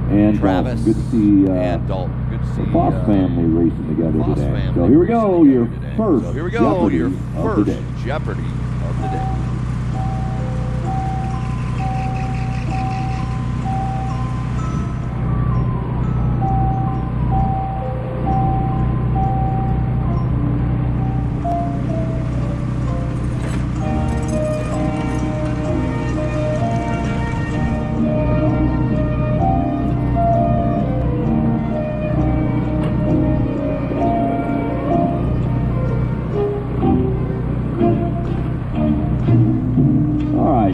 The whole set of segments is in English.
and Travis, good to see and Dalton. Good to see the Foss family racing together Foss today. family So here we go, racing your together today. first So here we go, Jeopardy your of the first day. Jeopardy of the day.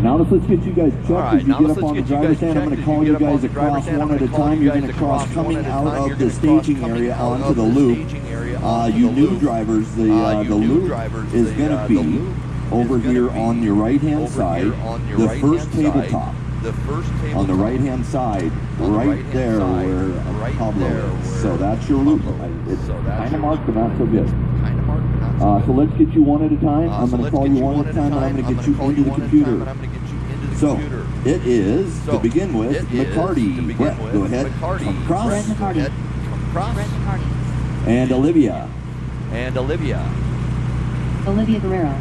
Now let's get you guys checked. Right, as you get up on the driver's stand, I'm going to call you guys across one at a time. You're going to cross coming out of the staging area onto the loop. You new drivers, the loop is going to be over here on your right-hand side, the first tabletop. On the right-hand side, right there where Pablo is. So that's your loop. It's kind of marked, but not so good. So let's get you one at a time. I'm going to call you one at a time, and I'm going to get you into the computer. So it is, to begin with, McCarty. Brett, go ahead. Come across. Brett McCarty. Brett McCarty. And Olivia. Olivia Guerrero.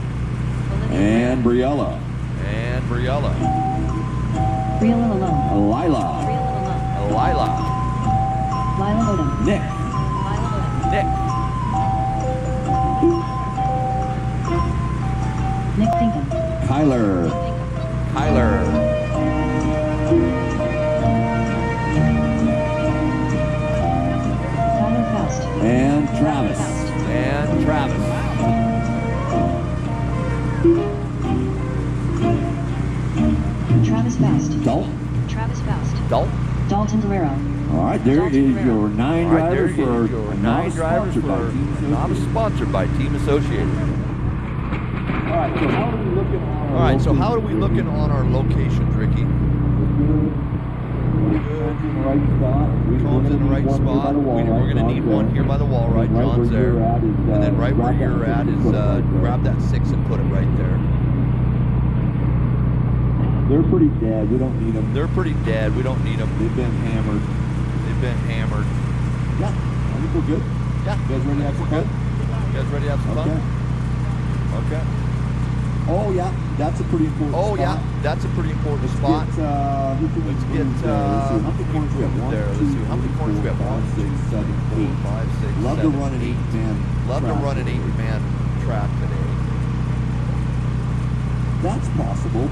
And Briella. Briella Malone. Lila. Lila Odom. Nick. Nick Pinkham. Kyler. Tyler Faust. And Travis. Travis Faust. Dalton. Dalton Guerrero. All right, there is your nine drivers for not sponsored by Team Associated. All right, so how are we looking on our locations, Ricky? Cone's in the right spot. We're going to need one here by the wall, right? John's there. And then right where you're at is grab that 6 and put it right there. They're pretty dead. We don't need them. They're pretty dead. We don't need them. They've been hammered. Yeah, I think we're good. Yeah. You guys ready to have some fun? You guys ready to have some fun? Okay. Oh, yeah, that's a pretty important spot. That's a pretty important spot. Let's get, how many corners we have? Let's see, how many corners we have? 1, 2, 3, 4, 5, 6, Love 7, to run an 8-man. Love to run an 8-man track today. That's possible.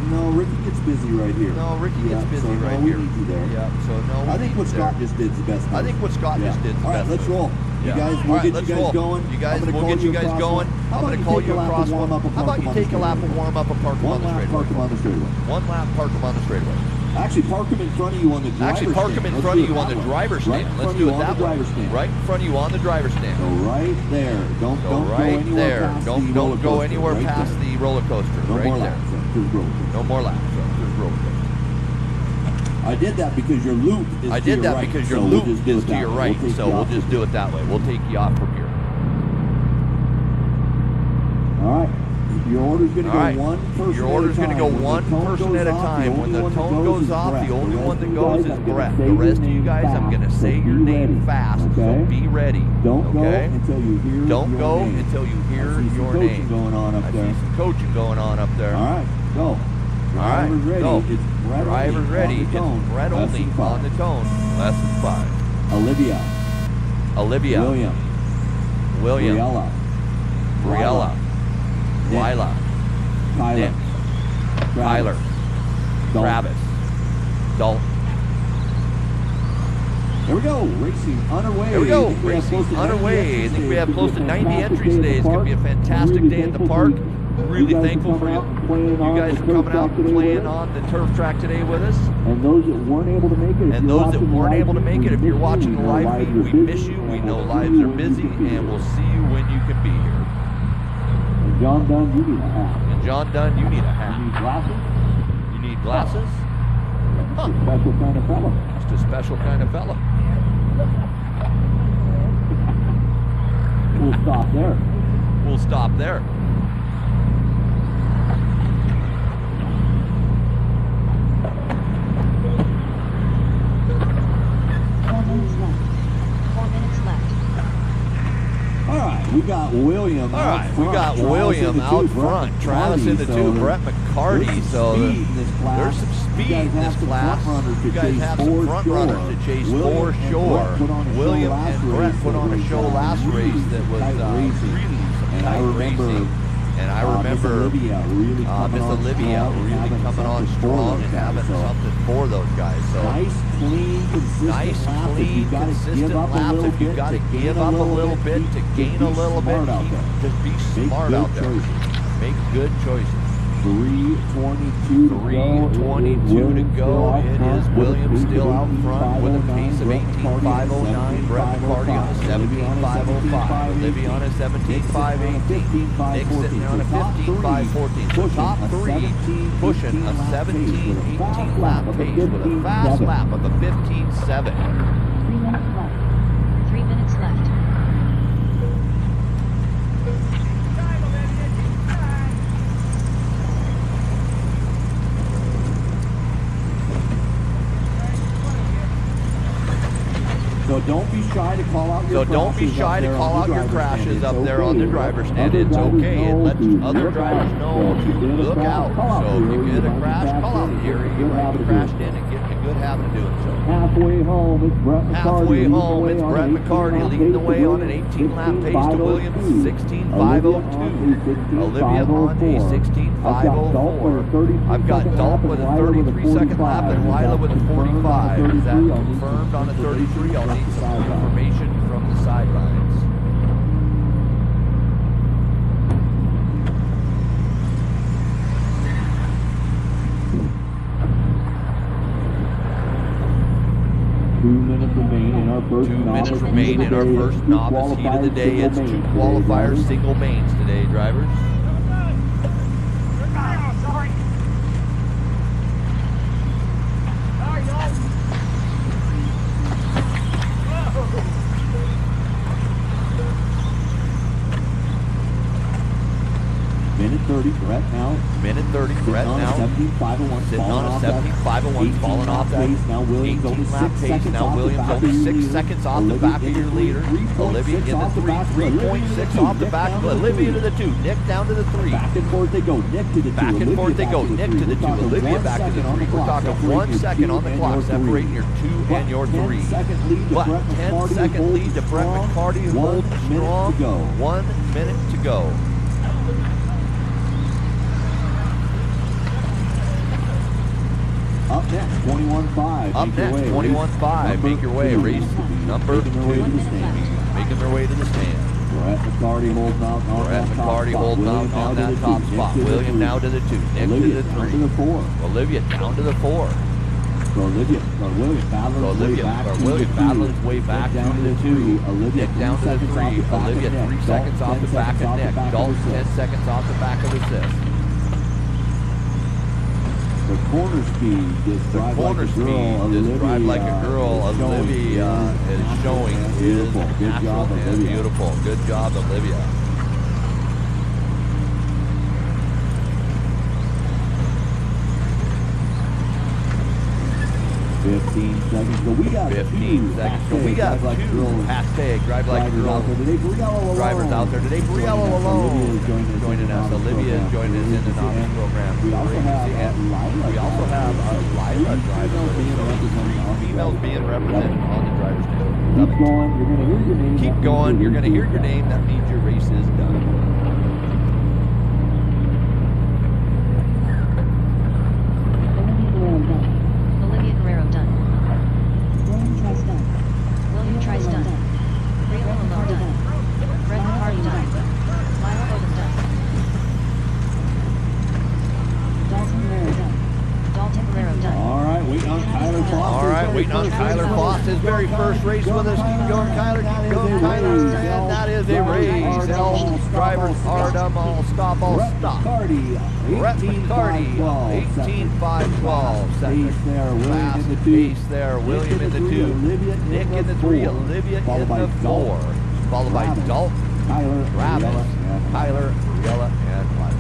No, Ricky gets busy right here. We need you there. Yeah, so no. I think what Scott just did is the best. I think what Scott just did is the best. All right, let's roll. You guys, we'll get you guys going. We'll get you guys going. I'm going to call you across one. How about you take a lap and warm up and park them on the straightaway? One lap, park them on the straightaway. Actually, park them in front of you on the driver's stand. Park them in front of you on the driver's stand. Let's do it that way. Right in front of you on the driver's stand. Go right there. Don't go anywhere past the roller coaster. Don't go anywhere past the roller coaster. Right there. No more laps. Just roller coaster. I did that because your loop is to your right. I did that because your loop is to your right, so we'll just do it that way. We'll take you off from here. All right. Your order's going to go one person Your order's going to go one person at a time. When the tone goes off, the only one that goes is Brett. The rest of you guys, I'm going to say your name fast, so be ready. Don't go until you hear your name. I see some coaching going on up there. All right, go. Go. Driver's ready. It's Brett only on the tone. Lesson 5. Olivia. William. Briella. Lila. Nick. Tyler. Travis. Dalton. There we go. Racing underway. There we go. Racing underway. I think we have close to 90 entries today. It's going to be a fantastic day at the park. Really thankful for you guys for coming out and playing on the turf track today with us. And those that weren't able to make it, if you're watching the live feed, we miss you. We know lives are busy, and we'll see you when you can be here. And John Dunn, you need a hat. You need a hat. You need glasses? You need glasses? Huh. Just a special kind of fella. Just a special kind of fella. We'll stop there. William. All right, we got William out front. Travis in the 2, Brett McCarty. So there's some speed in this class. You guys have some front runners to chase for sure. William and Brett put on a show last race that was really some tight racing. And I remember Miss Olivia really coming on strong and having something for those guys. So nice, clean, consistent laps. If you've got to give up a little bit to gain a little bit, just be smart out there. Make good choices. 3:22 to go. It is Williams still out front with a pace of 18.509. Brett McCarty on a 17.505. Olivia on a 17.518. Nick sitting on a 15.514. So top 3 pushing a 17.18 lap pace with a fast lap of a 15.7. 3 minutes left. 3 minutes left. So don't be shy to call out your crashes up there on the driver's stand. It's okay. It lets other drivers know to look out. So if you get a crash, call out here. You might be crashed in and get in a good habit of doing so. Halfway home, it's Brett McCarty leading the way on an 18-lap pace to Williams, 16.502. Olivia on a 16.504. I've got Dalton with a 33-second lap and Lila with a 45. Is that confirmed on a 33? I'll need some information from the sidelines. Two minutes remain in our first novice heat of the day. It's 2 qualifiers, single mains today, drivers. Minute 30, Brett now. Minute 30, Brett now. 17.501, sitting on a 17.501, falling off that 18-lap pace. Now Williams only 6 seconds off the back of your leader. Olivia in the 3, 3.6 off the back. Olivia to the 2, Nick down to the 3. Back and forth they go, Nick to the 2. Back and forth they go, Nick to the 2. Olivia back to the 3. We're talking 1 second on the clock separating your 2 and your 3. But 10-second lead to Brett McCarty holding strong. 1 minute to go. Up next, 21.5. Up next, 21.5. Make your way. Race number 2. Making their way to the stand. Brett McCarty holding out on that top spot. William now to the 2. Nick to the 3. Olivia down to the 4. William battling his way back to the 2. Nick down to the 3. Olivia 3 seconds off the back of Nick. Dalton 10 seconds off the back of assist. The corner speed, this drive like a girl, Olivia is showing is natural and beautiful. Good job, Olivia. 15 seconds. So we got 15 seconds. So we got 2 hashtag drive like a girl drivers out there today. Brielle alone joining us. Olivia is joining us in the novice program. We also have Lila driving. So 3 females being represented on the driver's stand. Keep going. You're going to hear your name. That means your race is done. His very first race with us. Keep going, Kyler. Keep going, Kyler. And that is a race. All drivers are dumb. All stop. All stop. Brett McCarty, 18.512. Fast pace there. William in the 2. Nick in the 3. Olivia in the 4. Followed by Dalton, Travis, Tyler, Briella, and Lila.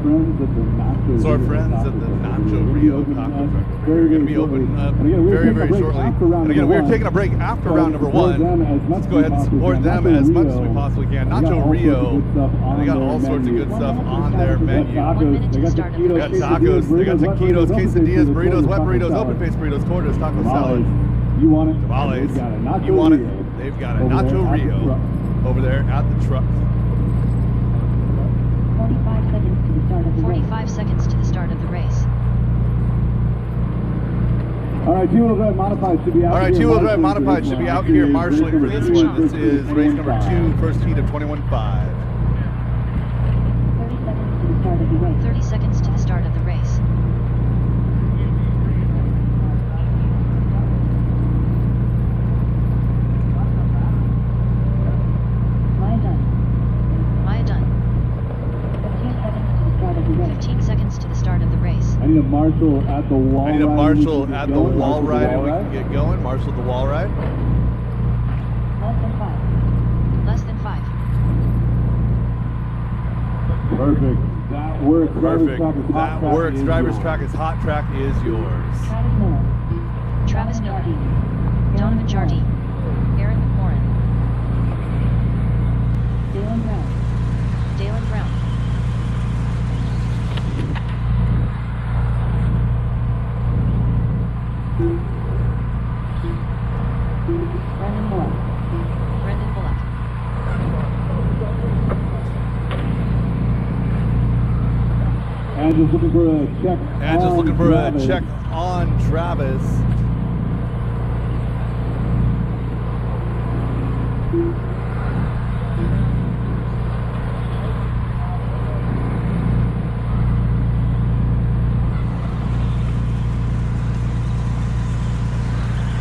friends at the Nacho. So our friends at the Nacho Rio Taco Truck. They're going to be open up very, very shortly. And again, we're taking a break after round number one. Let's go ahead and support them as much as we possibly can. Nacho Rio, they got all sorts of good stuff on their menu. They got tacos, they got taquitos, quesadillas, burritos, wet burritos, open face burritos, quarters, taco salad. You want it? Tamales. You want it? They've got a Nacho Rio over there at the truck. 45 seconds to the start of the race. All right, two-wheel drive modified should be out. All right, two-wheel drive modified should be out here marshalling for this one. This is race number 2, first heat of 21.5. 30 seconds to the start of the race. Maya done. 15 seconds to the start of the race. I need a marshal at the wall ride. I need a marshal at the wall ride and we can get going. Marshal the wall ride. Less than 5. Perfect. That works. Perfect. That works. Driver's track is hot track is yours. Travis Miller. Donovan Jardine. Aaron McMorrin. Dalen Brown. Brendan Bullock. And just looking for a check. And just looking for a check on Travis.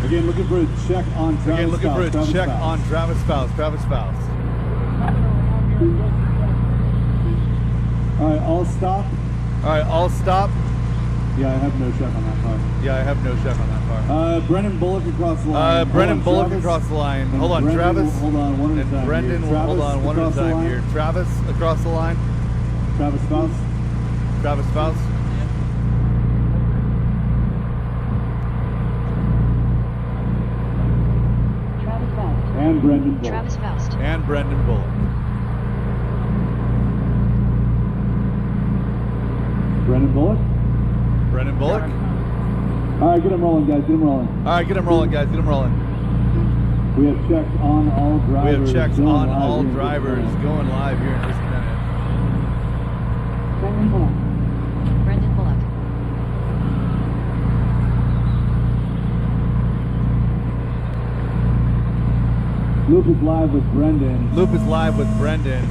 Again, looking for a check on Travis. Again, looking for a check on Travis Faust. Travis Faust. All right, all stop. All right, all stop. Yeah, I have no check on that car. Yeah, I have no check on that car. Brennan Bullock across the line. Brennan Bullock across the line. Hold on, Travis. Hold on, one at a time. And Brendan will hold on one at a time here. Travis across the line. Travis Faust. Travis Faust. And Brendan Bullock. Travis Faust. And Brendan Bullock. Brendan Bullock. Brendan Bullock. All right, get him rolling, guys. Get him rolling. All right, get him rolling, guys. Get him rolling. We have checks on all drivers. We have checks on all drivers going live here in just a minute. Brendan Bullock. Brendan Bullock. Loop is live with Brendan. Loop is live with Brendan.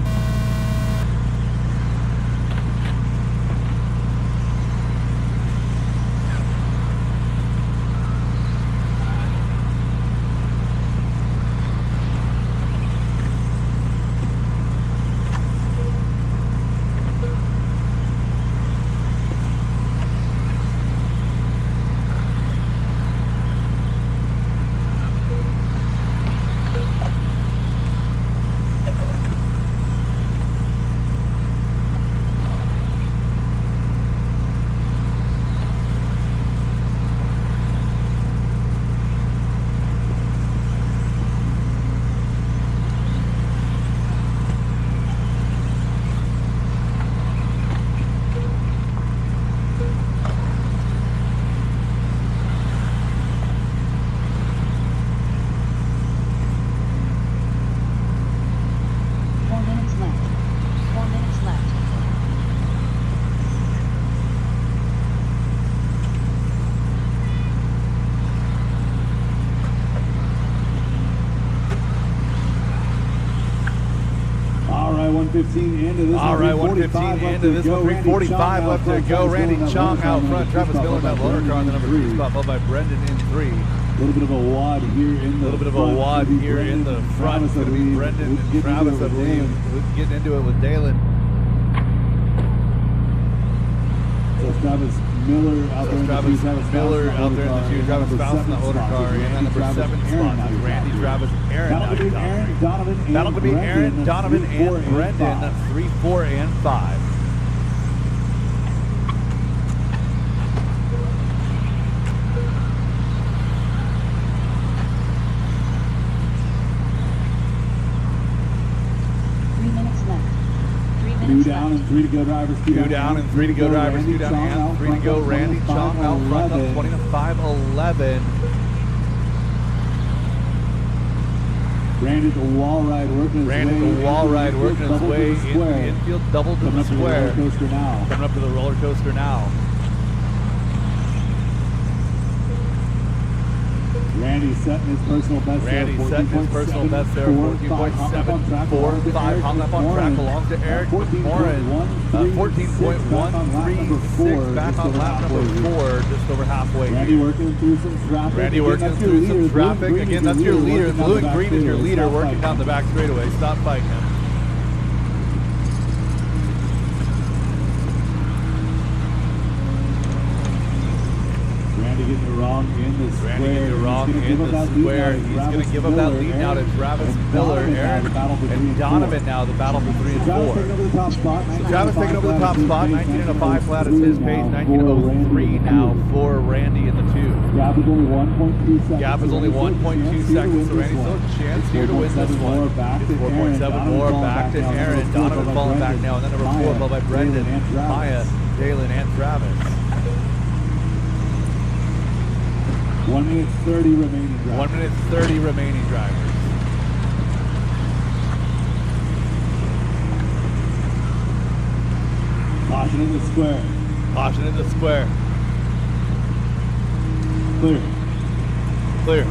All right, 115 into this one. All right, 115 into this one. 345 left to go. Randy Chong out front. Travis Miller, that loader car on the number 3 spot, followed by Brendan in 3. A little bit of a wad here in the A little bit of a wad here in the front. It's going to be Brendan and Travis, I believe. Getting into it with Dalen. So Travis Miller out there in the two. Travis Faust in the loader car. And then number 7 spot is Randy, Travis, Aaron. Donovan, That'll be Aaron, Donovan, and Brendan. 3, 4, and 5. minutes Two down left. and 3 to go, drivers. Two down and 3 to go, drivers. Two down and 3 to go. Randy Chong out front up 20 to 5:11. Randy the wall ride working his way. Randy the wall ride working his double to way the into square. the infield, double to Coming the up to the roller square. coaster now. Coming up to the roller coaster now. Randy setting his personal best Randy there. setting his personal best there. 14.745 hung up on track along to Eric McMorrin. 14.136 back on lap number 4, just over halfway Randy here. working through some traffic. Randy working through some traffic. Again, that's your leader. Blue and green is your leader working down the back straightaway. Stop fighting him. Randy getting it wrong in the square. Randy getting it wrong in the square. He's going to give up that lead now to Travis Miller. Aaron and Donovan now the battle for 3 and 4. Travis taking over the top spot. Travis taking over the top spot. 19 and a 5 flat is his pace. 19.03 now for Randy in the 2. Gap is only 1.2 seconds. Gap is only 1.2 seconds, so Randy still a chance here to win this one. 4.7 more back to Aaron. Donovan falling back now, and then number 4 followed by Brendan, Maya, Dalen, and Travis. 1 minute 30 remaining drivers. 1 minute 30 remaining drivers. Caution in the square. Caution in the square. Clear. Clear.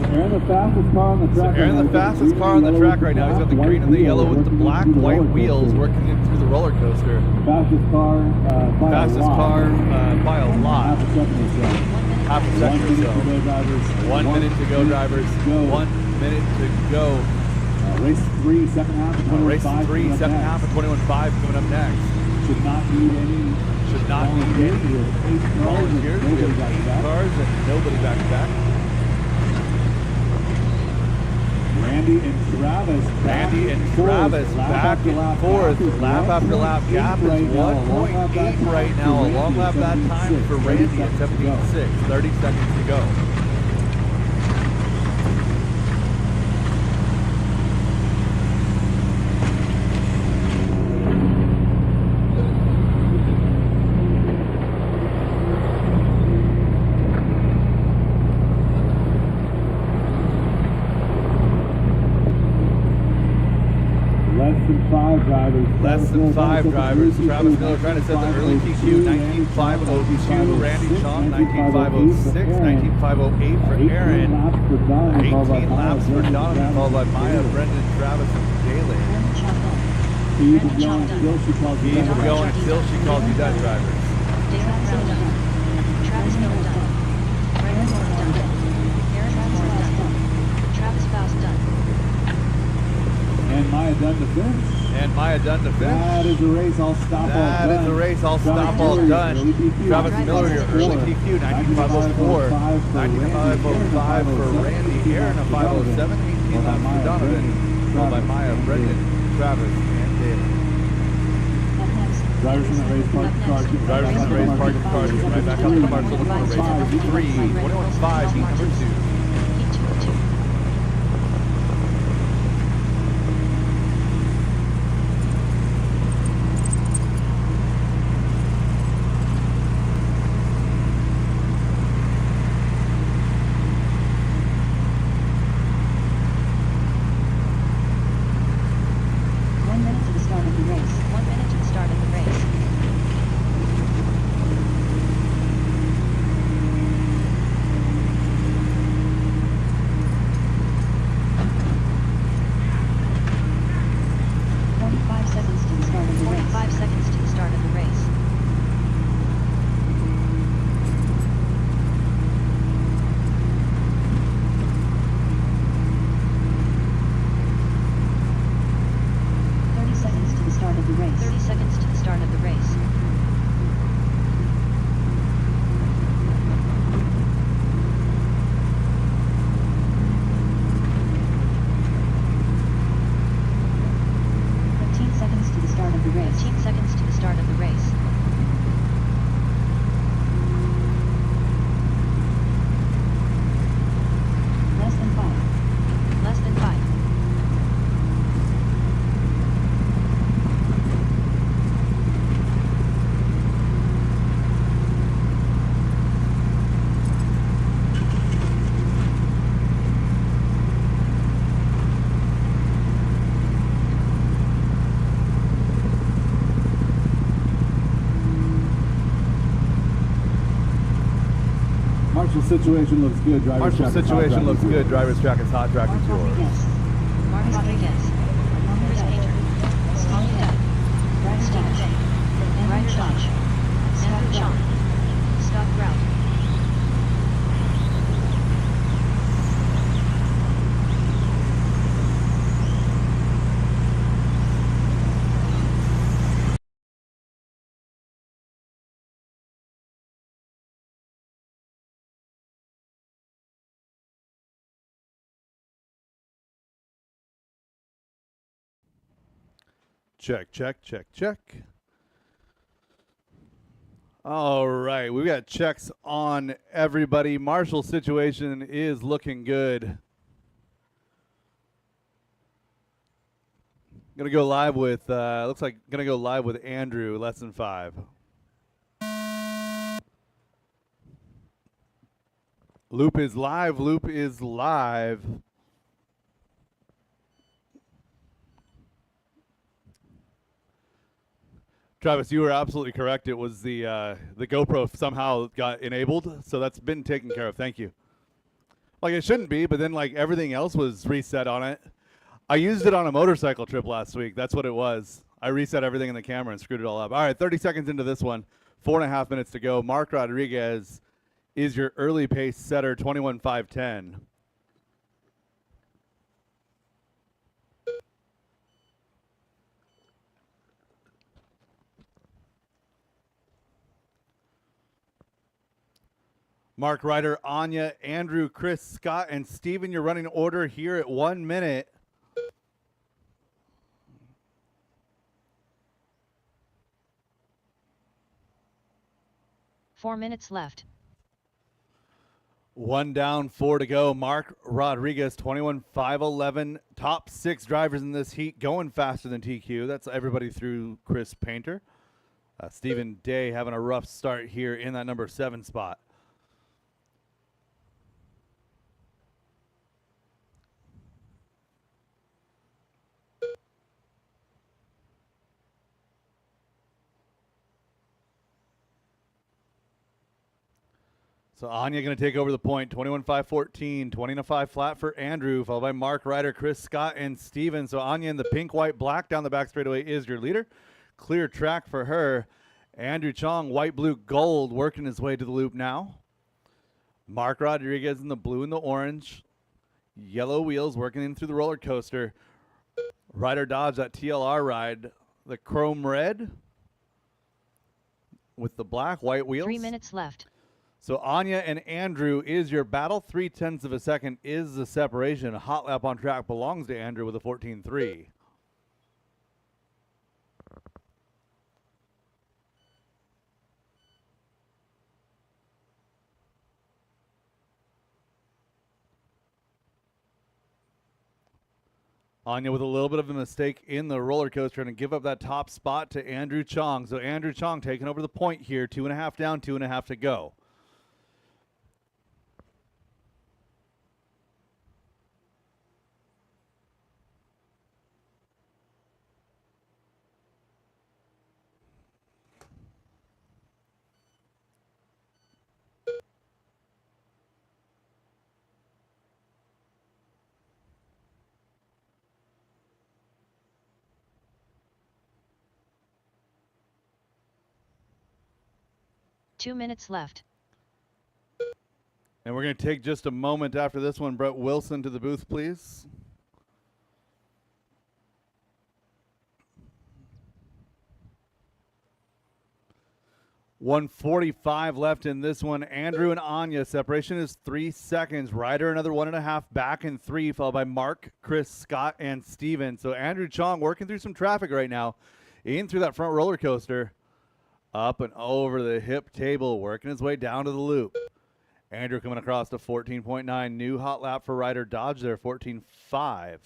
Aaron the fastest car on the track. Aaron the fastest car on the track right now. He's got the green and the yellow with the black, white wheels working in through the roller coaster. Fastest car by Fastest car by a lot. Half a second or so. Half a second or so. 1 minute to go, drivers. 1 minute to go. Race 3, second half of 21.5. Race 3, second half of 21.5 coming up next. Should not need any. Should not need any volunteers. We have 8 cars and nobody back to back. Randy and Travis back and forth, lap after lap. Gap is 1.8 right now. A long lap that time for Randy at 17.6. 30 seconds to go. Less than 5 drivers. Travis Miller trying to set the early TQ. 19.502. Randy Chong 19.506. 19.508 for Aaron. 18 laps for Donovan, followed by Maya, Brendan, Travis, and Jalen. Keep going until she calls you done. Drivers. Dalen Brown done. Travis Miller done. Brendan Moore done. Aaron Moore done. Travis Faust done. And Maya done to finish. And Maya done to finish. That is a race. I'll stop all done. That is a race. I'll stop all done. Travis Miller, your early TQ, 19.504. 19.505 for Randy. Aaron, a 507. 18 laps for Donovan. Followed by Maya, Brendan, Travis, and Dalen. Drivers in the race park car. Drivers in the race park cars. Right back up to Marcel for race number 3. 21.5, heat number 2. Heat 2 of 2. Marshall's situation looks good. Marshall's situation looks good. Driver's track is hot. Track is yours. Mark Rodriguez. Chris Painter. Smokey Duck. Brad Stevens. Ryder Dodge. Andrew Chong. Scott Grout. Check, check, check, check. All right, we got checks on everybody. Marshall's situation is looking good. Gonna go live with, looks like gonna go live with Andrew, less than 5. Loop is live, loop is live. Travis, you were absolutely correct. It was the GoPro somehow got enabled, so that's been taken care of. Thank you. Like it shouldn't be, but then like everything else was reset on it. I used it on a motorcycle trip last week. That's what it was. I reset everything in the camera and screwed it all up. All right, 30 seconds into this one, 4.5 minutes to go. Mark Rodriguez is your early pace setter, 21.510. Mark Ryder, Anya, Andrew, Chris, Scott, and Steven, your running order here at 1 minute. Four minutes left. 1 down, 4 to go. Mark Rodriguez, 21.511. Top 6 drivers in this heat going faster than TQ. That's everybody through Chris Painter. Stephen Day having a rough start here in that number 7 spot. So Anya going to take over the point, 21.514, 20-5 flat for Andrew, followed by Mark Ryder, Chris Scott, and Steven. So Anya in the pink, white, black down the back straightaway is your leader. Clear track for her. Andrew Chong, white, blue, gold, working his way to the loop now. Mark Rodriguez in the blue and the orange. Yellow wheels working in through the roller coaster. Ryder Dodge, that TLR ride. The chrome red with the black, white wheels. 3 minutes left. So Anya and Andrew is your battle. 0.3 of a second is the separation. A hot lap on track belongs to Andrew with a 14.3. Anya with a little bit of a mistake in the roller coaster and give up that top spot to Andrew Chong. So Andrew Chong taking over the point here. 2.5 down, 2.5 to go. Two minutes left. And we're going to take just a moment after this one. Brett Wilson to the booth, please. .145 left in this one. Andrew and Anya, separation is 3 seconds. Ryder another 1.5 back in 3, followed by Mark, Chris, Scott, and Steven. So Andrew Chong working through some traffic right now. In through that front roller coaster. Up and over the hip table, working his way down to the loop. Andrew coming across to 14.9. New hot lap for Ryder Dodge there, 14.5.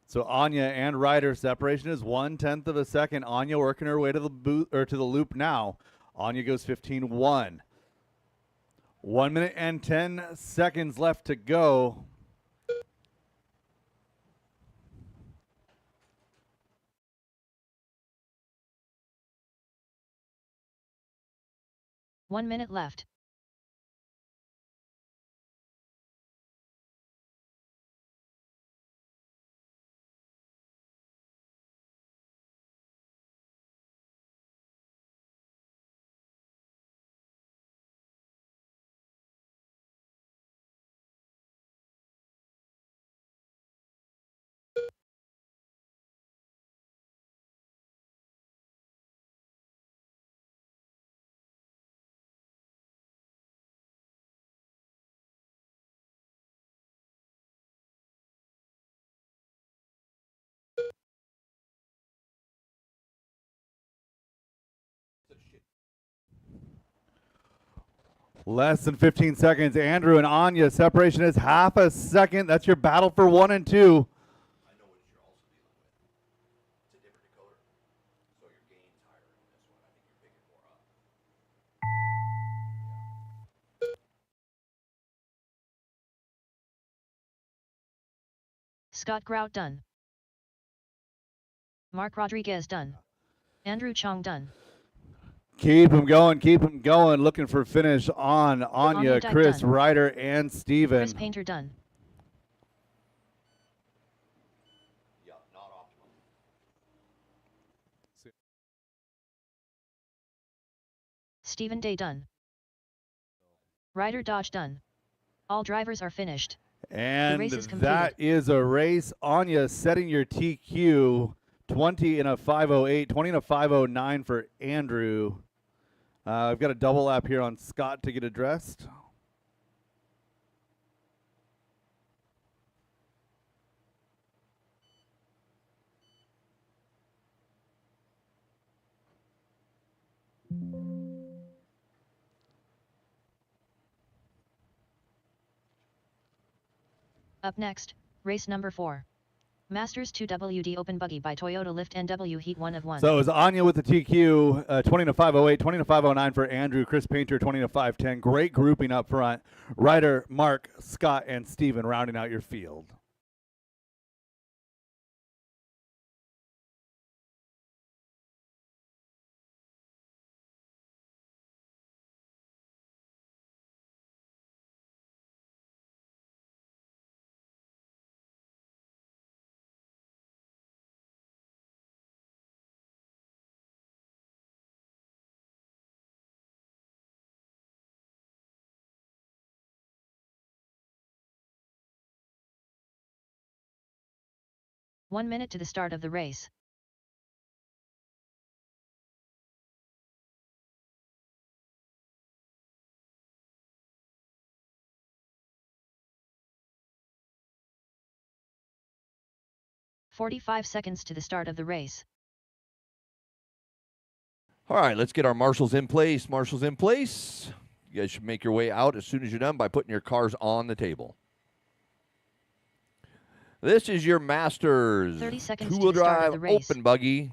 So Anya and Ryder, separation is 1/10 of a second. Anya working her way to the boot or to the loop now. Anya goes 15.1. 1 minute and 10 seconds left to go. One minute left. Less than 15 seconds. Andrew and Anya, separation is half a second. That's your battle for 1 and 2. Scott Grout done. Mark Rodriguez done. Andrew Chong done. Keep them going, keep them going. Looking for finish on Anya, Dyke Chris, done. Ryder, and Steven. Chris Painter done. Stephen Day done. Ryder Dodge done. All drivers are finished. And race is that is a race. Anya setting your TQ 20 in a 508, 20 in a 509 for Andrew. I've got a double lap here on Scott to get addressed. Up next, race number 4. Masters 2WD Open Buggy by Toyota Lift NW Heat 1 of 1. So it was Anya with the TQ, 20 to 508, 20 to 509 for Andrew, Chris Painter, 20 to 510. Great grouping up front. Ryder, Mark, Scott, and Steven rounding out your field. One minute to the start of the race. "45 seconds to the start of the race. All right, let's get our marshals in place. Marshals in place. You guys should make your way out as soon as you're done by putting your cars on the table. This is your Masters 30 seconds to two-wheel the start of drive the race. open buggy.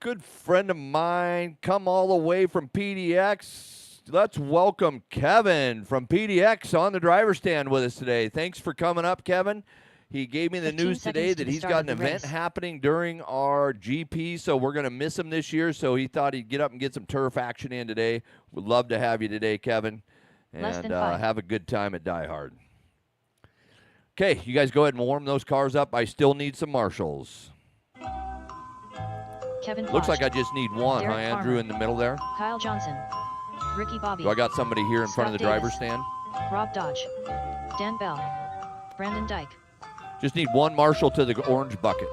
Good friend of mine, come all the way from PDX. Let's welcome Kevin from PDX on the driver's stand with us today. Thanks for coming up, Kevin. He gave me the 15 news today seconds to that the he's start got of an the event race. happening during our GP, so we're going to miss him this year, so he thought he'd get up and get some turf action in today. Would love to have you today, Kevin, Less and than 5. have a good time at DieHard. Okay, you guys go ahead and warm those cars up. I still need some marshals. Kevin Looks Foch, like I just need one, Derek huh, Andrew, Farmer. in the middle there? Kyle Johnson, Ricky Bobby, Do I got somebody here in front of the Scott driver's Davis. stand? Rob Dodge, Dan Bell, Brandon Dyke. Just need one marshal to the orange bucket.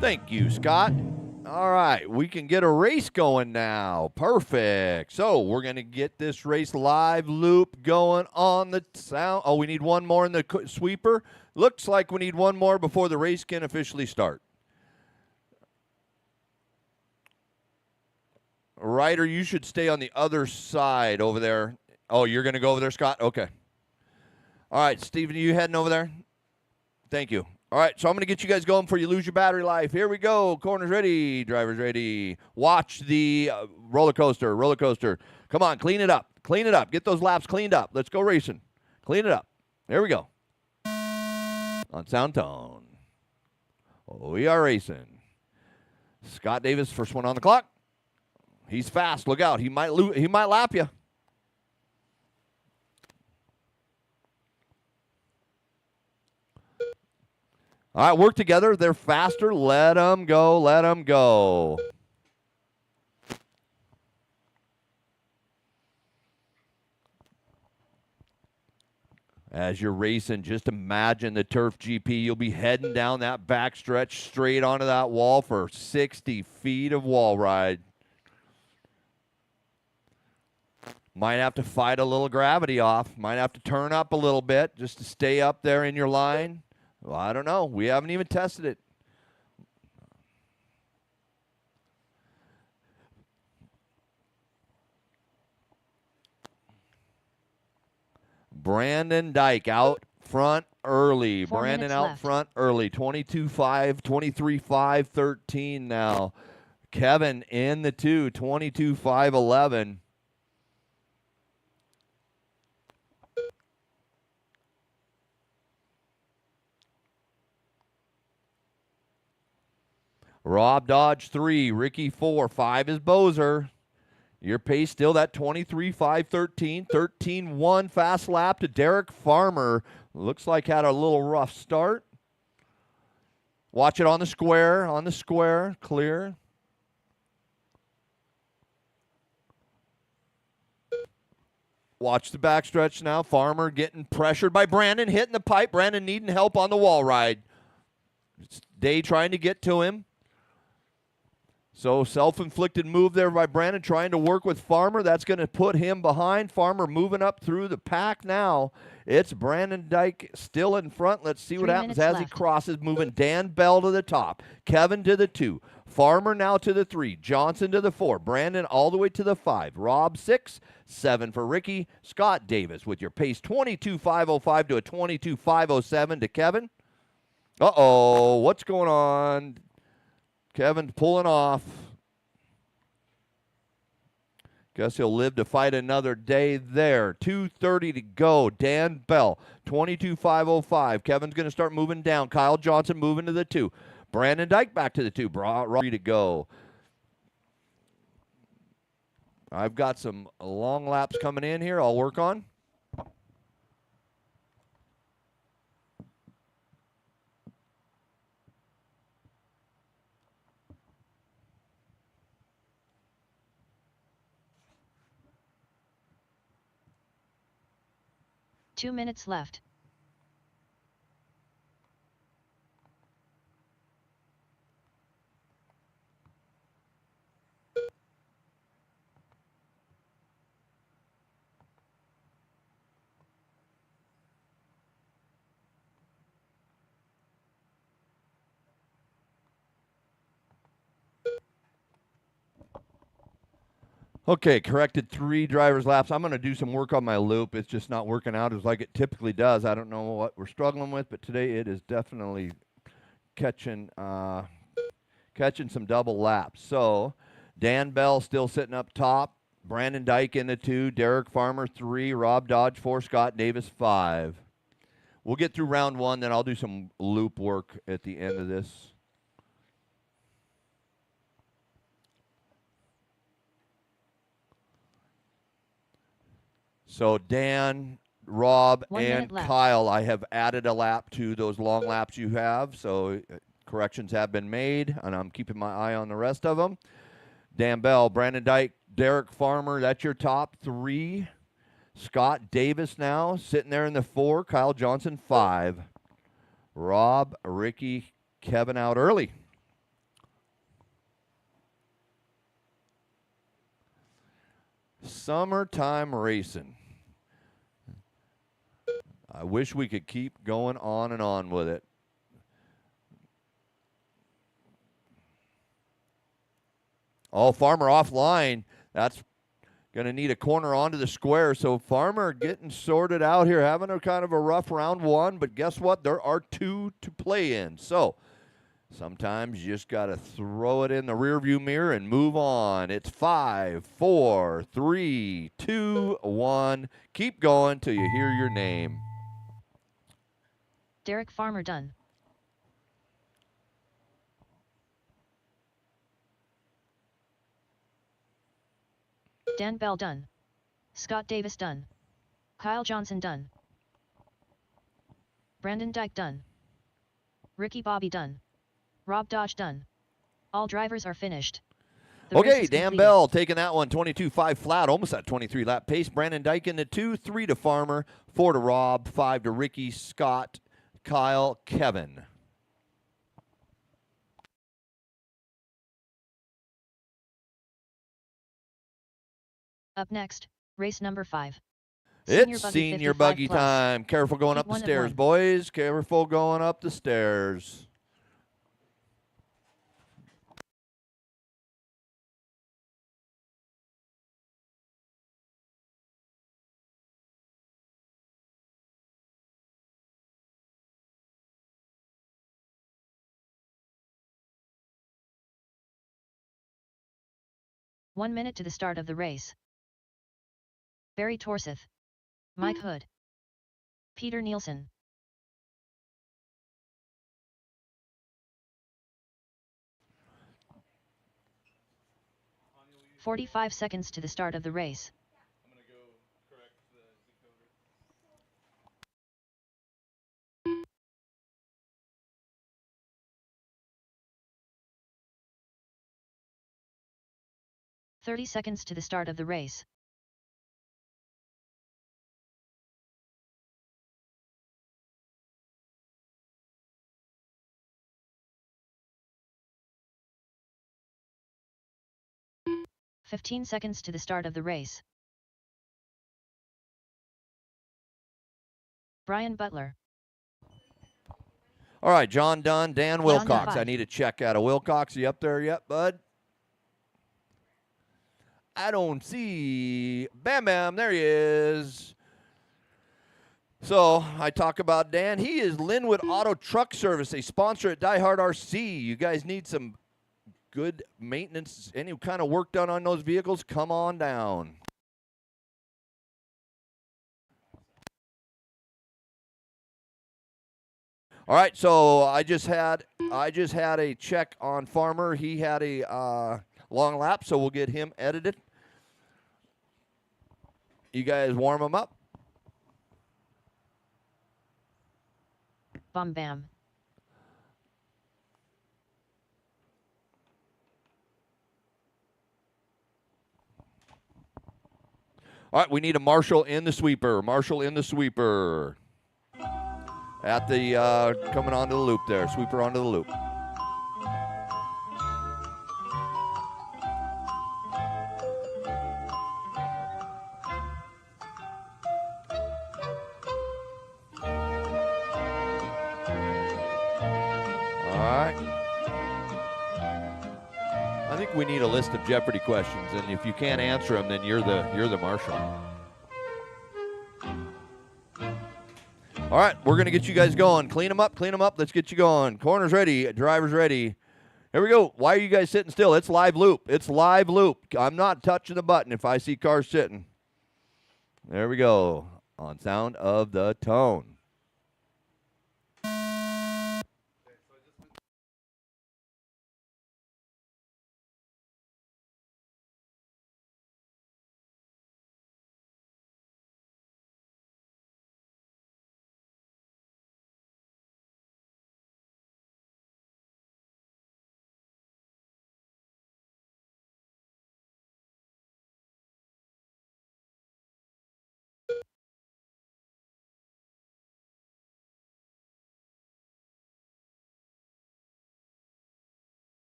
Thank you, Scott. All right, we can get a race going now. Perfect. So we're going to get this race live loop going on the sound. Oh, we need one more in the sweeper. Looks like we need one more before the race can officially start. Ryder, you should stay on the other side over there. Oh, you're going to go over there, Scott? Okay. All right, Steven, are you heading over there? Thank you. All right, so I'm going to get you guys going before you lose your battery life. Here we go. Corners ready. Drivers ready. Watch the roller coaster. Roller coaster. Come on, clean it up. Clean it up. Get those laps cleaned up. Let's go racing. Clean it up. There we go. On sound tone. We are racing. Scott Davis, first one on the clock. He's fast. Look out. He might lap you. All right, work together. They're faster. Let them go. Let them go. As you're racing, just imagine the Turf GP. You'll be heading down that back stretch straight onto that wall for 60 feet of wall ride. Might have to fight a little gravity off. Might have to turn up a little bit just to stay up there in your line. Well, I don't know. We haven't even tested it. Brandon Dyke out front early. 4 Brandon minutes out left. front early. 22-5, 23-5, 13 now. Kevin in the 2, 22-5, 11. Rob Dodge 3, Ricky 4, 5 is Bozer. Your pace still that 23-5, 13, 13-1 fast lap to Derek Farmer. Looks like had a little rough start. Watch it on the square, clear. Watch the backstretch now. Farmer getting pressured by Brandon, hitting the pipe. Brandon needing help on the wall ride. Day trying to get to him. So self-inflicted move there by Brandon, trying to work with Farmer. That's going to put him behind. Farmer moving up through the pack now. It's Brandon Dyke still in front. Let's see what 3 happens minutes as he left. crosses, moving Dan Bell to the top. Kevin to the 2. Farmer now to the 3. Johnson to the 4. Brandon all the way to the 5. Rob 6. 7 for Ricky. Scott Davis with your pace 22-505 to a 22-507 to Kevin. Uh-oh, what's going on? Kevin pulling off. Guess he'll live to fight another day there. 2:30 to go. Dan Bell, 22-505. Kevin's going to start moving down. Kyle Johnson moving to the 2. Brandon Dyke back to the 2. Ready to go. I've got some long laps coming in here I'll work on. Two minutes left. Okay, corrected 3 driver's laps. I'm going to do some work on my loop. It's just not working out as like it typically does. I don't know what we're struggling with, but today it is definitely catching some double laps. So Dan Bell still sitting up top. Brandon Dyke in the 2. Derek Farmer 3. Rob Dodge 4. Scott Davis 5. We'll get through round 1, then I'll do some loop work at the end of this. So Dan, Rob, 1 and minute left. Kyle, I have added a lap to those long laps you have. So corrections have been made, and I'm keeping my eye on the rest of them. Dan Bell, Brandon Dyke, Derek Farmer, that's your top 3. Scott Davis now sitting there in the 4. Kyle Johnson 5. Rob, Ricky, Kevin out early. Summertime racing. I wish we could keep going on and on with it. Oh, Farmer offline. That's going to need a corner onto the square. So Farmer getting sorted out here, having a kind of a rough round 1. But guess what? There are 2 to play in. So sometimes you just got to throw it in the rearview mirror and move on. It's 5, 4, 3, 2, 1. Keep going till you hear your name. Derek Farmer done. Dan Bell done. Scott Davis done. Kyle Johnson done. Brandon Dyke done. Ricky Bobby done. Rob Dodge done. All drivers are finished. The race Okay, is Dan completed. Bell taking that one, 22-5 flat, almost at 23 lap pace. Brandon Dyke in the 2, 3 to Farmer, 4 to Rob, 5 to Ricky, Scott, Kyle, Kevin. Up next, Race number 5. It's senior 55 buggy plus. time. Careful going Heat up the 1 of stairs, 1. boys. Careful going up the stairs. One minute to the start of the race. Barry Torseth. Mike Hood. Peter Nielsen. "45 seconds to the start of the race. I'm going to go correct the decoder. 30 seconds to the start of the race. "15 seconds to the start of the race. Brian Butler. All right, John Dunn, Dan Wilcox. I 5. need a check out of Wilcox. You up there yet, bud? I don't see. Bam, bam, there he is. So I talk about Dan. He is Linwood Auto Truck Service, a sponsor at DieHard RC. You guys need some good maintenance, any kind of work done on those vehicles, come on down. All right, so I just had a check on Farmer. He had a long lap, so we'll get him edited. You guys warm him up. Bam bam. All right, we need a marshal in the sweeper. Marshal in the sweeper. At the coming onto the loop there. Sweeper onto the loop. I think we need a list of Jeopardy questions, and if you can't answer them, then you're the marshal. All right, we're going to get you guys going. Clean them up. Let's get you going. Corner's ready. Driver's ready. Here we go. Why are you guys sitting still? It's live loop. I'm not touching the button if I see cars sitting. There we go. On sound of the tone.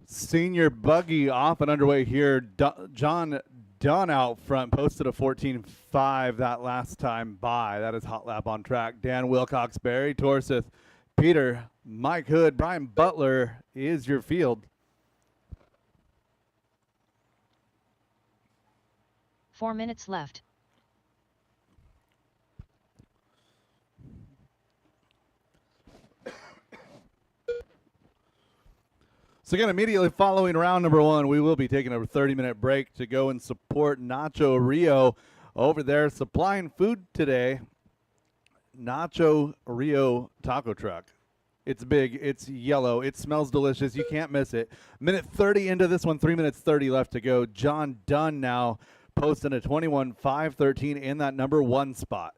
Senior buggy off and underway here. John Dunn out front posted a 14.5 that last time by. That is hot lap on track. Dan Wilcox, Barry Torseth, Peter, Mike Hood, Brian Butler is your field. 4 minutes left. So again, immediately following round number 1, we will be taking a 30-minute break to go and support Nacho Rio over there supplying food today. Nacho Rio taco truck. It's big, it's yellow, it smells delicious, you can't miss it. Minute 30 into this one, 3 minutes 30 left to go. John Dunn now posting a 21.513 in that number 1 spot.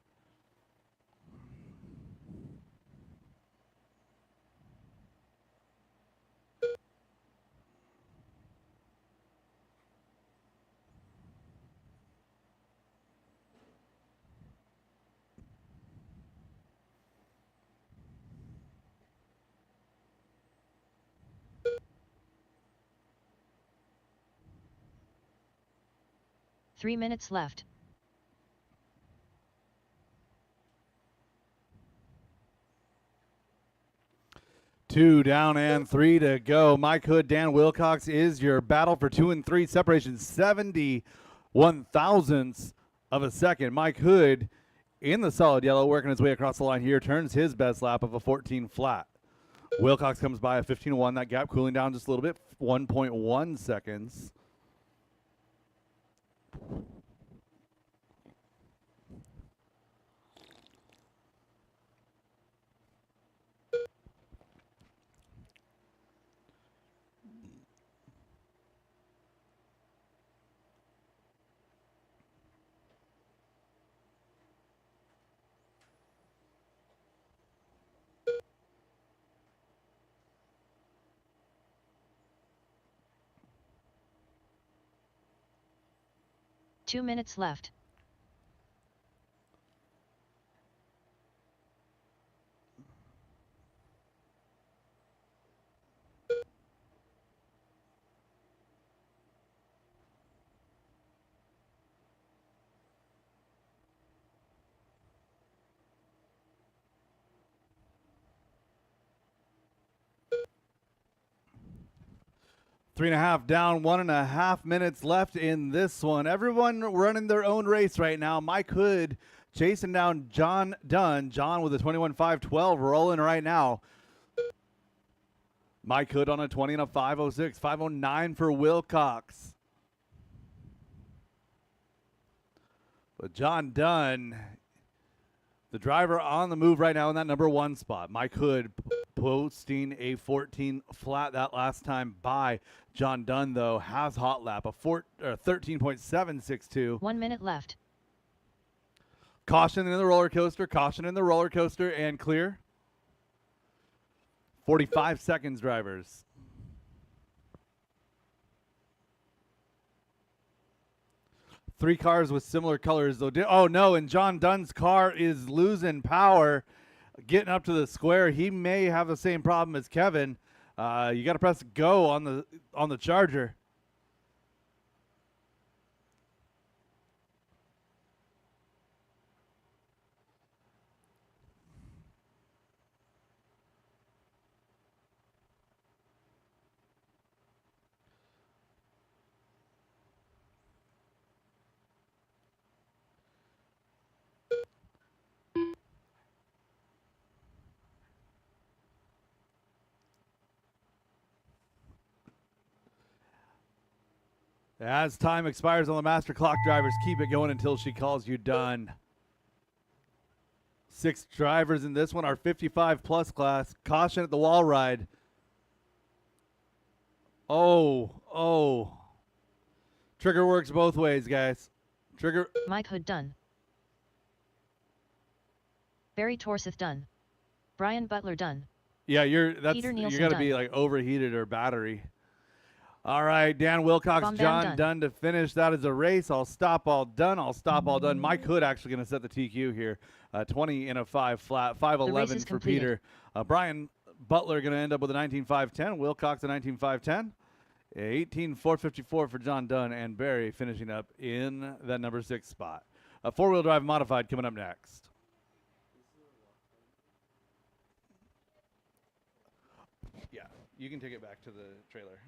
3 minutes left. Two down and 3 to go. Mike Hood, Dan Wilcox is your battle for 2 and 3. Separation 71 thousandths of a second. Mike Hood in the solid yellow, working his way across the line here, turns his best lap of a 14 flat. Wilcox comes by a 15-1. That gap cooling down just a little bit, 1.1 seconds. Two minutes left. Three and a half down, 1.5 minutes left in this one. Everyone running their own race right now. Mike Hood chasing down John Dunn. John with a 21.512 rolling right now. Mike Hood on a 20 and a 5.06, 5.09 for Wilcox. But John Dunn, the driver on the move right now in that number 1 spot. Mike Hood posting a 14 flat that last time by. John Dunn, though, has hot lap, a 13.762. 1 minute left. Caution in the roller coaster, and clear. 45 seconds, drivers. Three cars with similar colors, though. Oh, no, and John Dunn's car is losing power, getting up to the square. He may have the same problem as Kevin. You got to press go on the charger. As time expires on the master clock, drivers, keep it going until she calls you done. 6 drivers in this one, our 55-plus class. Caution at the wall ride. Oh. Trigger works both ways, guys. Trigger. Mike Hood done. Barry Torseth done. Brian Butler done. Yeah, you're got to done. be like overheated or battery. All right, Dan Wilcox, John Dunn to finish. That is a race. I'll stop all done. Mike Hood actually going to set the TQ here. 20 in a 5 flat, 5.11 for Peter. Brian Butler going to end up with a 19.510. Wilcox a 19.510. 18.454 for John Dunn, and Barry finishing up in that number 6 spot. A 4-wheel drive modified coming up next. Yeah, you can take it back to the trailer.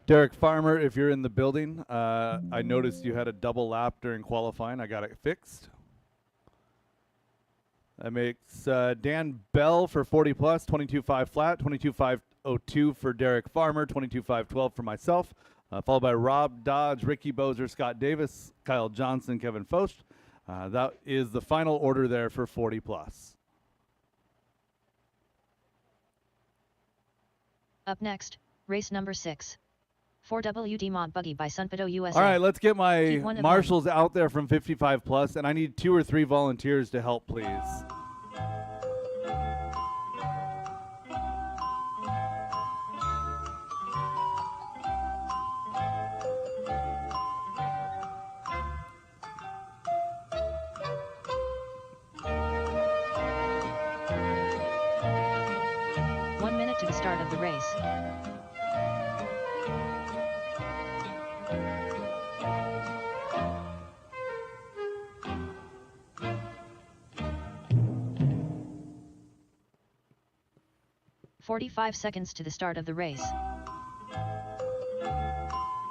Derek Farmer, if you're in the building, I noticed you had a double lap during qualifying. I got it fixed. That makes Dan Bell for 40 plus, 22.5 flat, 22.502 for Derek Farmer, 22.512 for myself, followed by Rob Dodge, Ricky Bozer, Scott Davis, Kyle Johnson, Kevin Focht. That is the final order there for 40 plus. Up next, race number 6. 4WD Mod Buggy by Sunpedo USA. All right, let's get my Heat 1 of marshals out there from 55 plus, and I need 2 or 3 volunteers to help, please. of the race. "45 seconds to the start of the race.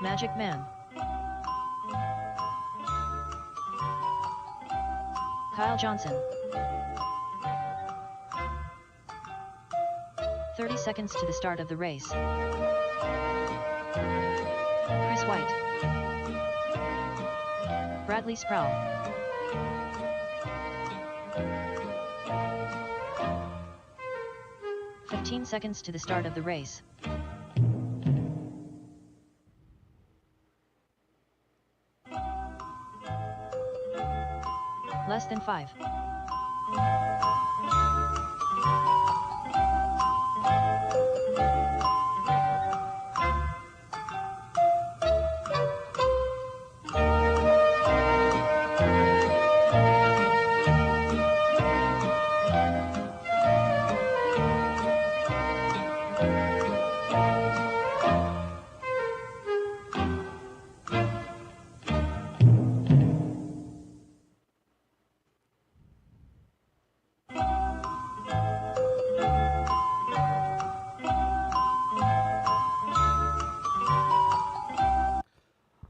Magic Man. Kyle Johnson. 30 seconds to the start of the race. Chris White. Bradley Sproul. "15 seconds to the start of the race. Less than 5.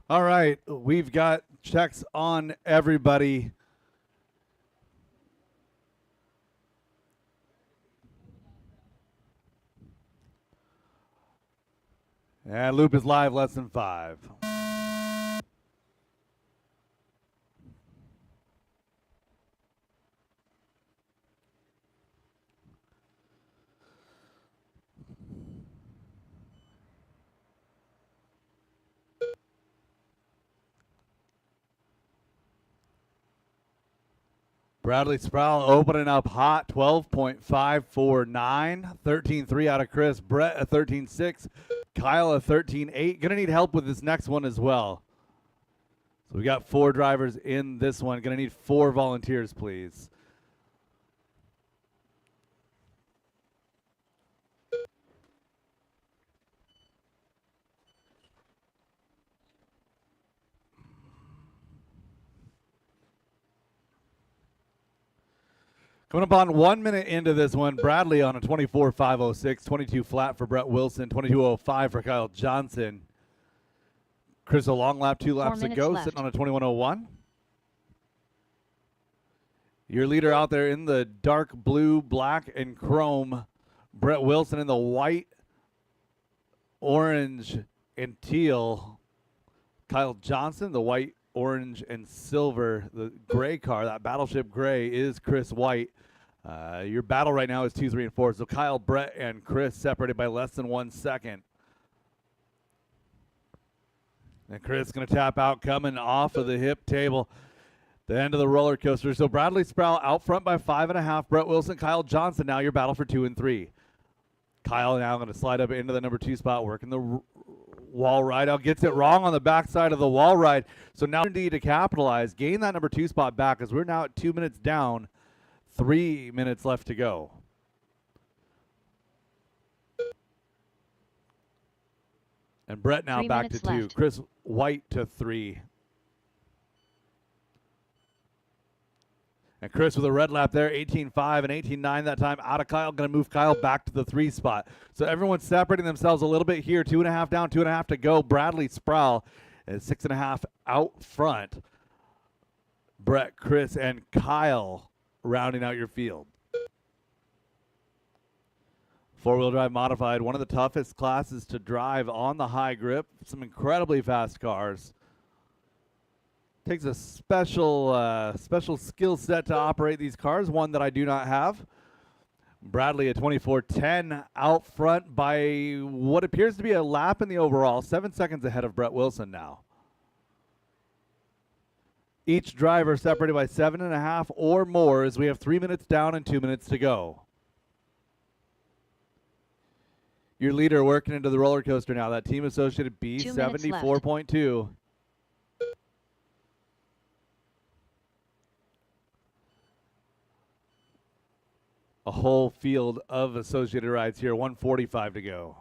All right, we've got checks on everybody. And loop is live, less than 5. Bradley Sproul opening up hot, 12.549. 13.3 out of Chris. Brett a 13.6. Kyle a 13.8. Going to need help with this next one as well. So we got 4 drivers in this one. Going to need 4 volunteers, please. Coming up on 1 minute into this one, Bradley on a 24.506, 22 flat for Brett Wilson, 22.05 for Kyle Johnson. Chris, a long lap, 2 laps to go, sitting on a 21.01. Your leader out there in the dark blue, black, and chrome. Brett Wilson in the white, orange, and teal. Kyle Johnson, the white, orange, and silver. The gray car, that Battleship Gray, is Chris White. Your battle right now is 2, 3, and 4. So Kyle, Brett, and Chris separated by less than 1 second. And Chris going to tap out, coming off of the hip table. The end of the roller coaster. So Bradley Sproul out front by 5.5. Brett Wilson, Kyle Johnson. Now your battle for 2 and 3. Kyle now going to slide up into the number 2 spot, working the wall ride out. Gets it wrong on the backside of the wall ride. So now indeed to capitalize, gain that number 2 spot back as we're now at 2 minutes down. 3 minutes left to go. And Brett now back to 2. Left. Chris White to 3. And Chris with a red lap there, 18.5 and 18.9 that time out of Kyle. Going to move Kyle back to the 3 spot. So everyone's separating themselves a little bit here. 2.5 down, 2.5 to go. Bradley Sproul is 6.5 out front. Brett, Chris, and Kyle rounding out your field. 4-wheel drive modified, one of the toughest classes to drive on the high grip. Some incredibly fast cars. Takes a special skill set to operate these cars, one that I do not have. Bradley at 24.10 out front by what appears to be a lap in the overall, 7 seconds ahead of Brett Wilson now. Each driver separated by 7.5 or more as we have 3 minutes down and 2 minutes to go. Your leader working into the roller coaster now, that Team Associated B, 74.2. a whole field of associated rides here. 1:45 to go.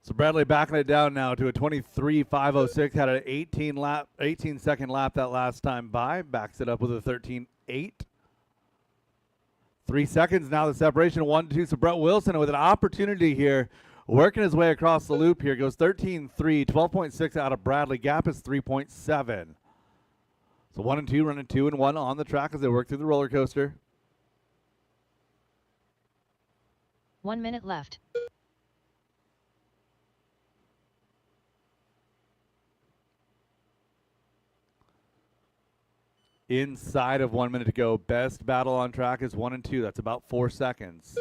So Bradley backing it down now to a 23.506. Had an 18-second lap that last time by. Backs it up with a 13.8. 3 seconds now the separation, 1-2. So Brett Wilson with an opportunity here, working his way across the loop here. Goes 13.3, 12.6 out of Bradley. Gap is 3.7. So 1 and 2 running 2 and 1 on the track as they work through the roller coaster. 1 minute left. Inside of 1 minute to go. Best battle on track is 1 and 2. That's about 4 seconds.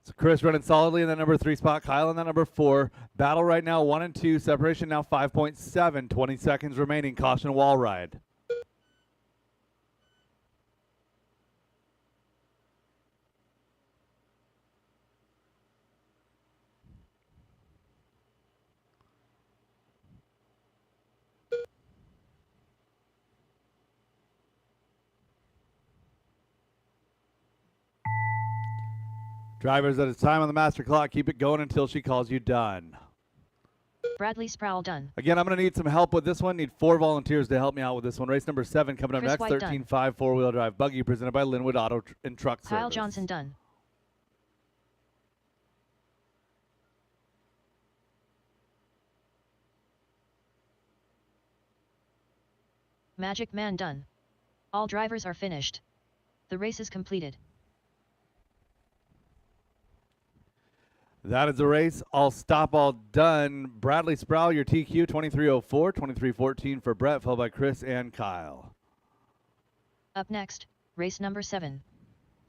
So Chris running solidly in that number 3 spot. Kyle in that number 4. Battle right now 1 and 2. Separation now 5.7. 20 seconds remaining. Caution wall ride. Drivers at a time on the master clock. Keep it going until she calls you done. Bradley Sproul done. Again, I'm going to need some help with this one. Need 4 volunteers to help me out with this one. Race number 7 coming up Chris next. White 13.5 four-wheel drive buggy presented by Linwood Auto and Truck Service. Kyle Johnson done. Magic Man done. All drivers are finished. The race is completed. That is the race. All stop, all done. Bradley Sproul, your TQ, 23.04, 23.14 for Brett, followed by Chris and Kyle. Up next, race number 7.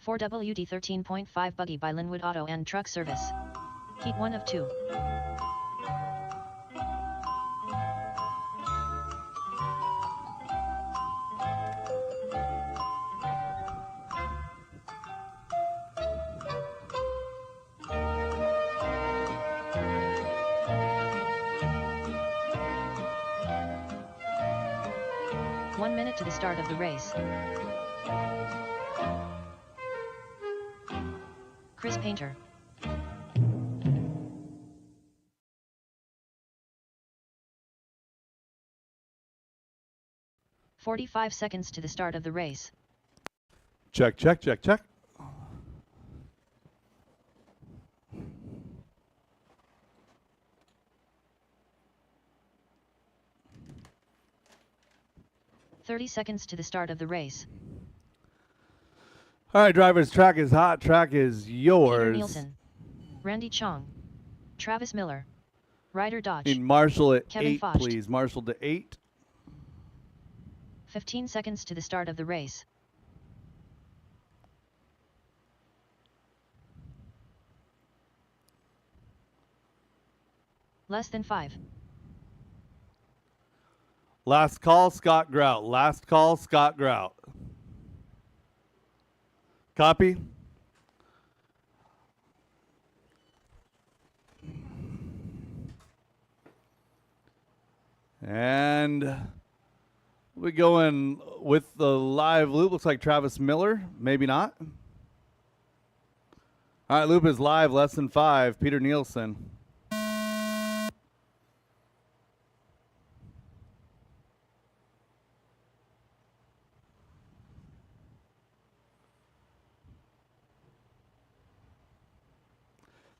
4WD 13.5 buggy by Linwood Auto and Truck Service. Heat 1 of 2. One minute to the start of the race. Chris Painter. "45 seconds to the start of the race. Check, check, check, check. "30 seconds to the start of the race. All right, drivers, track is hot. Track is Peter yours. Nielsen. Randy Chong. Travis Miller. Ryder Dodge. Need Marshall at Kevin 8, Focht. please. Marshall to 8. 15 seconds to the start of the race. Less than 5. Last call, Scott Grout. Last call, Scott Grout. Copy? And we go in with the live loop. Looks like Travis Miller. Maybe not. All right, loop is live. Less than 5. Peter Nielsen.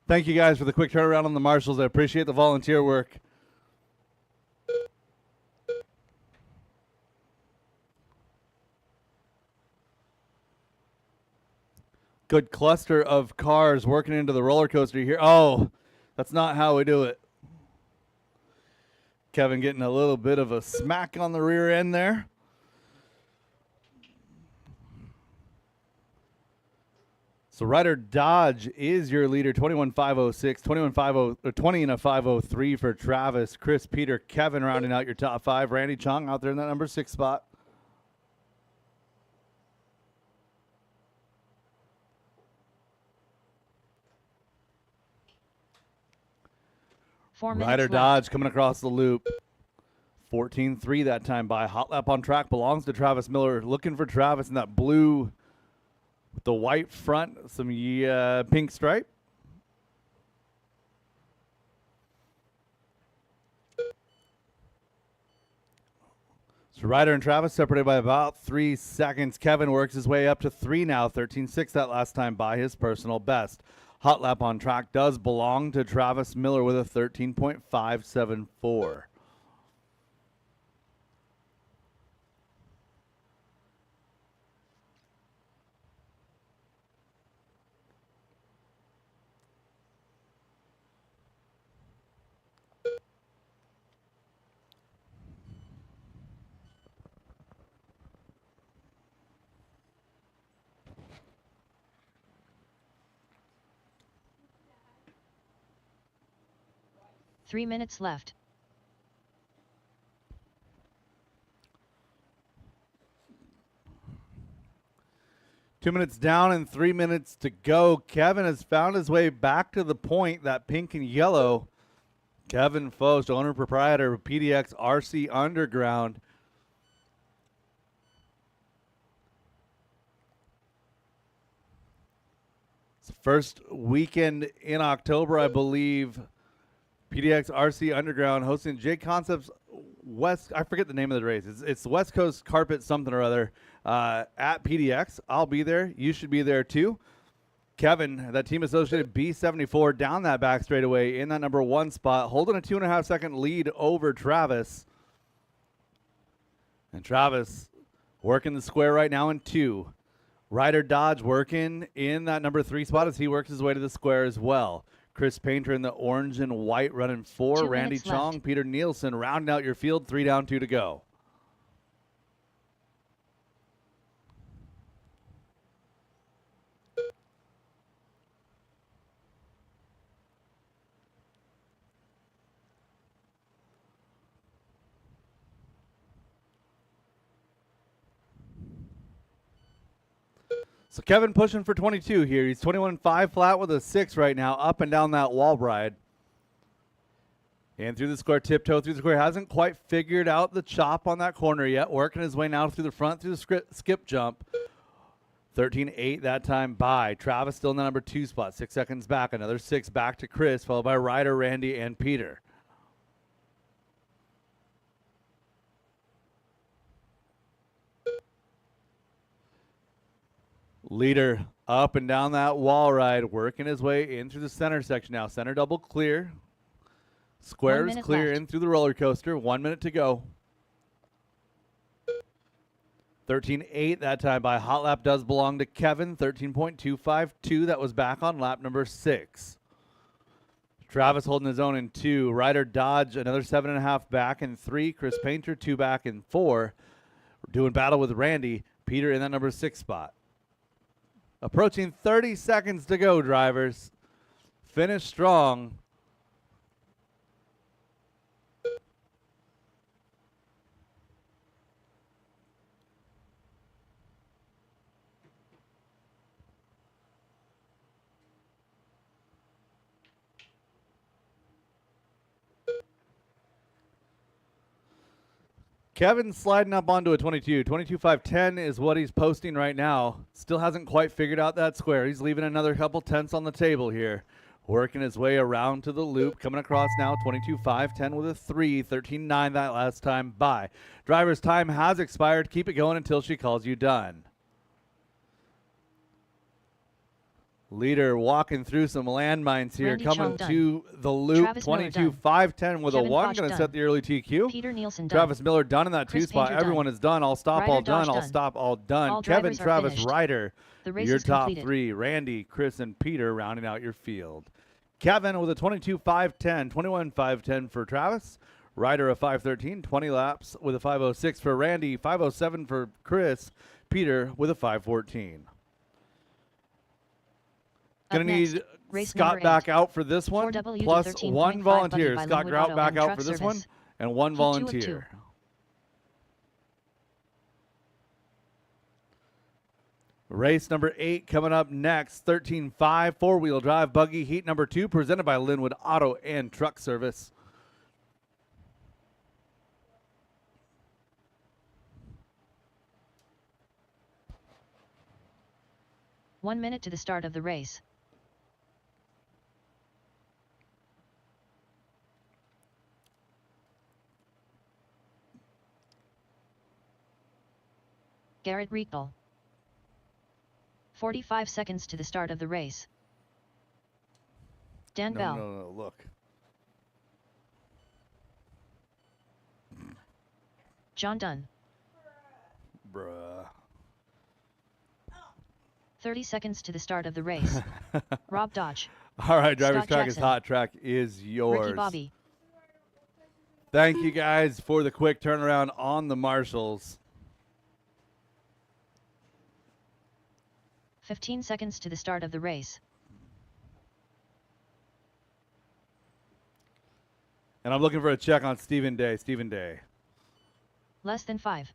Thank you guys for the quick turnaround on the marshals. I appreciate the volunteer work. Good cluster of cars working into the roller coaster here. Oh, that's not how we do it. Kevin getting a little bit of a smack on the rear end there. So Ryder Dodge is your leader, 21.506, 21.50, 20 and a 503 for Travis, Chris, Peter, Kevin rounding out your top 5. Randy Chong out there in that number 6 spot. Ryder Dodge coming across the loop. 14.3 that time by. Hot lap on track belongs to Travis Miller. Looking for Travis in that blue with the white front, some pink stripe. So Ryder and Travis separated by about 3 seconds. Kevin works his way up to 3 now. 13.6 that last time by, his personal best. Hot lap on track does belong to Travis Miller with a 13.574. Three minutes left. Two minutes down and 3 minutes to go. Kevin has found his way back to the point, that pink and yellow. Kevin Foast, owner proprietor of PDX RC Underground. It's the first weekend in October, I believe. PDX RC Underground hosting J Concepts West. I forget the name of the race. It's West Coast Carpet something or other at PDX. I'll be there. You should be there too. Kevin, that team associated B74 down that back straightaway in that number 1 spot, holding a 2.5 second lead over Travis. And Travis working the square right now in 2. Ryder Dodge working in that number 3 spot as he works his way to the square as well. Chris Painter in the orange and white running 4. Randy Chong, left. Peter Nielsen rounding out your field. 3 down, 2 to go. So Kevin pushing for 22 here. He's 21.5 flat with a 6 right now, up and down that wall ride. And through the square, tiptoe through the square. Hasn't quite figured out the chop on that corner yet. Working his way now through the front, through the skip jump. 13.8 that time by. Travis still in the number 2 spot. 6 seconds back. Another 6 back to Chris, followed by Ryder, Randy, and Peter. Leader up and down that wall ride, working his way in through the center section now. Center double clear. Square is clear left. In through the roller coaster. 1 minute to go. 13.8 that time by. Hot lap does belong to Kevin. 13.252. That was back on lap number 6. Travis holding his own in 2. Ryder Dodge another 7.5 back in 3. Chris Painter 2 back in 4. We're doing battle with Randy. Peter in that number 6 spot. Approaching 30 seconds to go, drivers. Finish strong. Kevin's sliding up onto a 22. 22.510 is what he's posting right now. Still hasn't quite figured out that square. He's leaving another couple tenths on the table here. Working his way around to the loop. Coming across now, 22.510 with a 3. 13.9 that last time by. Driver's time has expired. Keep it going until she calls you done. Leader walking through some landmines here, Randy coming to the loop. 22.510 with Kevin a 1, Foch going to done. set the early TQ. Peter Nielsen done. Travis Miller done in that Chris 2 spot. Painter Everyone done. is done. All stop, Ryder all done. Dodge All done. stop, all done. All Kevin, drivers are Travis, finished. Ryder, The race your is top completed. 3. Randy, Chris, and Peter rounding out your field. Kevin with a 22.510, 21.510 for Travis. Ryder a 5.13, 20 laps with a 5.06 for Randy, 5.07 for Chris. Peter with a 5.14. Gonna next, need race Scott number back 8. out for this one, 4W plus 13.5 one volunteer. Buggy by Scott Linwood Grout Auto back and out Truck for this Service. one, and one Heat 2 of 2. volunteer. Race number 8 coming up next. 13.5 four-wheel drive buggy heat number 2, presented by Linwood Auto and Truck Service. One minute to the start of the race. Garrett Riegel. 45 seconds to the start of the race. Dan Bell. No, look. John Dunn. Bruh. 30 seconds to the start of the race. Rob Dodge. All right, driver's Scott track Jackson. is hot. Track is yours. Ricky Bobby. Thank you guys for the quick turnaround on the marshals. 15 seconds to the start of the race. And I'm looking for a check on Stephen Day. Stephen Day. Less than 5.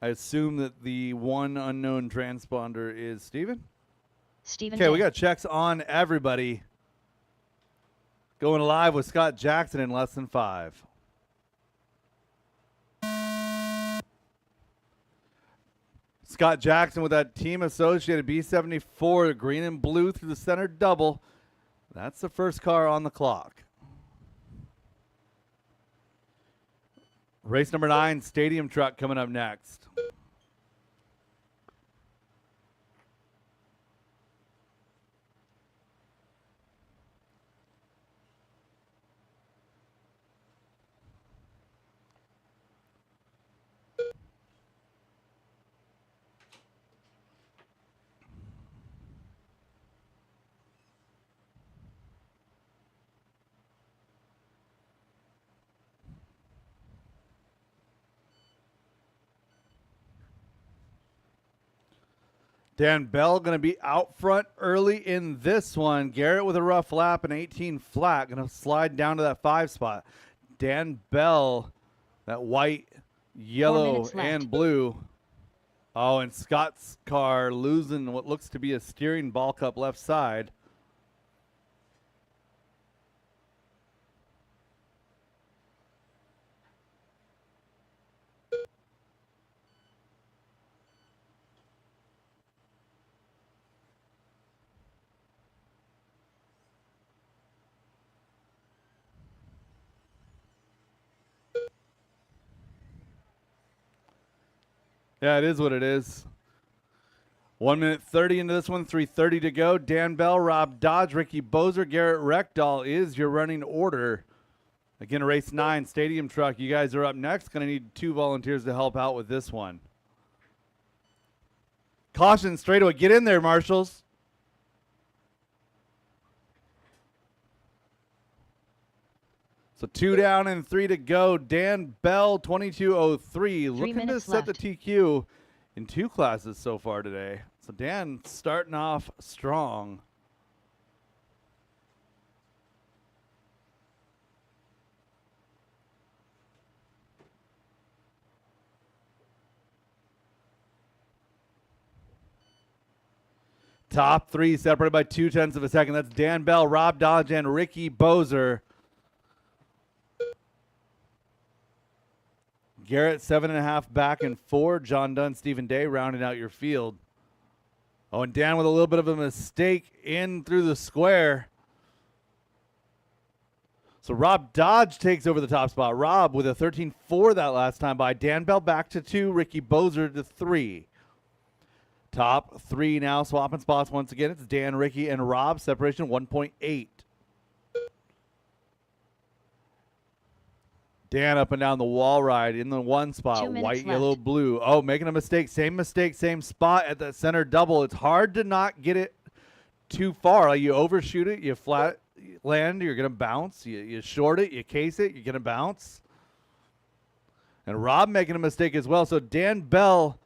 I assume that the one unknown transponder is Stephen. Stephen Okay, Day. we got checks on everybody. Going live with Scott Jackson in less than 5. Scott Jackson with that team associated B74, green and blue through the center double. That's the first car on the clock. Race number 9, stadium truck coming up next. Dan Bell going to be out front early in this one. Garrett with a rough lap and 18 flat. Going to slide down to that 5 spot. Dan Bell, that white, yellow, and blue. Oh, and Scott's car losing what looks to be a steering ball cup left side. Yeah, it is what it is. 1 minute 30 into this one, 3:30 to go. Dan Bell, Rob Dodge, Ricky Bozer, Garrett Reckdahl is your running order. Again, race 9, stadium truck. You guys are up next. Going to need 2 volunteers to help out with this one. Caution straightaway. Get in there, marshals. So 2 down and 3 to go. Dan Bell, 22:03, looking to set the TQ in 2 classes so far today. So Dan starting off strong. Top 3 separated by 0.2 of a second. That's Dan Bell, Rob Dodge, and Ricky Bozer. Garrett 7.5 back and 4. John Dunn, Stephen Day rounding out your field. Oh, and Dan with a little bit of a mistake in through the square. So Rob Dodge takes over the top spot. Rob with a 13.4 that last time by. Dan Bell back to 2. Ricky Bozer to 3. Top 3 now swapping spots once again. It's Dan, Ricky, and Rob. Separation 1.8. Dan up and down the wall ride in the 1 spot. White, yellow, blue. Oh, making a mistake. Same spot at the center double. It's hard to not get it too far. Like you overshoot it, you flat land, you're going to bounce. You short it, you case it, you're going to bounce. And Rob making a mistake as well. So Dan Bell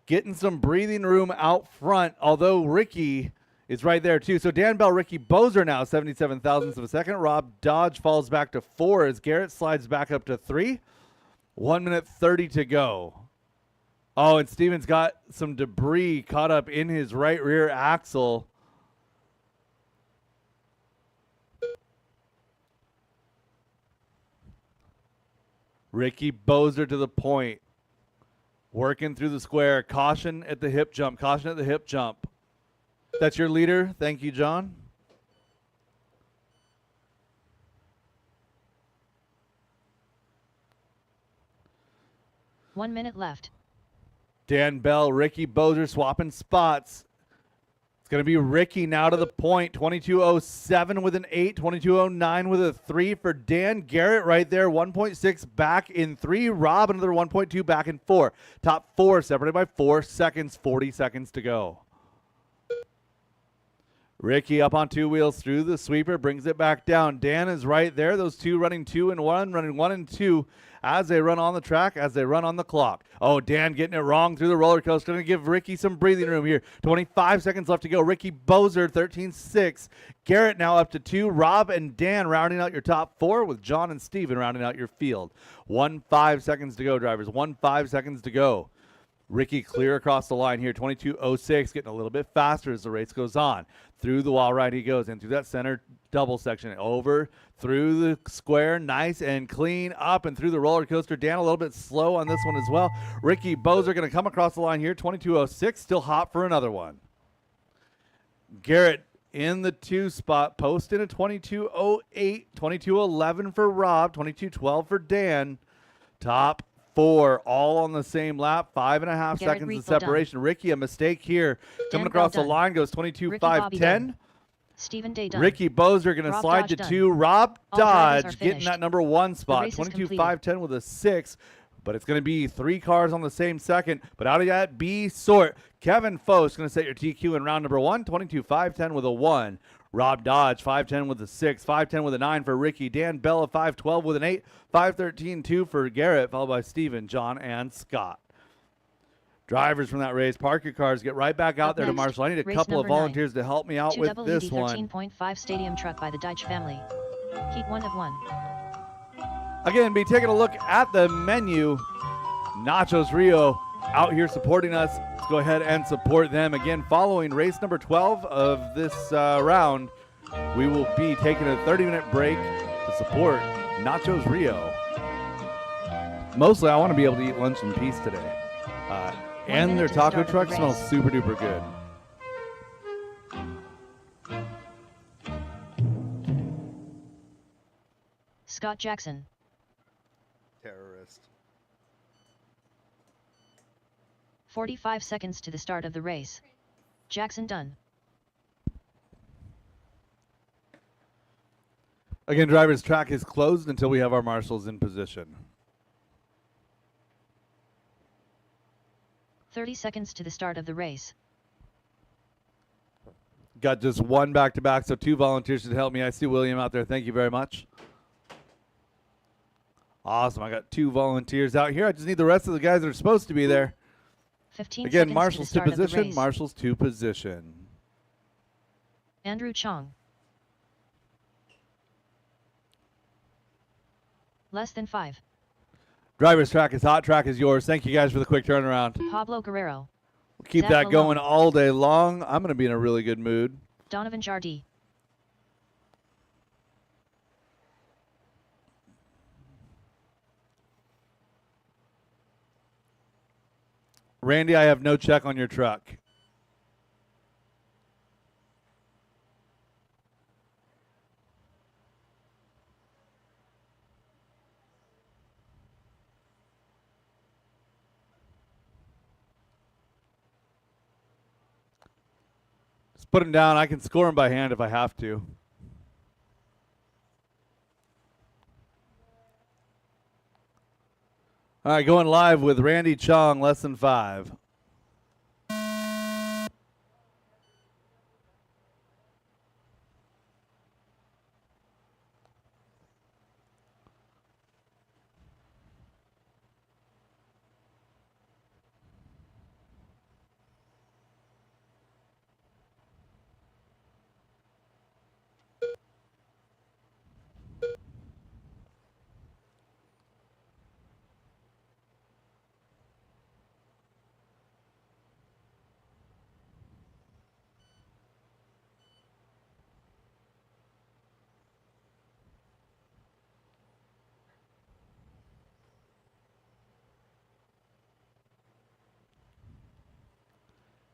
getting some breathing room out front, although Ricky is right there too. So Dan Bell, Ricky Bozer now 77 thousandths of a second. Rob Dodge falls back to 4 as Garrett slides back up to 3. 1 minute 30 to go. Oh, and Steven's got some debris caught up in his right rear axle. Ricky Bozer to the point. Working through the square. Caution at the hip jump. Caution at the hip jump. That's your leader. Thank you, John. One minute left. Dan Bell, Ricky Bozer swapping spots. It's going to be Ricky now to the point. 22.07 with an 8. 22.09 with a 3 for Dan. Garrett right there. 1.6 back in 3. Rob another 1.2 back in 4. Top 4 separated by 4 seconds. 40 seconds to go. Ricky up on 2 wheels through the sweeper. Brings it back down. Dan is right there. Those two running 2 and 1. Running 1 and 2 as they run on the track, as they run on the clock. Oh, Dan getting it wrong through the roller coaster. Going to give Ricky some breathing room here. 25 seconds left to go. Ricky Bozer, 13.6. Garrett now up to 2. Rob and Dan rounding out your top 4 with John and Steven rounding out your field. 5 seconds to go, drivers. 5 seconds to go. Ricky clear across the line here. 22.06, getting a little bit faster as the race goes on. Through the wall right he goes, and through that center double section. Over, through the square, nice and clean, up and through the roller coaster. Dan a little bit slow on this one as well. Ricky Bozer going to come across the line here. 22.06, still hot for another one. Garrett in the 2 spot, posting a 22.08, 22.11 for Rob, 22.12 for Dan. Top 4 all on the same lap. 5.5 seconds of separation. Done. Ricky, a mistake here. Coming across the line goes 22.510. Stephen Day done. Ricky Bozer going to slide to 2. Rob Dodge getting that number 1 spot. 22.510 with a 6. But it's going to be 3 cars on the same second. But out of that B sort, Kevin Foss going to set your TQ in round number 1. 22.510 with a 1. Rob Dodge, 5.10 with a 6, 5.10 with a 9 for Ricky. Dan Bell, 5.12 with an 8, 5.13.2 for Garrett, followed by Steven, John, and Scott. Drivers from that race, park your cars, get right back out there to Marshall. I need a couple of volunteers to help me out with this one. 13.5 stadium truck by the Deitch family. Heat 1 of 1. Again, be taking a look at the menu. Nachos Rio out here supporting us. Let's go ahead and support them. Again, following race number 12 of this round, we will be taking a 30-minute break to support Nachos Rio. Mostly, I want to be able to eat lunch in peace today. And their taco truck smells super duper good. Scott Jackson. Terrorist. 45 seconds to the start of the race. Jackson done. Again, driver's track is closed until we have our marshals in position. 30 seconds to the start of the race. Got just 1 back-to-back, so 2 volunteers should help me. I see William out there. Thank you very much. Awesome. I got 2 volunteers out here. I just need the rest of the guys that are supposed to be there. 15 Again, seconds marshals to, the to start position, of the race. marshals to position. Andrew Chong. Less than 5. Driver's track is hot. Track is yours. Thank you guys for the quick turnaround. Pablo Guerrero. We'll keep Zach that Malone. going all day long. I'm going to be in a really good mood. Donovan Jardee. Randy, I have no check on your truck. Just put him down. I can score him by hand if I have to. All right, going live with Randy Chong, less than 5.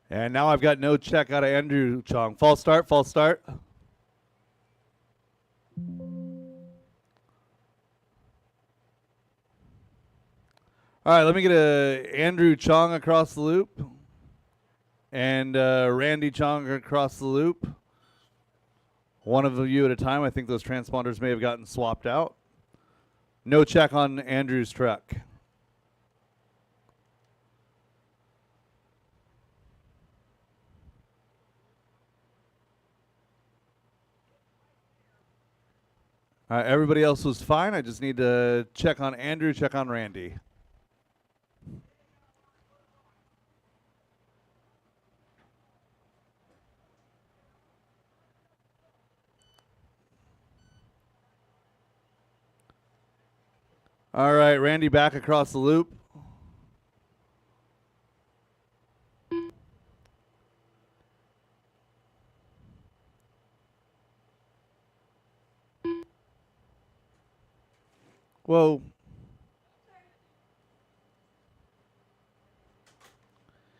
And now I've got no check out of Andrew Chong. False start, false start. All right, let me get a Andrew Chong across the loop and Randy Chong across the loop. One of you at a time. I think those transponders may have gotten swapped out. No check on Andrew's truck. All right, everybody else was fine. I just need to check on Andrew, check on Randy. All right, Randy back across the loop. Whoa.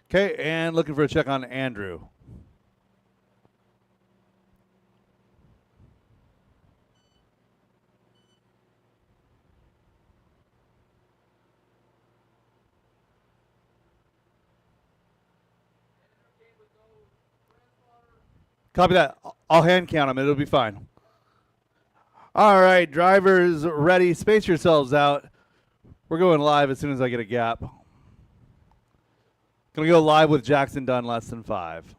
Okay, and looking for a check on Andrew. Copy that. I'll hand count them. It'll be fine. All right, drivers ready. Space yourselves out. We're going live as soon as I get a gap. Gonna go live with Jackson Dunn less than 5.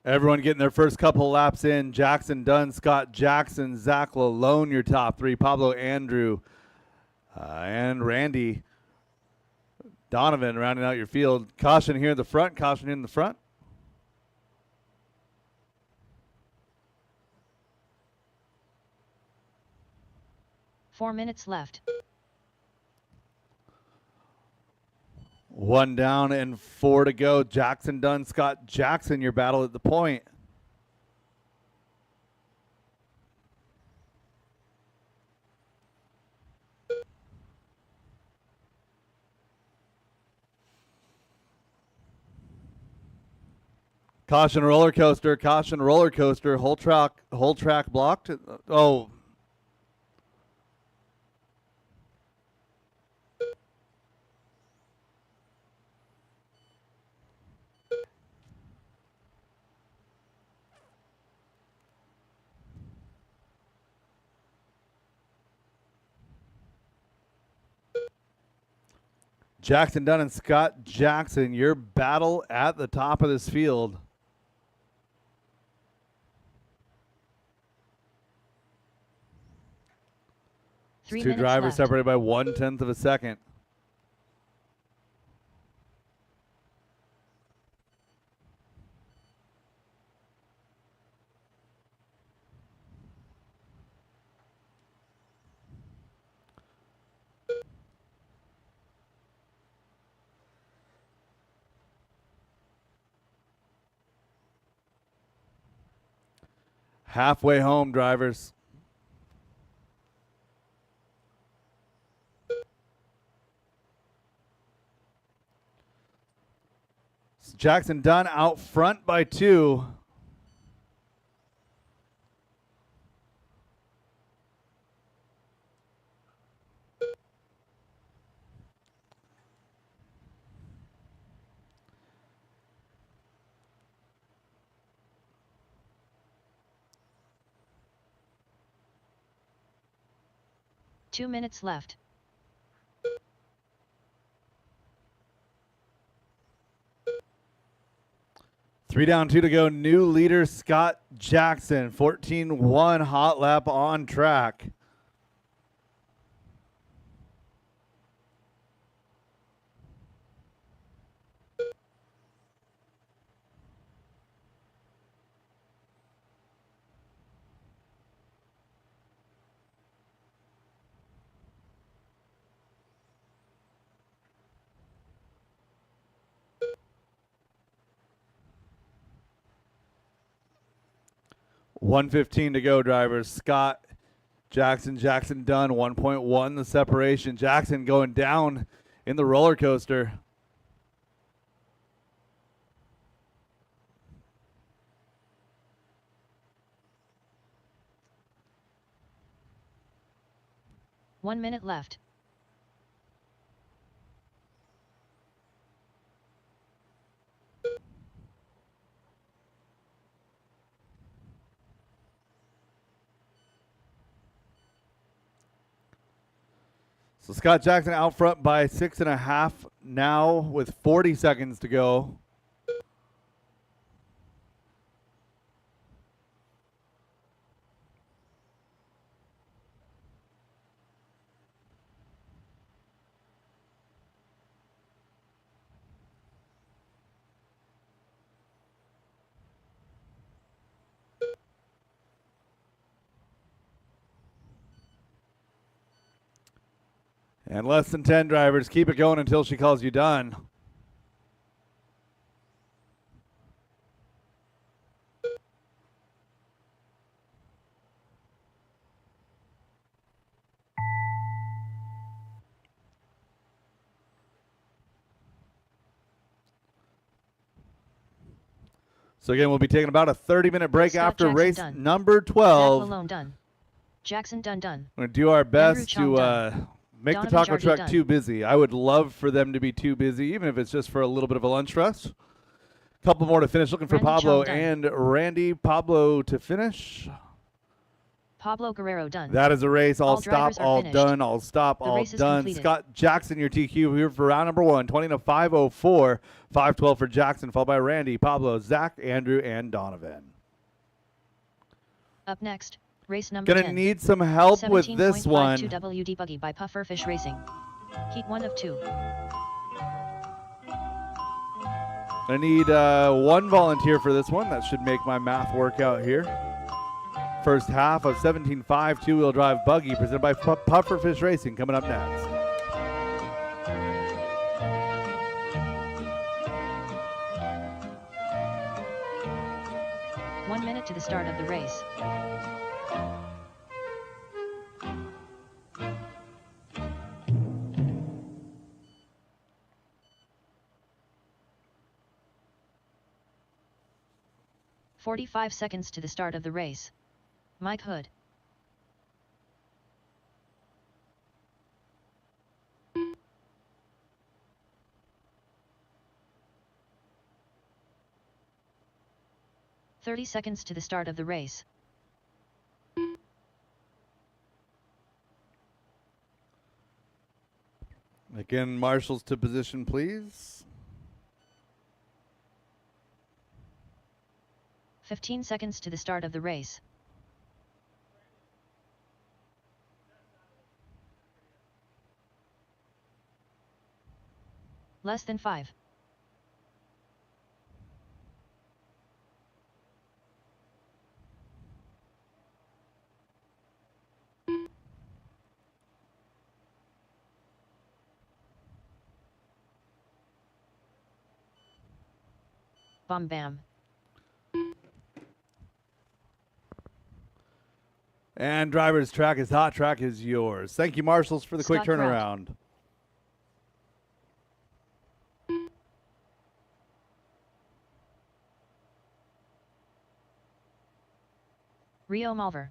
Everyone getting their first couple laps in. Jackson Dunn, Scott Jackson, Zach Lalone, your top 3. Pablo Andrew, and Randy Donovan rounding out your field. Caution here in the front, caution in the front. Four minutes left. 1 down and 4 to go. Jackson Dunn, Scott Jackson, your battle at the point. Caution roller coaster, whole track blocked. Oh. Jackson Dunn and Scott Jackson, your battle at the top of this field. Two drivers left. separated by 1/10 of a second. Halfway home, drivers. Jackson Dunn out front by 2. Two minutes left. 3 down, 2 to go. New leader Scott Jackson. 14-1 hot lap on track. $1:15 to go, drivers. Scott Jackson done. 1.1 the separation. Jackson going down in the roller coaster. One minute left. So Scott Jackson out front by 6.5 now with 40 seconds to go. And less than 10 drivers. Keep it going until she calls you done. So again, we'll be taking about a 30-minute break Scott after Jackson race done. number Zach 12. Malone done. Jackson done. We're going to do our best Chong to done. make the Donovan taco Jardine truck done. too busy. I would love for them to be too busy, even if it's just for a little bit of a lunch rest. Couple more to finish. Looking for Brandon Pablo Chong done. and Randy. Pablo to finish. Pablo Guerrero done. That is a race. All stop, drivers are all finished. done, all stop, The all race is done. completed. Scott Jackson, your TQ here for round number 1. 20 to 5:04. 5:12 for Jackson, followed by Randy, Pablo, Zach, Andrew, and Donovan. Up next, race number Gonna 10. need some help with this 17.52 one. WD Buggy by Pufferfish Racing. Heat 1 of 2. I need one volunteer for this one. That should make my math work out here. First half of 17.5 two-wheel drive buggy presented by Pufferfish Racing coming up next. One minute to the start of the race. "45 seconds to the start of the race. Mike Hood. "30 seconds to the start of the race. Again, marshals to position, please. 15 seconds to the start of the race. Less than 5. Bam bam. And driver's track is hot. Track is yours. Thank you, marshals, for the quick Scott Pratt. turnaround. Rio Malver.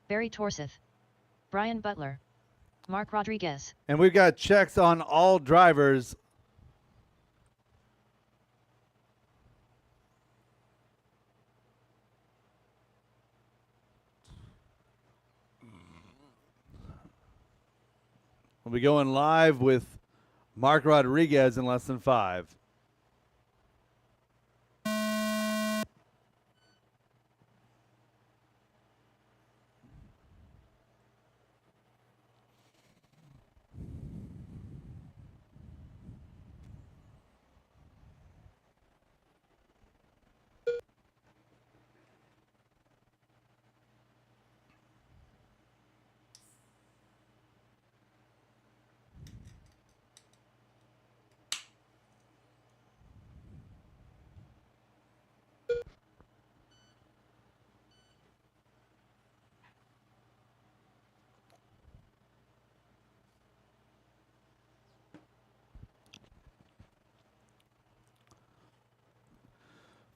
Barry Torseth. Brian Butler. Mark Rodriguez. And we've got checks on all drivers. We'll be going live with Mark Rodriguez in less than 5.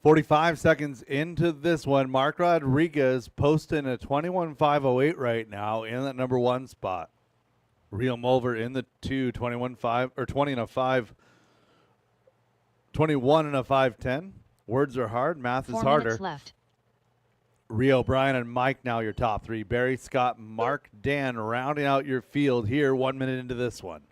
"45 seconds into this one, Mark Rodriguez posting a 21.508 right now in that number 1 spot. Rio Mulver in the 2, 21.5 or 20 and a 5, 21 and a 5.10. Words are hard, math is 4 harder. minutes left. Rio, Brian, and Mike now your top 3. Barry, Scott, Mark, Dan rounding out your field here 1 minute into this one.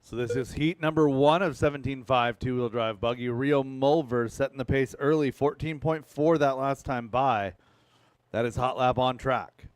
So this is heat number 1 of 17.5 two-wheel drive buggy. Rio Mulver setting the pace early, 14.4 that last time by. That is hot lap on track.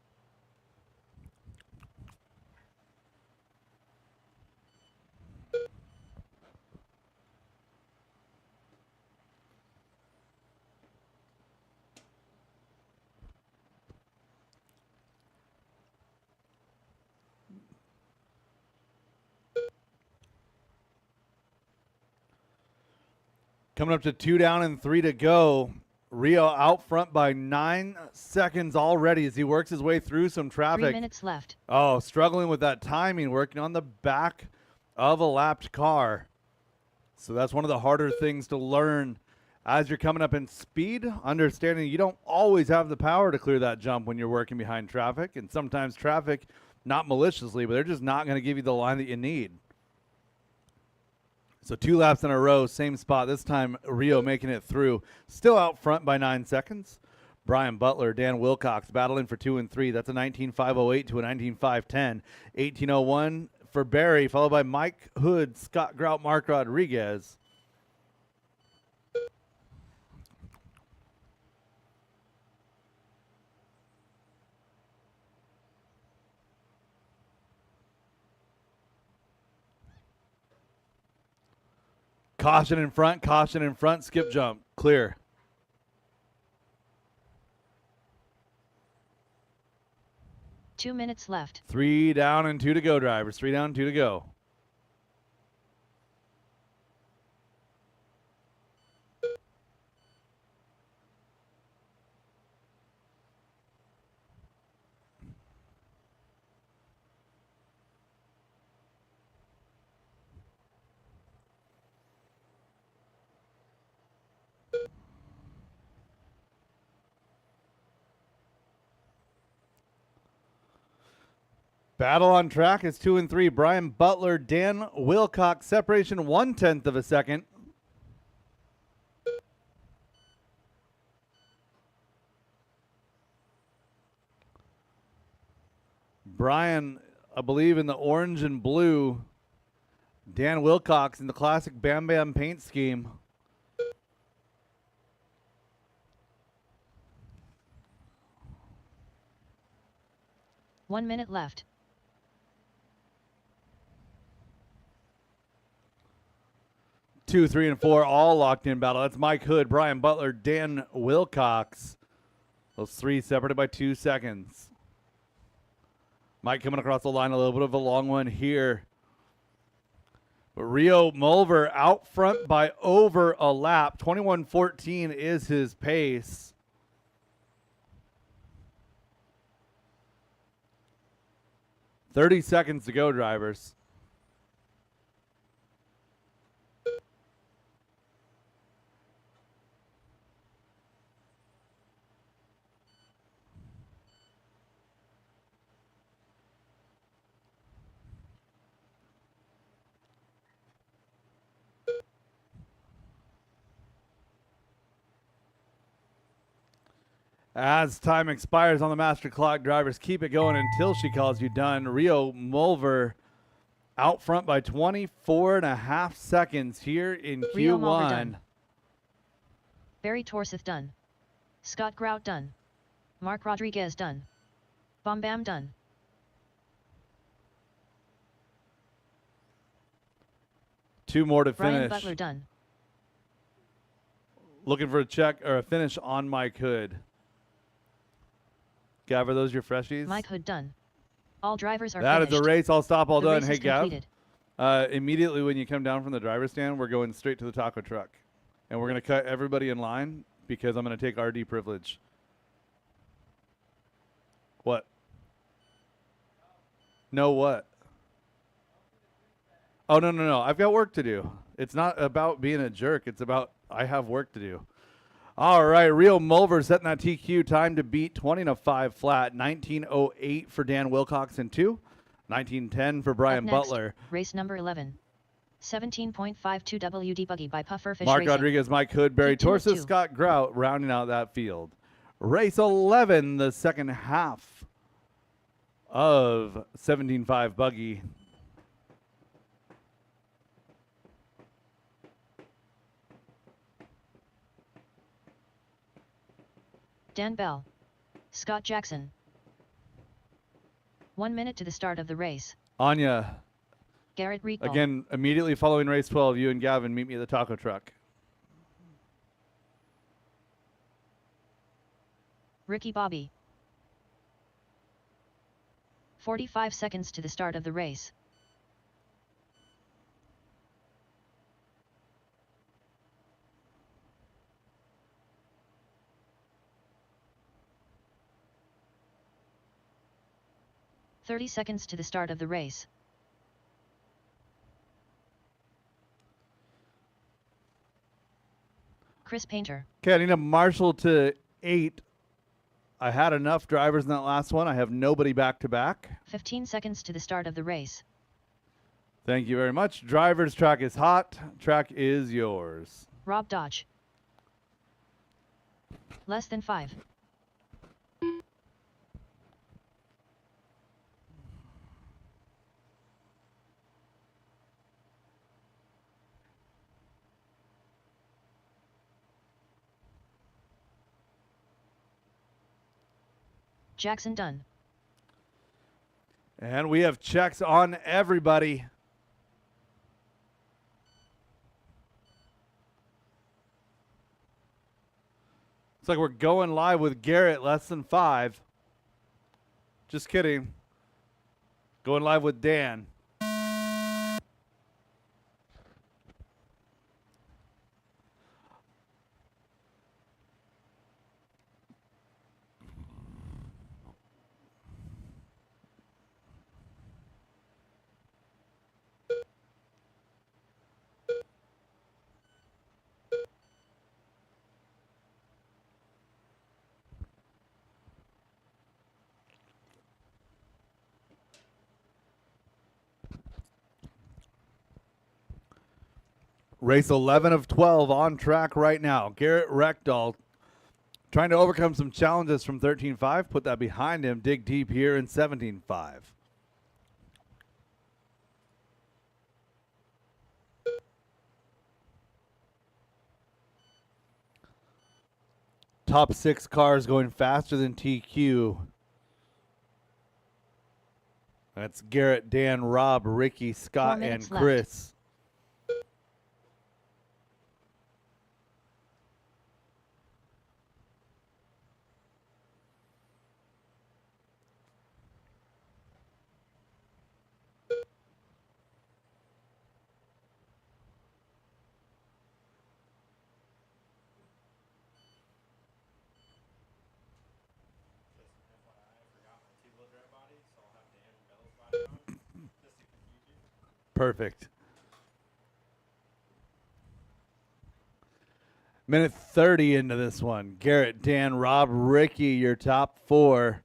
Coming up to 2 down and 3 to go. Rio out front by 9 seconds already as he works his way through some traffic. 3 minutes left. Oh, struggling with that timing, working on the back of a lapped car. So that's one of the harder things to learn as you're coming up in speed, understanding you don't always have the power to clear that jump when you're working behind traffic. And sometimes traffic, not maliciously, but they're just not going to give you the line that you need. So 2 laps in a row, same spot. This time, Rio making it through. Still out front by 9 seconds. Brian Butler, Dan Wilcox battling for 2 and 3. That's a 19.508 to a 19.510. 18.01 for Barry, followed by Mike Hood, Scott Grout, Mark Rodriguez. Caution in front, skip jump, clear. Two minutes left. 3 down and 2 to go, drivers. 3 down, 2 to go. Battle on track is 2 and 3. Brian Butler, Dan Wilcox, separation 1/10 of a second. Brian, I believe, in the orange and blue. Dan Wilcox in the classic Bam Bam paint scheme. One minute left. 2, 3, and 4 all locked in battle. That's Mike Hood, Brian Butler, Dan Wilcox. Those 3 separated by 2 seconds. Mike coming across the line, a little bit of a long one here. But Rio Mulver out front by over a lap. 21.14 is his pace. "30 seconds to go, drivers." As time expires on the master clock, drivers keep it going until she calls you done. Rio Mulver out front by 24.5 seconds here in Rio Mulver Q1. done. Barry Torseth done. Scott Grout done. Mark Rodriguez done. Bombam done. Two more to Brian finish. Butler done. Looking for a check or a finish on Mike Hood. Gav, are those your freshies? Mike Hood done. All drivers are That finished. is the race. All stop, all The done. race Hey, is Gav. completed. Immediately when you come down from the driver's stand, we're going straight to the taco truck. And we're going to cut everybody in line because I'm going to take RD privilege. What? No what? Oh, no. I've got work to do. It's not about being a jerk. It's about I have work to do. All right, Rio Mulver setting that TQ time to beat 20.5 flat. 19.08 for Dan Wilcox in 2. 19.10 for Brian Up next, Butler. Race number 11. 17.52 WD Buggy by Pufferfish Mark Racing. Rodriguez, Mike Hood, Barry Heat 2 of Torses, 2. Scott Grout rounding out that field. Race 11, the second half of 17.5 Buggy. Dan Bell. Scott Jackson. 1 minute to the start of the race. Anya, Garrett Recall. again, immediately following race 12, you and Gavin meet me at the taco truck. Ricky Bobby. 45 seconds to the start of the race. "30 seconds to the start of the race. Chris Painter. Okay, I need a marshal to 8. I had enough drivers in that last one. I have nobody back to back. 15 seconds to the start of the race. Thank you very much. Driver's track is hot. Track is yours. Rob Dodge. Less than 5. Jackson done. And we have checks on everybody. Looks like we're going live with Garrett, less than 5. Just kidding. Going live with Dan. Race 11 of 12 on track right now. Garrett Reckdahl trying to overcome some challenges from 13.5. Put that behind him. Dig deep here in 17.5. Top 6 cars going faster than TQ. That's Garrett, Dan, Rob, Ricky, 4 Scott, and minutes left. Chris. Perfect. Minute 30 into this one. Garrett, Dan, Rob, Ricky, your top 4.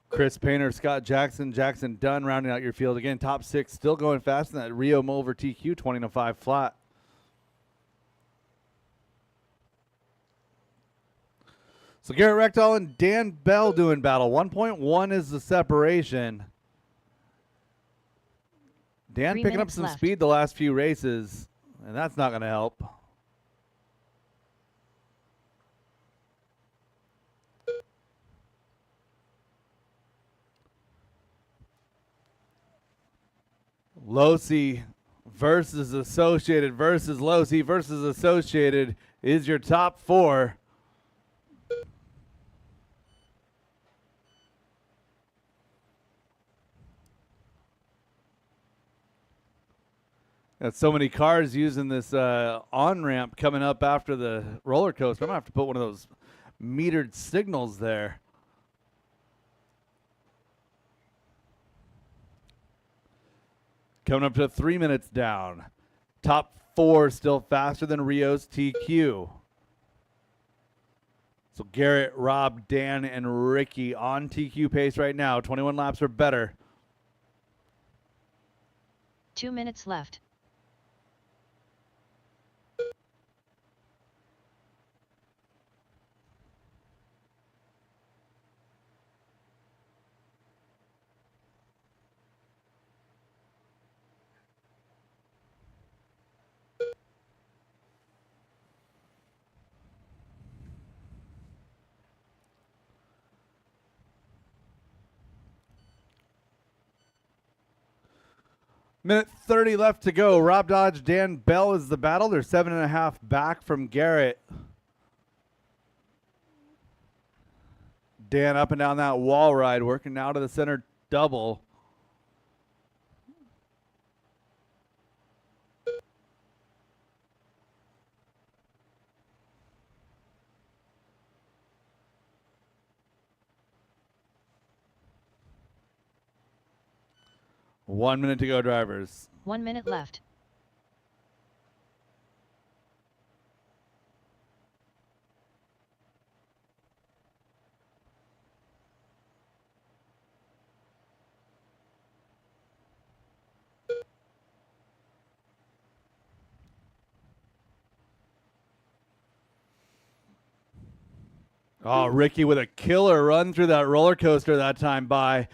Chris Painter, Scott Jackson, Jackson Dunn rounding out your field. Again, top 6 still going fast in that Rio Mulver TQ 20.5 flat. So Garrett Rectal and Dan Bell doing battle. 1.1 is the separation. Dan 3 picking up minutes some left. speed the last few races, and that's not going to help. Losi versus Associated versus Losi versus Associated is your top four. Got so many cars using this on-ramp coming up after the roller coaster. I'm going to have to put one of those metered signals there. Coming up to 3 minutes down. Top four still faster than Rio's TQ. So Garrett, Rob, Dan, and Ricky on TQ pace right now. 21 laps or better. 2 minutes left. Minute 30 left to go. Rob Dodge, Dan Bell is the battle. They're 7.5 back from Garrett. Dan up and down that wall ride, working out of the center double. One minute to go, drivers. 1 minute left. Oh, Ricky with a killer run through that roller coaster that time by.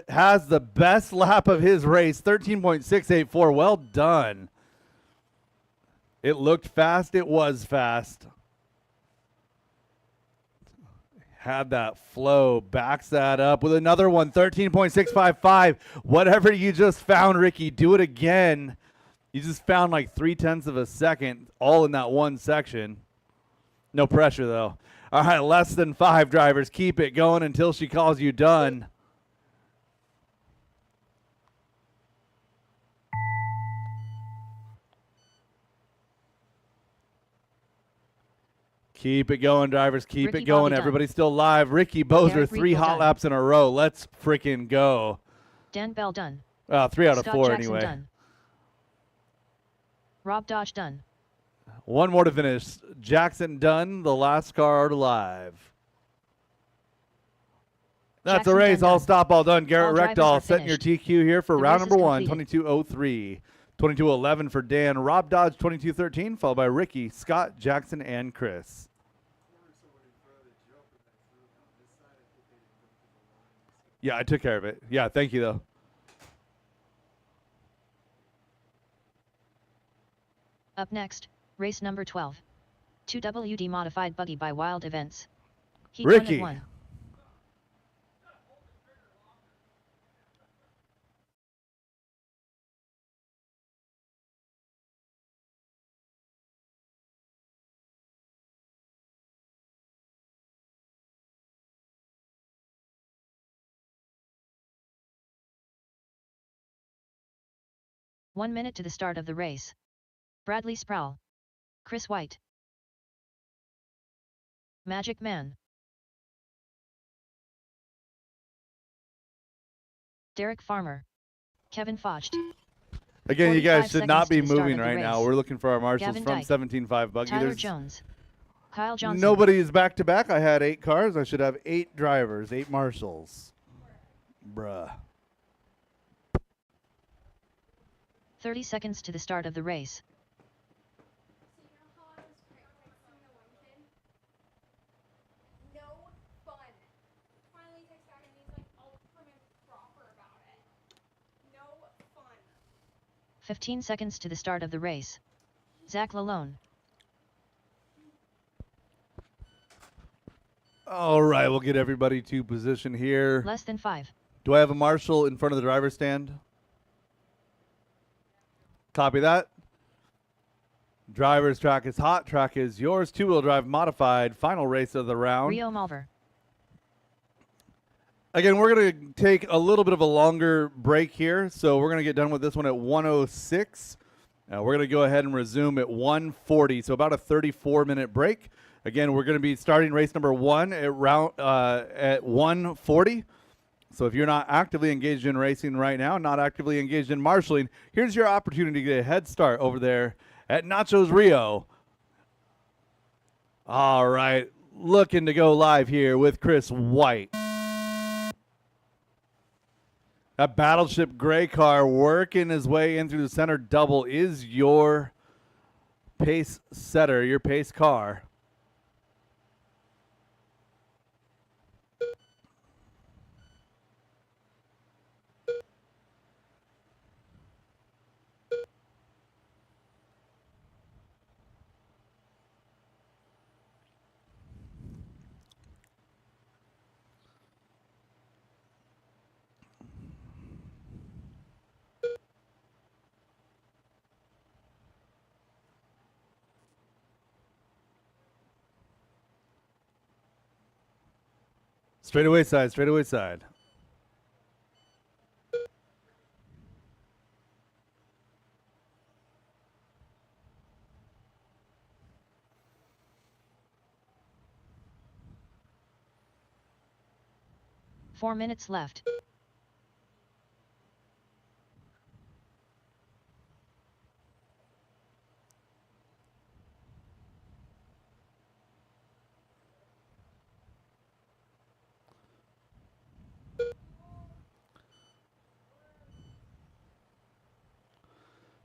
Has the best lap of his race, 13.684. Well done. It looked fast. It was fast. Had that flow. Backs that up with another one, 13.655. Whatever you just found, Ricky, do it again. You just found like 0.3 of a second all in that one section. No pressure, though. All right, less than 5, drivers. Keep it going until she calls you done. Keep it going, drivers. Keep Ricky it going. Bobby done. Everybody's still live. Ricky Bozer, Garrett 3 Rico hot done. laps in a row. Let's freaking go. Dan Bell done. 3 out of Scott 4 Jackson anyway. done. Rob Dodge done. One more to finish. Jackson done. The last car live. That's Jackson a race. done. All stop, all done. Garrett All drivers Rectal are setting your finished. TQ here for The round race is number 1, completed. 22:03. 22:11 for Dan. Rob Dodge, 22:13, followed by Ricky, Scott, Jackson, and Chris. Yeah, I took care of it. Yeah, thank you, though. Up next, race number 12. 2WD modified buggy by Wild Events. Heat 1 Ricky. and 1. One minute to the start of the race. Bradley Sproul. Chris White. Magic Man. Derek Farmer. Kevin Focht. Again, you 45 guys should not seconds be to the start moving of the right now. race. We're looking for our marshals Gavin from Dyke. 17.5 buggy. Tyler There's Jones. Kyle Johnson. nobody is back to back. I had 8 cars. I should have 8 drivers, 8 marshals. Bruh. 30 seconds to the start of the race. So you know how I was practicing the one kid? No 15 seconds to the start of the race. Zach Lalone. All right, we'll get everybody to position here. Less than 5. Do I have a marshal in front of the driver's stand? Copy that. Driver's track is hot. Track is yours. Two-wheel drive modified. Final race of the round. Rio Malver. Again, we're going to take a little bit of a longer break here. So we're going to get done with this one at 1:06. We're going to go ahead and resume at 1:40. So about a 34-minute break. Again, we're going to be starting race number 1 at 1:40. So if you're not actively engaged in racing right now, not actively engaged in marshaling, here's your opportunity to get a head start over there at Nachos Rio. All right, looking to go live here with Chris White. That Battleship gray car working his way in through the center double is your pace setter, your pace car. Straightaway side, straightaway side. Four minutes left.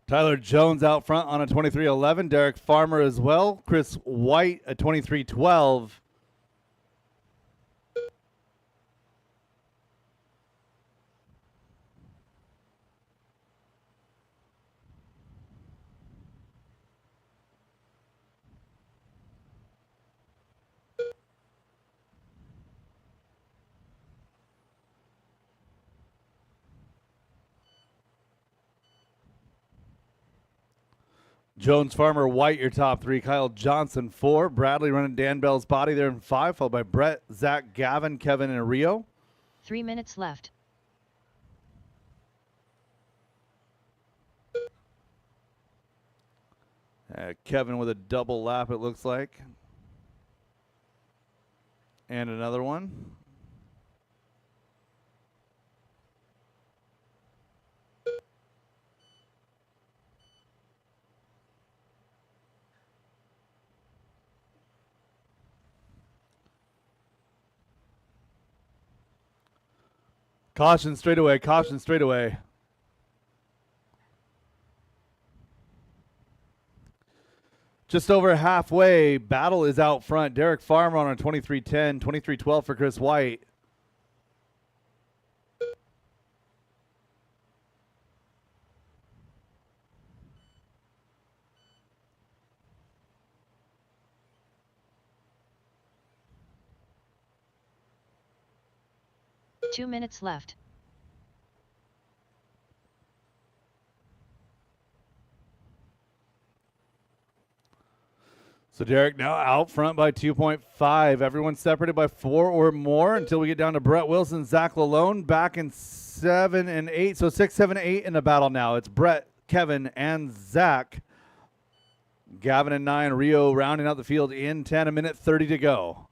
Tyler Jones out front on a 23.11. Derek Farmer as well. Chris White a 23.12. Jones, Farmer, White, your top three. Kyle Johnson, 4. Bradley running Dan Bell's body there in 5, followed by Brett, Zach, Gavin, Kevin, and Rio. 3 minutes left. Kevin with a double lap, it looks like. And another one. Caution straight away, caution straight away. Just over halfway, Battle is out front. Derek Farmer on a 23.10, 23.12 for Chris White. Two minutes left. So Derek now out front by 2.5. Everyone separated by 4 or more until we get down to Brett Wilson, Zach Lalone back in 7 and 8. So 6, 7, 8 in the battle now. It's Brett, Kevin, and Zach. Gavin in 9, Rio rounding out the field in 10, a minute 30 to go.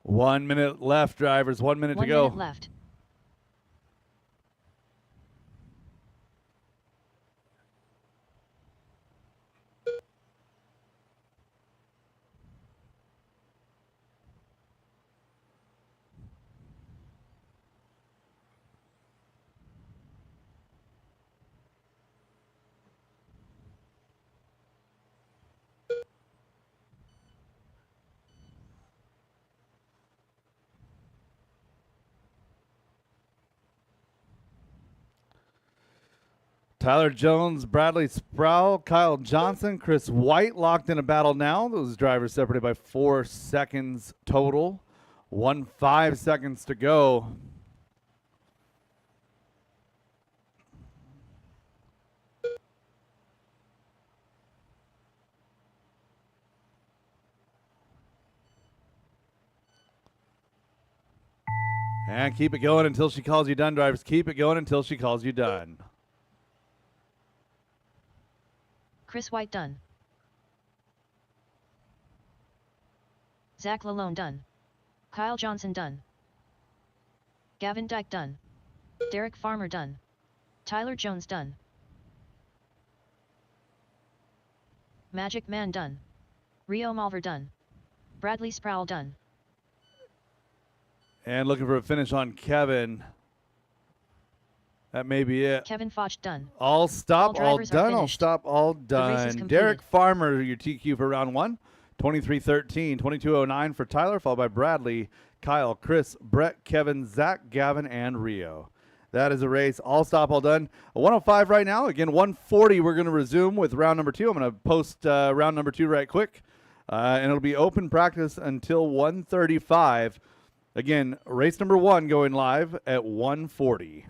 One minute left, drivers. 1 minute to go. 1 minute left. Tyler Jones, Bradley Sproul, Kyle Johnson, Chris White locked in a battle now. Those drivers separated by 4 seconds total. 5 seconds to go. And keep it going until she calls you done, drivers. Keep it going until she calls you done. Chris White done. Zach Lalone done. Kyle Johnson done. Gavin Dyke done. Derek Farmer done. Tyler Jones done. Magic Man done. Rio Malver done. Bradley Sproul done. And looking for a finish on Kevin. That may be it. Kevin Foch done. All stop, all drivers are done, all finished. stop, all race is done. completed. Derek Farmer, your TQ for round 1. 23:13, 22:09 for Tyler, followed by Bradley, Kyle, Chris, Brett, Kevin, Zach, Gavin, and Rio. That is a race. All stop, all done. A 105 right now. Again, 140 we're going to resume with round number 2. I'm going to post round number 2 right quick. And it'll be open practice until 135. Again, race number 1 going live at 140.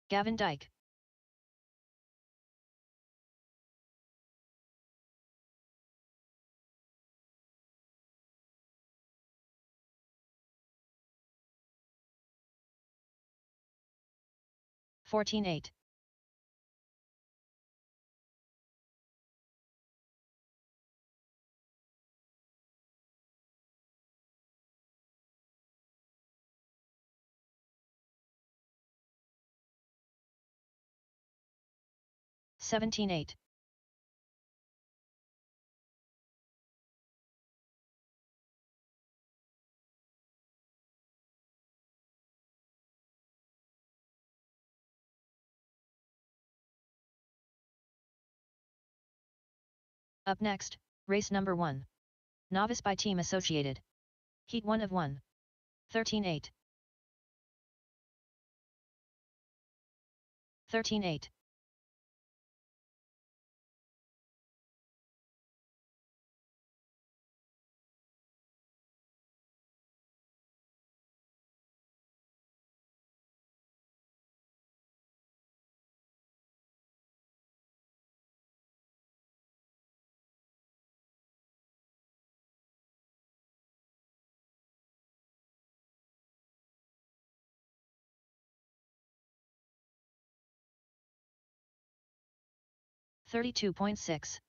Gavin Dyke. (14:8). (17:8). Up next, race number 1. Novice by Team Associated. Heat 1 of 1. 13:8. 13:8. (32.6).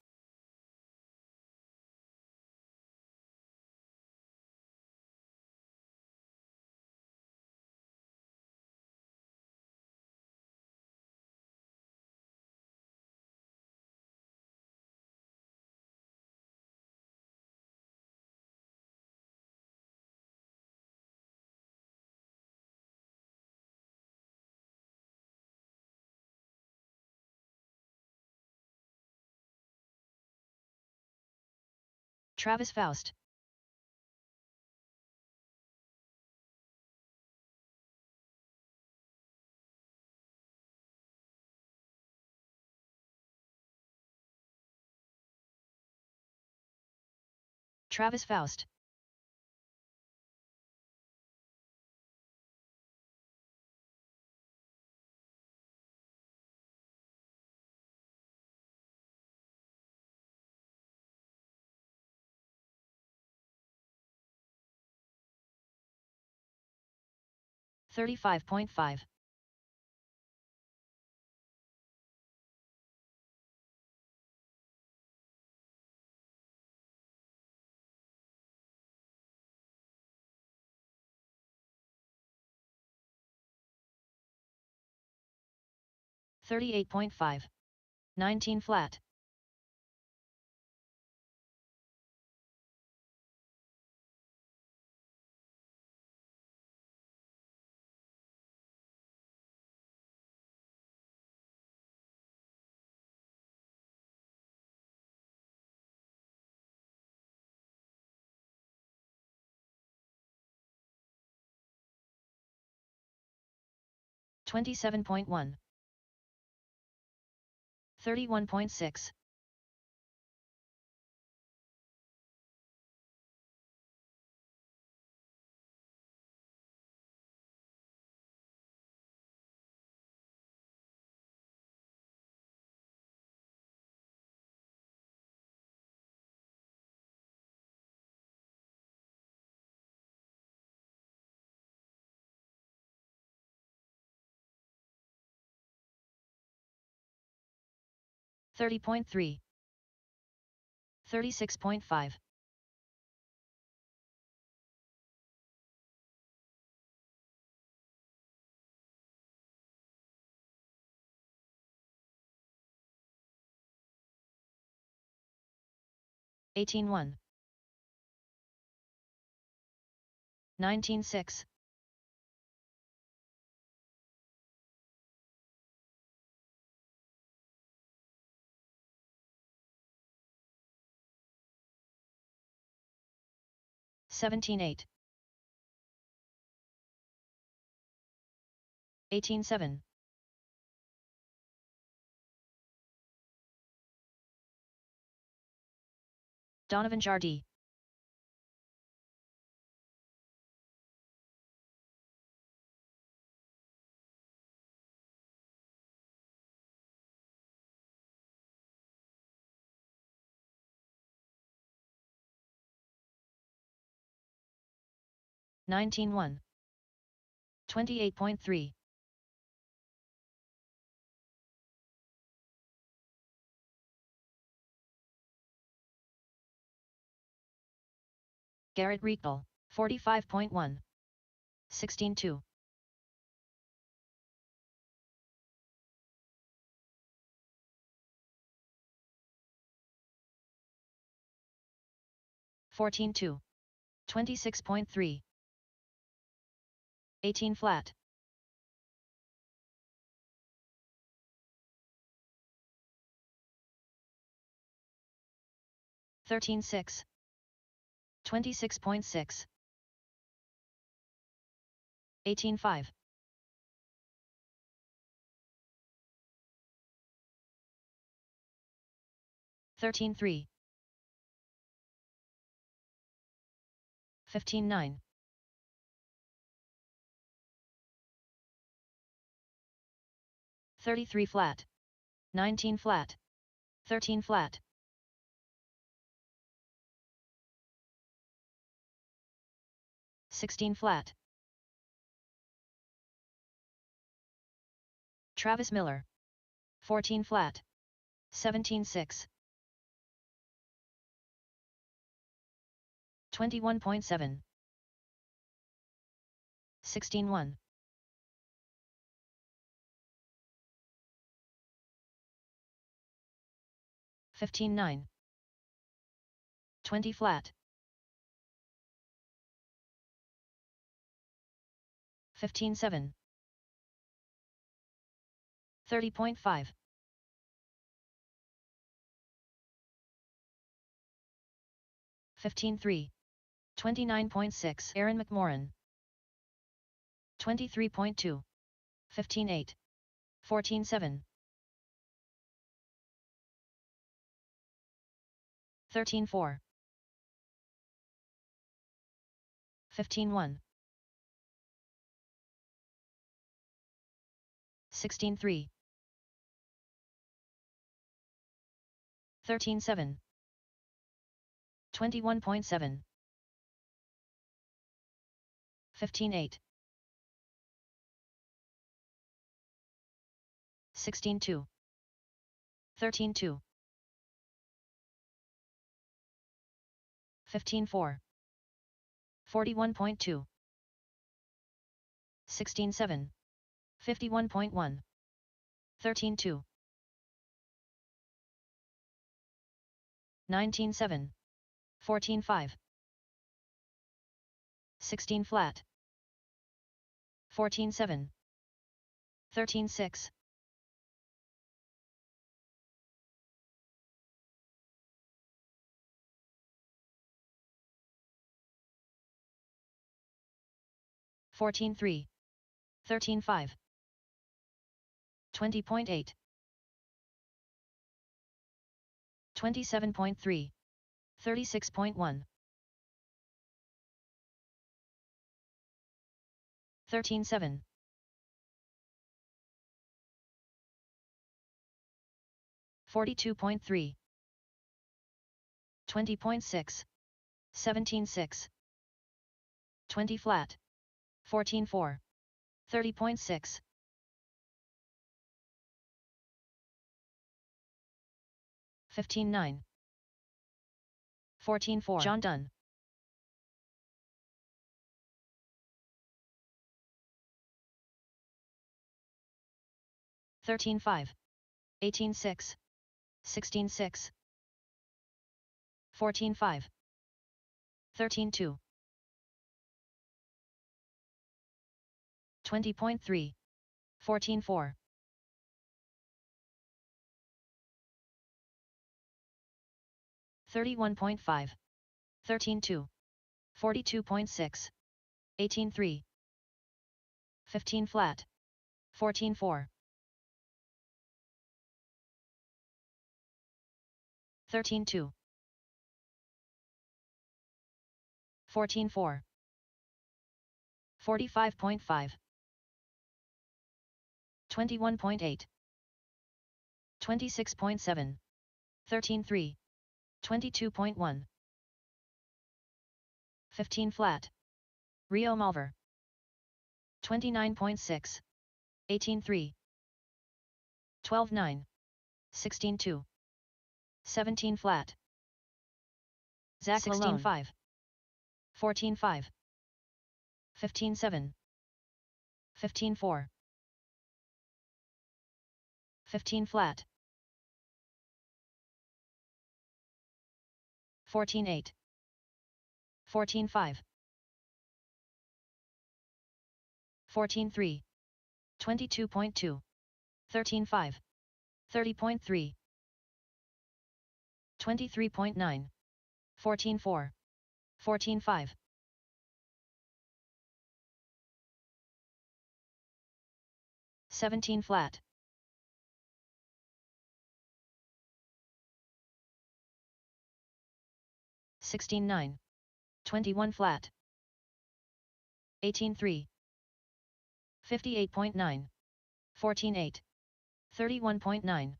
Travis Faust. Travis Faust. $35.5. $38.5. 19 flat. $27.1. 31.6. $30.3. 36.5. $18.1. 19.6. $17.8. 18.7. Donovan Jardí. $19.1. 28.3. Garrett Riegel. 45.1. 16.2. $14.2. 26.3. 18 flat. $13.6. 26.6. 18.5. $13.3. 15.9. 33 flat. 19 flat. 13 flat. 16 flat. Travis Miller. 14 flat. 17.6. 21.7. 16.1. 15.9. 20 flat. 15.7. 30.5. 15.3. 29.6. Aaron McMorran. 23.2. 15.8. 14.7. 13.4. 15.1. 16.3. 13.7. 21.7. 15.8. 16.2. 13.2. 15.4. 41.2. 16.7. 51.1. 13.2. 19.7. 14.5. 16 flat. 14.7. 13.6. 14.3. 13.5. 20.8. 27.3. 36.1. 13.7. 42.3. 20.6. 17.6. 20 flat. 14.4. 30.6. 15.9. 14.4. John Dunn. 13.5. 18.6. 16.6. 14.5. 13.2. 20.3. 14.4. 31.5. 13.2. 42.6. 18.3. 15 flat. 14.4. 13.2. 14.4. 45.5. 21.8. 26.7. 13.3. 22.1. 15 flat. Rio Malver. 29.6. 18.3. 12.9. 16.2. 17 flat. Zach 16.5. 14.5. 15.7. 15.4. 15 flat. 14.8. 14.5. 14.3. 22.2. 13.5. 30.3. 23.9. 14.4. 14.5. 17 flat. 16.9. 21 flat. 18.3. 58.9. 14.8. 31.9.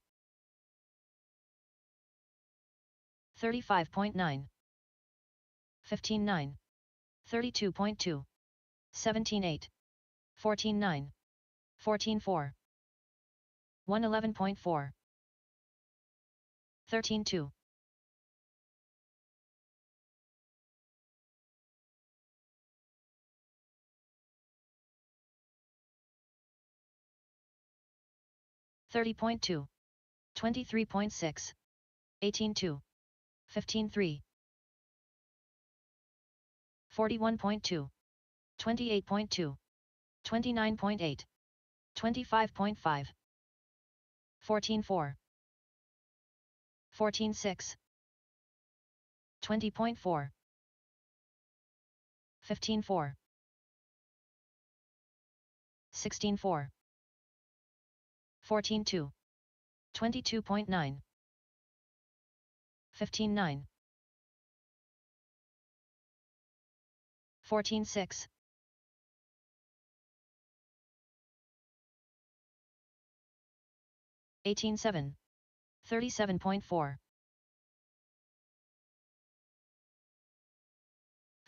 35.9. 15.9. 32.2. 17.8. 14.9. 14.4. 111.4. 13.2. 30.2. 23.6. 18.2. 15.3. 41.2. 28.2. 29.8. 25.5. 14.4. 14.6. 20.4. 15.4. 16.4. 14.2. 22.9. 15.9. 14.6. 18.7. 37.4.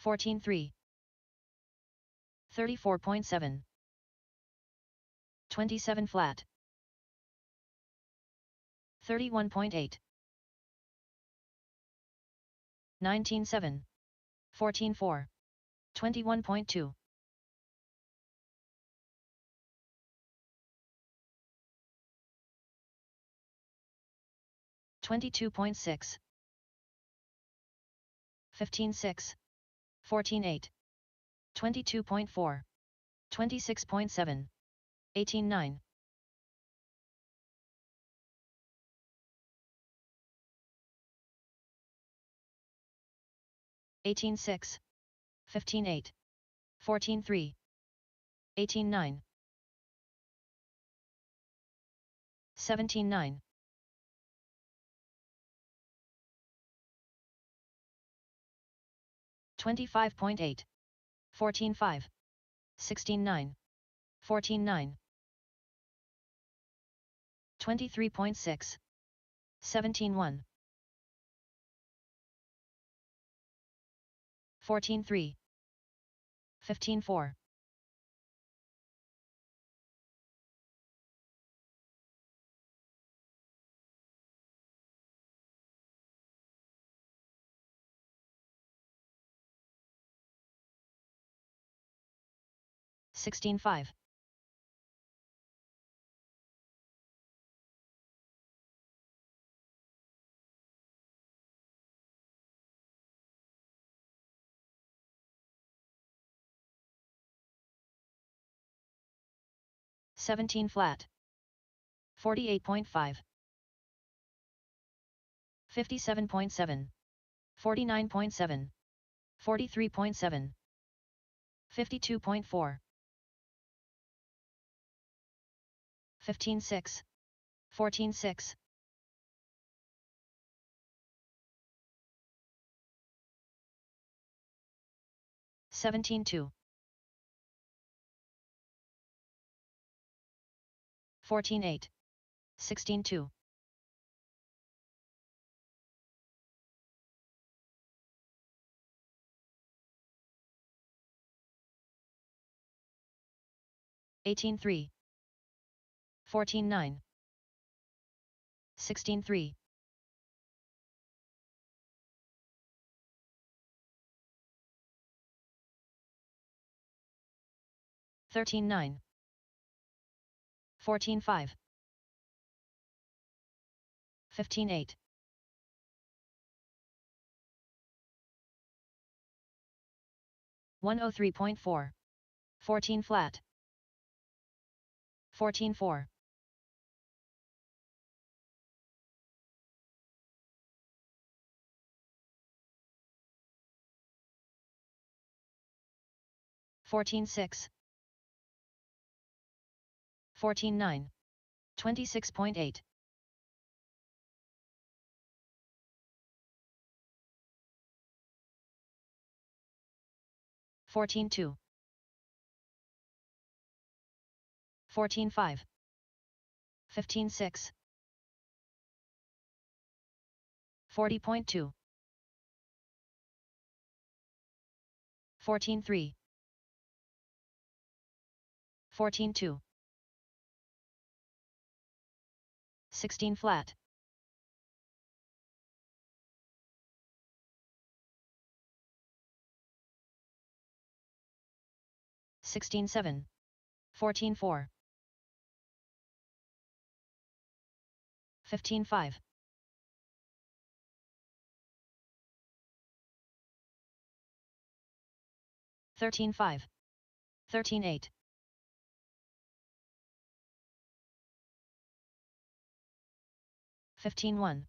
14.3. 34.7. 27 flat. 31.8. 19.7. 14.4. 21.2. 22.6. 15.6. 14.8. 22.4. 26.7. 18.9. 18.6. 15.8. 14.3. 18.9. 17.9. 25.8. 14.5. 16.9. 14.9. 23.6. 17.1. 14.3. 15.4. 16.5. 17 flat. 48.5. 57.7. 49.7. 43.7. 52.4. 15.6. 14.6. 17.2. 14.8. 16.2. 18.3. 14.9. 16.3. 13.9. 14.5. 15.8. 103.4. 14 flat. 14.4. 14.6. 14.9. 26.8. 14.2. 14.5. 15.6. 40.2. 14.3. 14.2. 16 flat. 16.7. 14.4. 15.5. 13.5. 13.8. 15.1.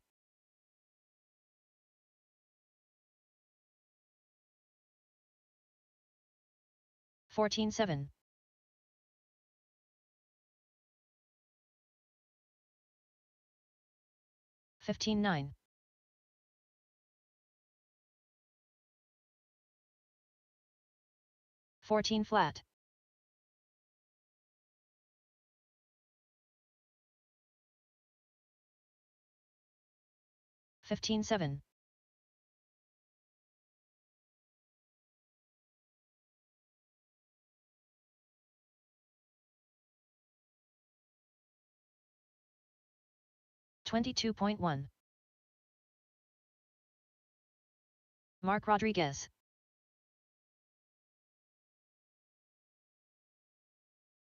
14-7. 15-9. 14 flat. 15-7. 22.1. Mark Rodriguez.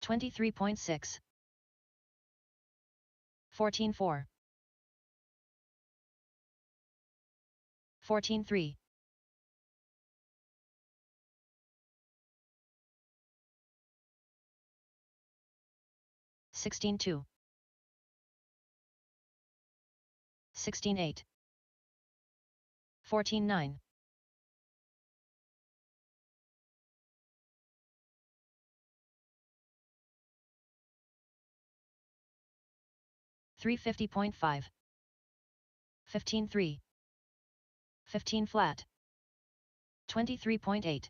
23.6. 14-4. 14-3. 16-2. 16-8. 14-9. 350.5. 15-3. 15 flat. 23.8.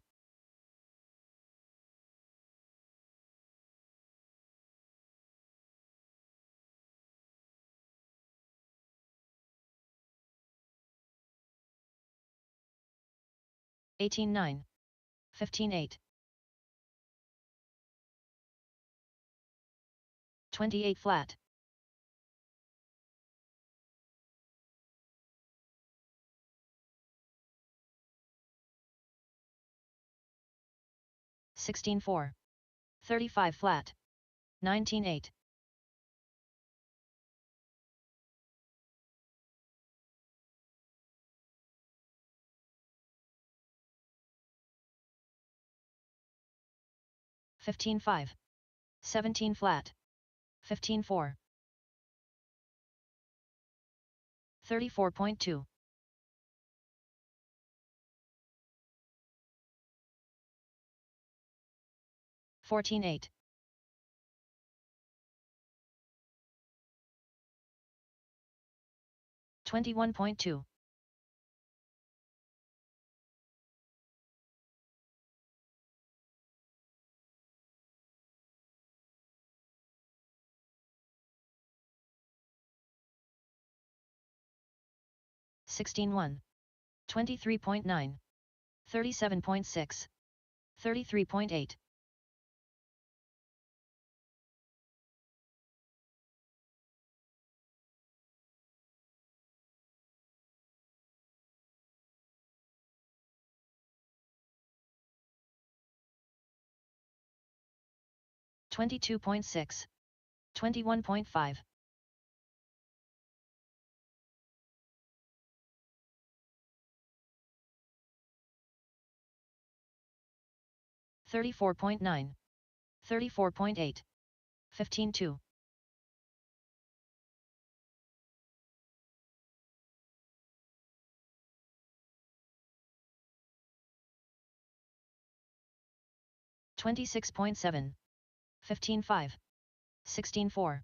18-9. 15-8. 28 flat. 16-4. 35 flat. 19-8. 15-5. 17 flat. 15-4. 34.2. 14-8. 21.2. 16-1. 23.9. 37.6. 33.8. 22.6. 21.5. 34.9. 34.8. 15-2. 26.7. 15-5. 16-4.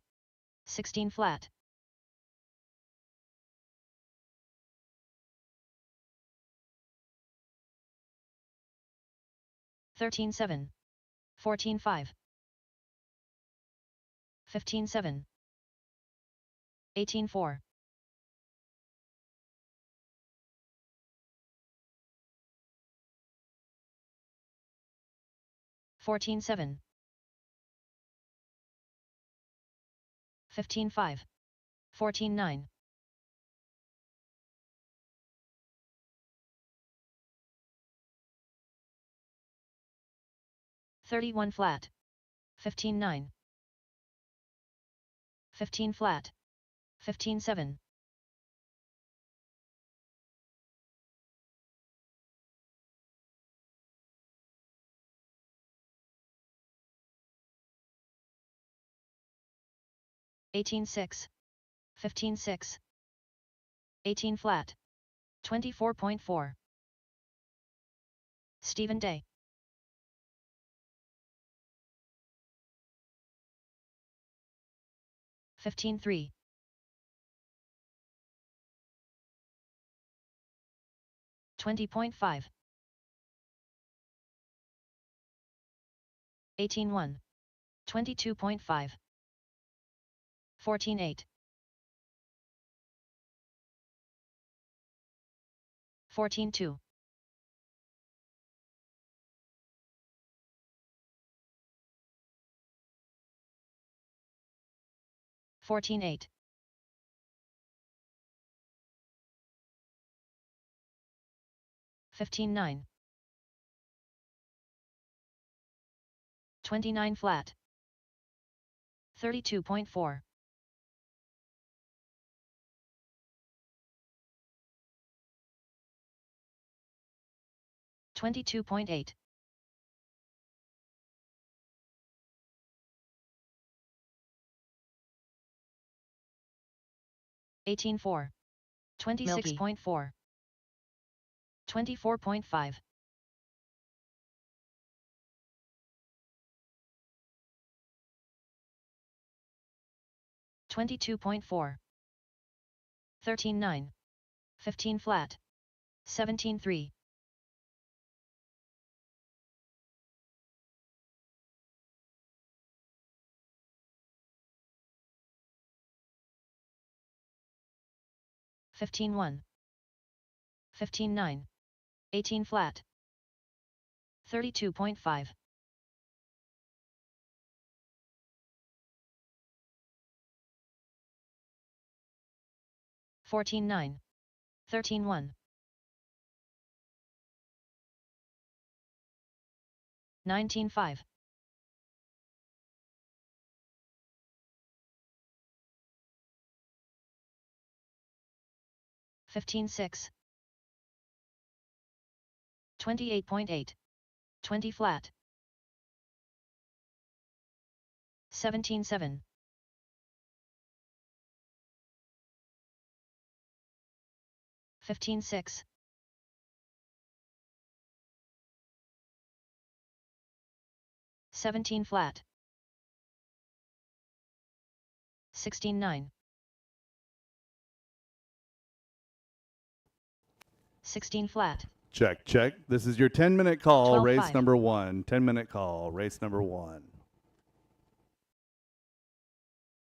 16 flat. 13-7. 14-5. 15-7. 18-4. 14-7. 15-5. 14-9. 31 flat. 15-9. 15 flat. 15-7. 18-6. 15-6. 18 flat. 24.4. Stephen Day. 15-3. 20.5. 18-1. 22.5. 14-8. 14-2. 14-8. 15-9. 29 flat. 32.4. 22.8. 18-4. 26.4. 24.5. 22.4. 13-9. 15 flat. 17-3. 15-1. 15-9. 18 flat. 32.5. 14-9. 13-1. 19-5. 15-6. 28.8. 20 flat. 17-7. 15-6. 17 flat. 16-9. 16 flat. Check, check. This is your 10-minute call, 12-5. race number 1. 10-minute call, race number 1.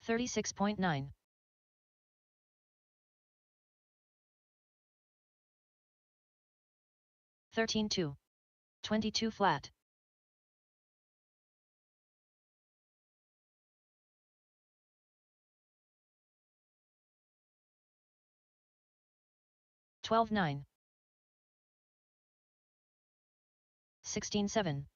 36.9. 13-2. 22 flat. 12-9. 16-7.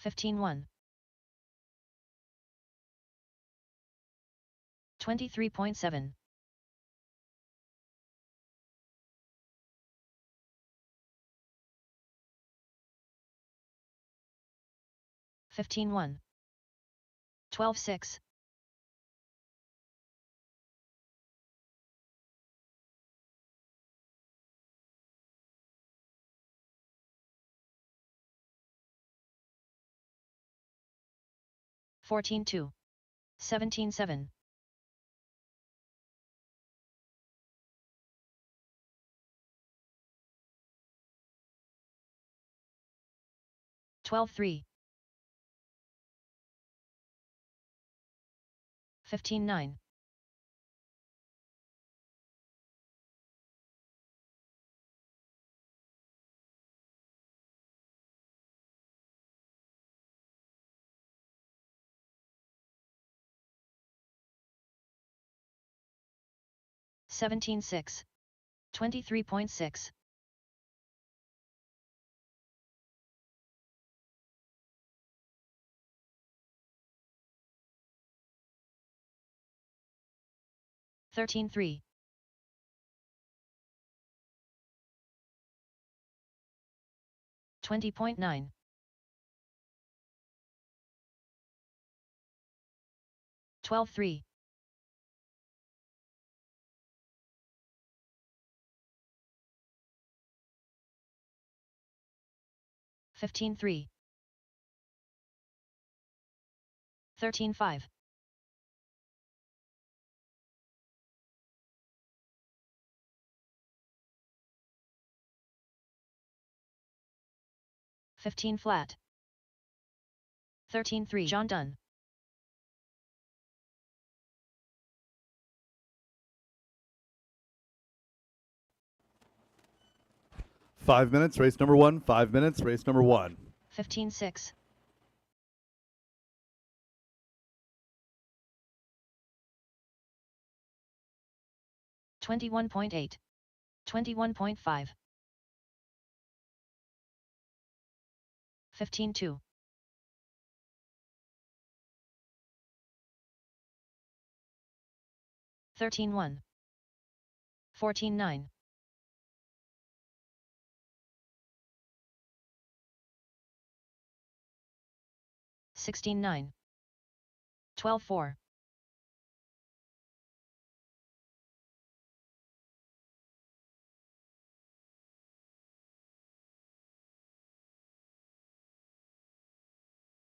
15-1. 23.7. 15-1. 12-6. 14-2. 17-7. 12-3. 15-9. 17-6. 23.6. 13-3. 20.9. 12-3. 15-3. 13-5. 15 flat. 13-3. John done. Five minutes, race number one. 5 minutes, race number one. 15-6. 21.8. 21.5. 15-2. 13-1. 14-9. 16-9. 12-4.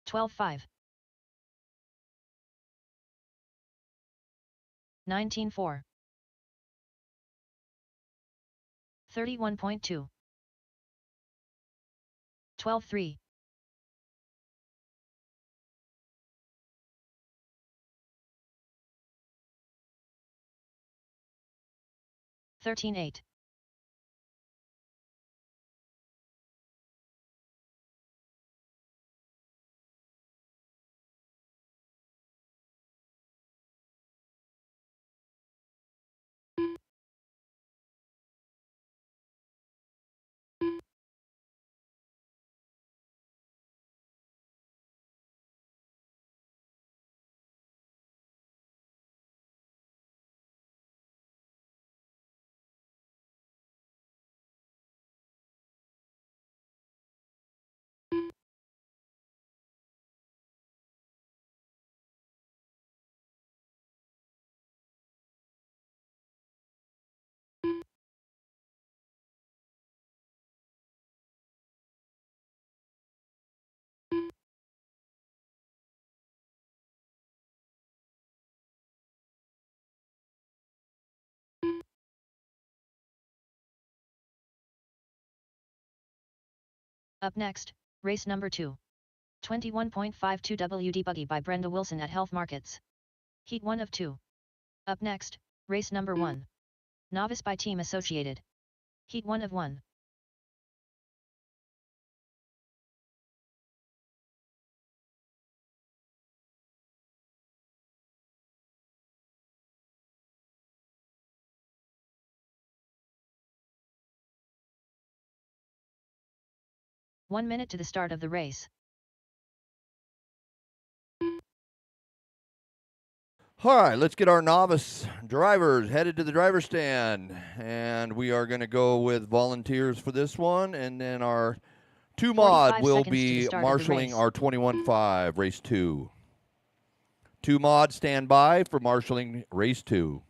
12-5. 19-4. 31.2. 12-3. 13-8. 'Up next, race number 2. 21.52 WD Buggy by Brenda Wilson at Health Markets. Heat 1 of 2. Up next, race number 1. Novice by Team Associated. Heat 1 of 1. One minute to the start of the race. All right, let's get our novice drivers headed to the driver's stand. And we are going to go with volunteers for this one. And then our 2 mod will be marshaling our 21.5, race 2. 2 mod stand by for marshaling race 2.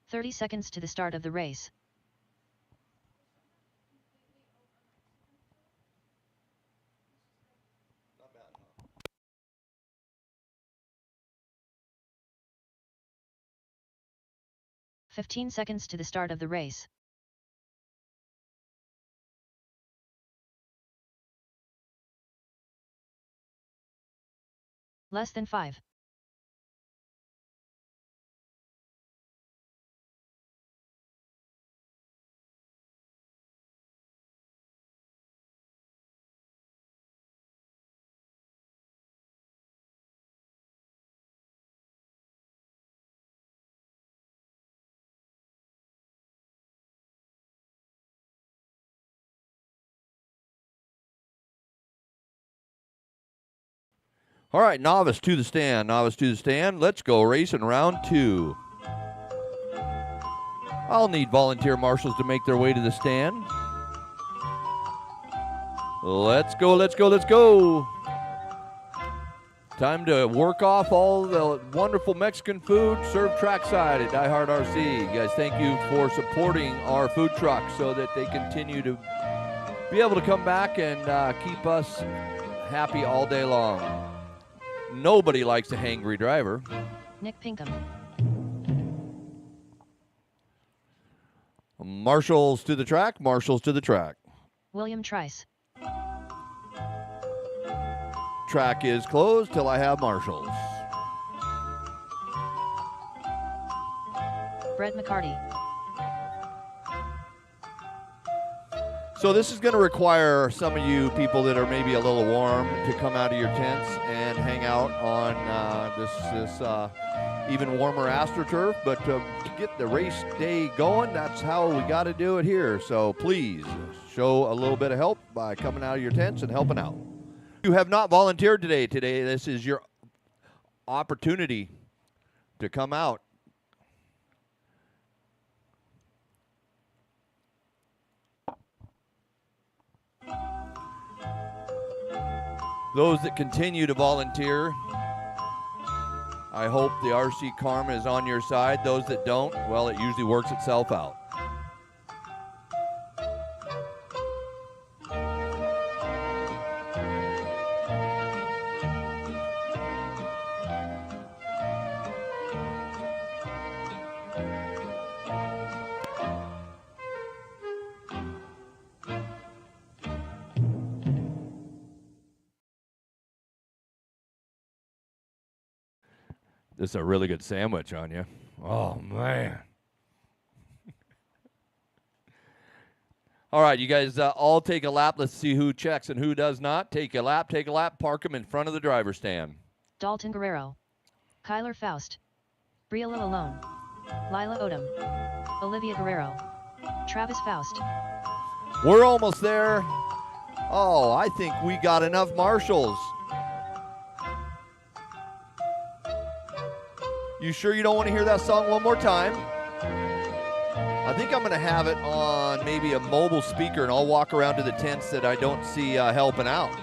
"30 seconds to the start of the race. Not bad, huh? 15 seconds to the start of the race. Less than 5. All right, novice to the stand. Novice to the stand. Let's go racing round 2. I'll need volunteer marshals to make their way to the stand. Let's go, let's go, let's go. Time to work off all the wonderful Mexican food served trackside at DieHard RC. You guys, thank you for supporting our food truck so that they continue to be able to come back and keep us happy all day long. Nobody likes a hangry driver. Nick Pinkham. Marshals to the track, marshals to the track. William Trice. Track is closed till I have marshals. Brett McCarty. So this is going to require some of you people that are maybe a little warm to come out of your tents and hang out on this even warmer AstroTurf. But to get the race day going, that's how we got to do it here. So please show a little bit of help by coming out of your tents and helping out. You have not volunteered today. This is your opportunity to come out. Those that continue to volunteer, I hope the RC karma is on your side. Those that don't, well, it usually works itself out. This is a really good sandwich on you. Oh, man. All right, you guys all take a lap. Let's see who checks and who does not. Take a lap, park them in front of the driver's stand. Dalton Guerrero. Kyler Faust. Briella Alone. Lila Odom. Olivia Guerrero. Travis Faust. We're almost there. Oh, I think we got enough marshals. You sure you don't want to hear that song one more time? I think I'm going to have it on maybe a mobile speaker, and I'll walk around to the tents that I don't see helping out.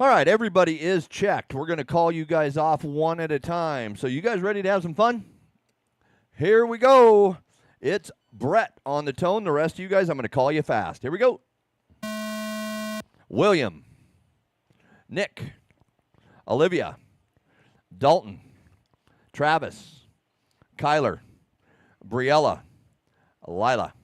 All right, everybody is checked. We're going to call you guys off one at a time. So you guys ready to have some fun? Here we go. It's Brett on the tone. The rest of you guys, I'm going to call you fast. Here we go. William. Nick. Olivia. Dalton. Travis. Kyler. Briella. Lila.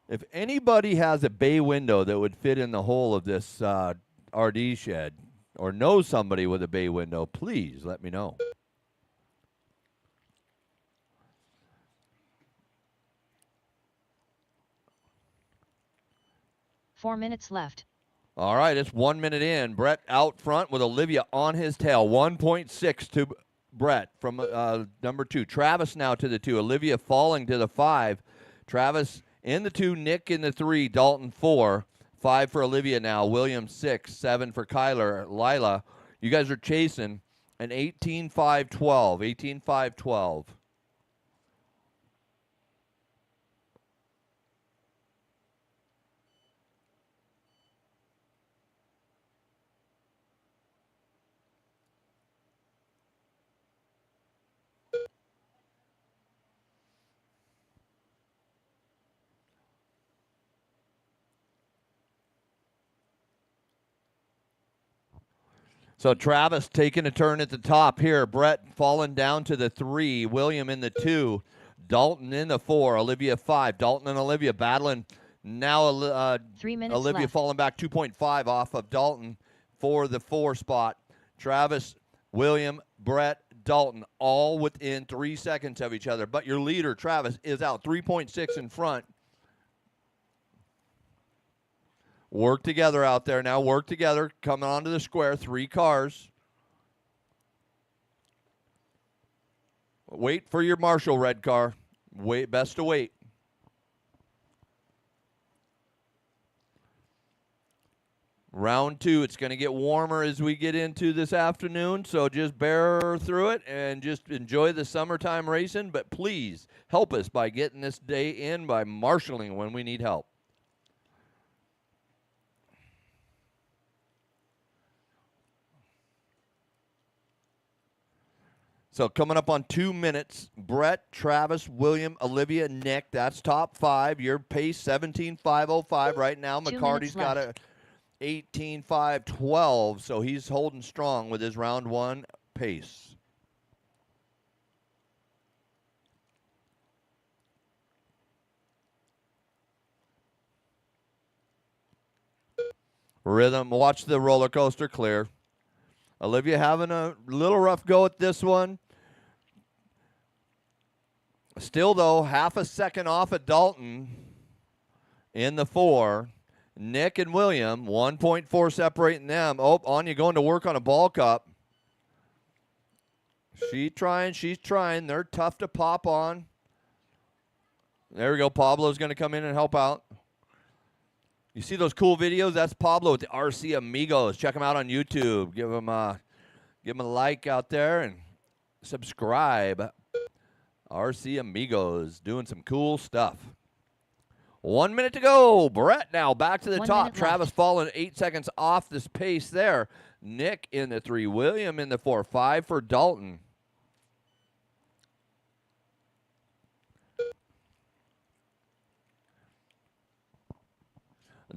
If anybody has a bay window that would fit in the hole of this RD shed or knows somebody with a bay window, please let me know. Four minutes left. All right, it's 1 minute in. Brett out front with Olivia on his tail. 1.6 to Brett from number 2. Travis now to the 2. Olivia falling to the 5. Travis in the 2, Nick in the 3, Dalton 4, 5 for Olivia now, William 6, 7 for Kyler, Lila. You guys are chasing an 18-5-12, 18-5-12. So Travis taking a turn at the top here. Brett falling down to the 3. William in the 2. Dalton in the 4. Olivia 5. Dalton and Olivia battling. Now 3 minutes Olivia left. falling back 2.5 off of Dalton for the 4 spot. Travis, William, Brett, Dalton, all within 3 seconds of each other. But your leader, Travis, is out 3.6 in front. Work together out there now. Work together. Coming onto the square. 3 cars. Wait for your Marshall red car. Wait, best to wait. Round 2, it's going to get warmer as we get into this afternoon, so just bear through it and just enjoy the summertime racing. But please help us by getting this day in by marshalling when we need help. So coming up on 2 minutes, Brett, Travis, William, Olivia, Nick. That's top 5. Your pace 17.505 right now. 2 McCarty's minutes got left. a 18.512, so he's holding strong with his round 1 pace. Rhythm, watch the roller coaster clear. Olivia having a little rough go at this one. Still, though, half a second off at Dalton in the 4. Nick and William, 1.4 separating them. Oh, Anya going to work on a ball cup. She's trying. They're tough to pop on. There we go. Pablo's going to come in and help out. You see those cool videos? That's Pablo with the RC Amigos. Check him out on YouTube. Give him a like out there and subscribe. RC Amigos doing some cool stuff. 1 minute to go. Brett now back to the 1 top. minute Travis left. falling 8 seconds off this pace there. Nick in the 3. William in the 4. 5 for Dalton.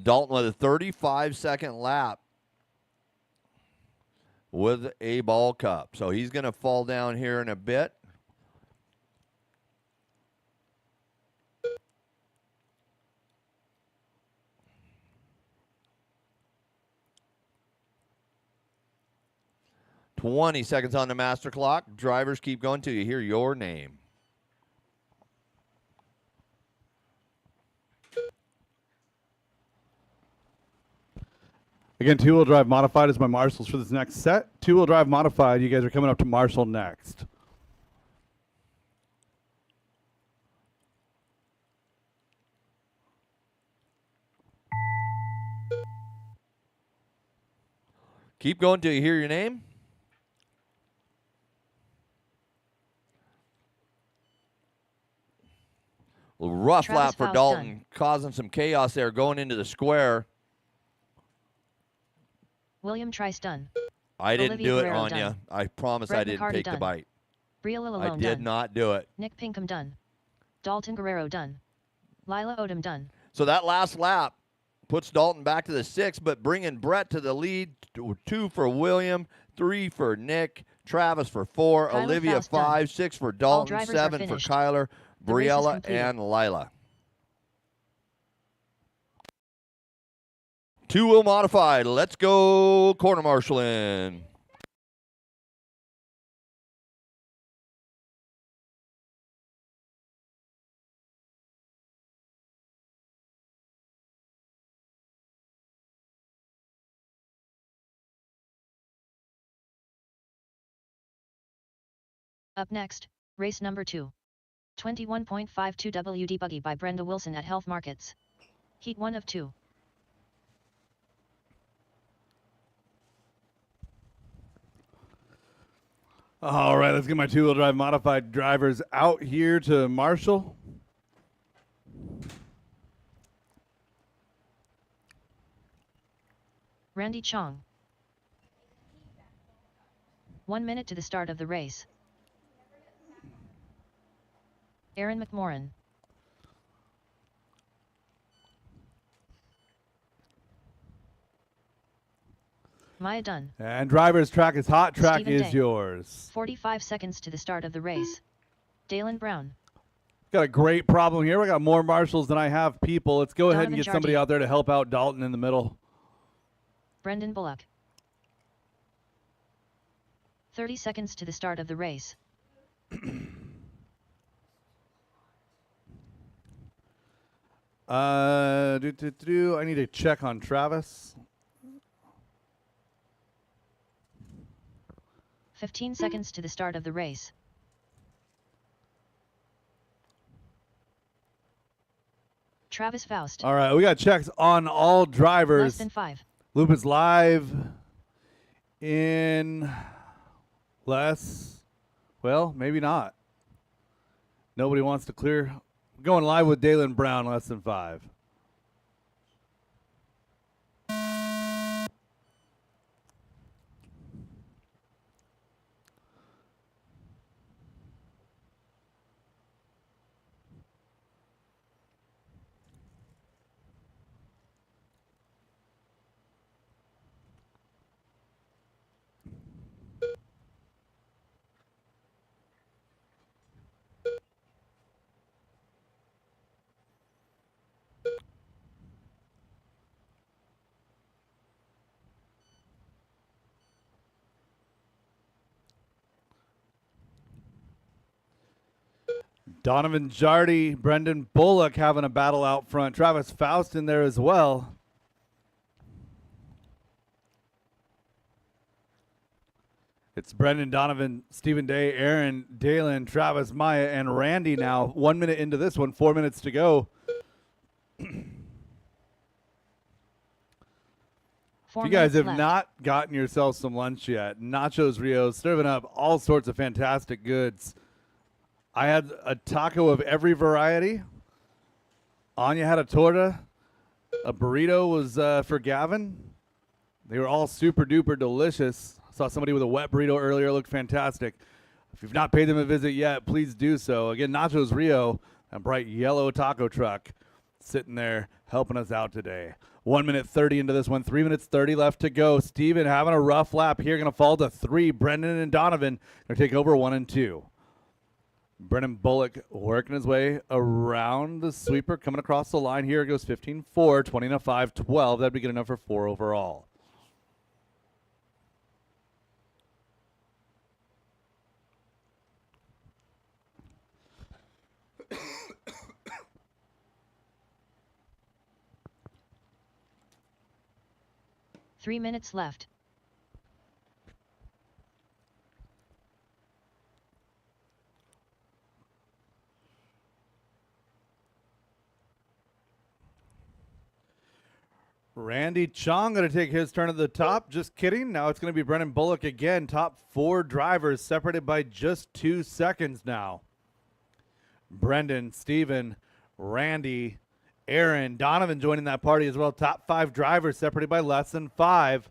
Dalton with a 35-second lap with a ball cup. So he's going to fall down here in a bit. "20 seconds on the master clock. Drivers keep going till you hear your name." Again, two-wheel drive modified is my Marshalls for this next set. Two-wheel drive modified, you guys are coming up to Marshall next. Keep going till you hear your name. Rough Travis lap for Fowles Dalton, done. causing some chaos there going into the square. William Trice done. I didn't Olivia do it, Guerrero Anya. done. I promise Brett I didn't McCarty take the done. bite. Bria I Lalone did done. not do it. Nick Pinkham done. Dalton Guerrero done. Lila Odom done. So that last lap puts Dalton back to the 6, but bringing Brett to the lead. 2 for William, 3 for Nick, Travis for 4, Kyler Olivia Faust done. 5, 6 for Dalton, drivers are 7 for finished. Kyler, The race is Briella, completed. and Lila. Two-wheel modified. Let's go corner marshalling. Up next, race number 2. 21.52 WD Buggy by Brenda Wilson at Health Markets. Heat 1 of 2. All right, let's get my two-wheel drive modified drivers out here to Marshall. Randy Chong. 1 minute to the start of the race. Aaron McMorran. Maya Dunn. And driver's track is hot. Track Stephen is Day. yours. 45 seconds to the start of the race. Dalen Brown. Got a great problem here. We got more Marshalls than I have people. Let's go ahead and Donovan get somebody Jardine. out there to help out Dalton in the middle. Brendan Bullock. 30 seconds to the start of the race. I need to check on Travis. 15 seconds to the start of the race. Travis Faust. All right, we got checks on all drivers. Less than 5. Loop is live in less. Well, maybe not. Nobody wants to clear. Going live with Dalen Brown, less than 5. Donovan Jardy, Brendan Bullock having a battle out front. Travis Faust in there as well. It's Brendan, Donovan, Stephen Day, Aaron, Dalen, Travis, Maya, and Randy now. 1 minute into this one, 4 minutes to go. If you guys have not gotten yourselves some lunch yet, Nachos Rios serving up all sorts of fantastic goods. I had a taco of every variety. Anya had a torta. A burrito was for Gavin. They were all super duper delicious. I saw somebody with a wet burrito earlier. Looked fantastic. If you've not paid them a visit yet, please do so. Again, Nachos Rio, a bright yellow taco truck sitting there helping us out today. 1 minute 30 into this one. 3 minutes 30 left to go. Steven having a rough lap here. Going to fall to 3. Brendan and Donovan going to take over 1 and 2. Brendan Bullock working his way around the sweeper, coming across the line here. It goes 15-4, 20-5, 12. That'd be good enough for 4 overall. Three minutes left. Randy Chong going to take his turn at the top. Just kidding. Now it's going to be Brendan Bullock again. Top 4 drivers separated by just 2 seconds now. Brendan, Steven, Randy, Aaron, Donovan joining that party as well. Top 5 drivers separated by less than 5.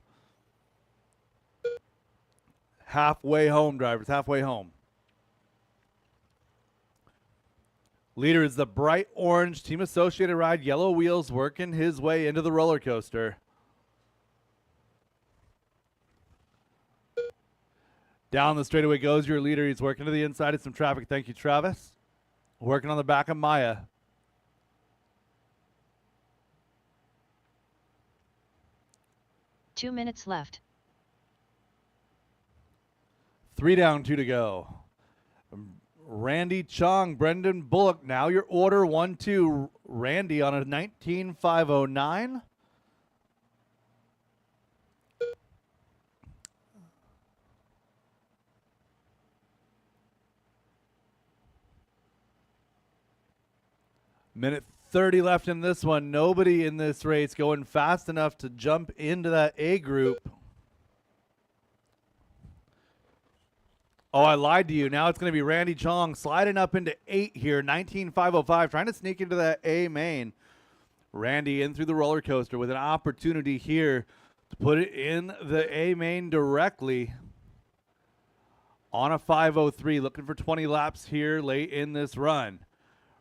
Halfway home, drivers. Halfway home. Leader is the bright orange Team Associated ride, yellow wheels, working his way into the roller coaster. Down the straightaway goes your leader. He's working to the inside of some traffic. Thank you, Travis. Working on the back of Maya. Two minutes left. 3 down, 2 to go. Randy Chong, Brendan Bullock. Now your order 1-2. Randy on a 19.509. Minute 30 left in this one. Nobody in this race going fast enough to jump into that A group. Oh, I lied to you. Now it's going to be Randy Chong sliding up into 8 here, 19.505, trying to sneak into that A main. Randy in through the roller coaster with an opportunity here to put it in the A main directly on a 503, looking for 20 laps here late in this run.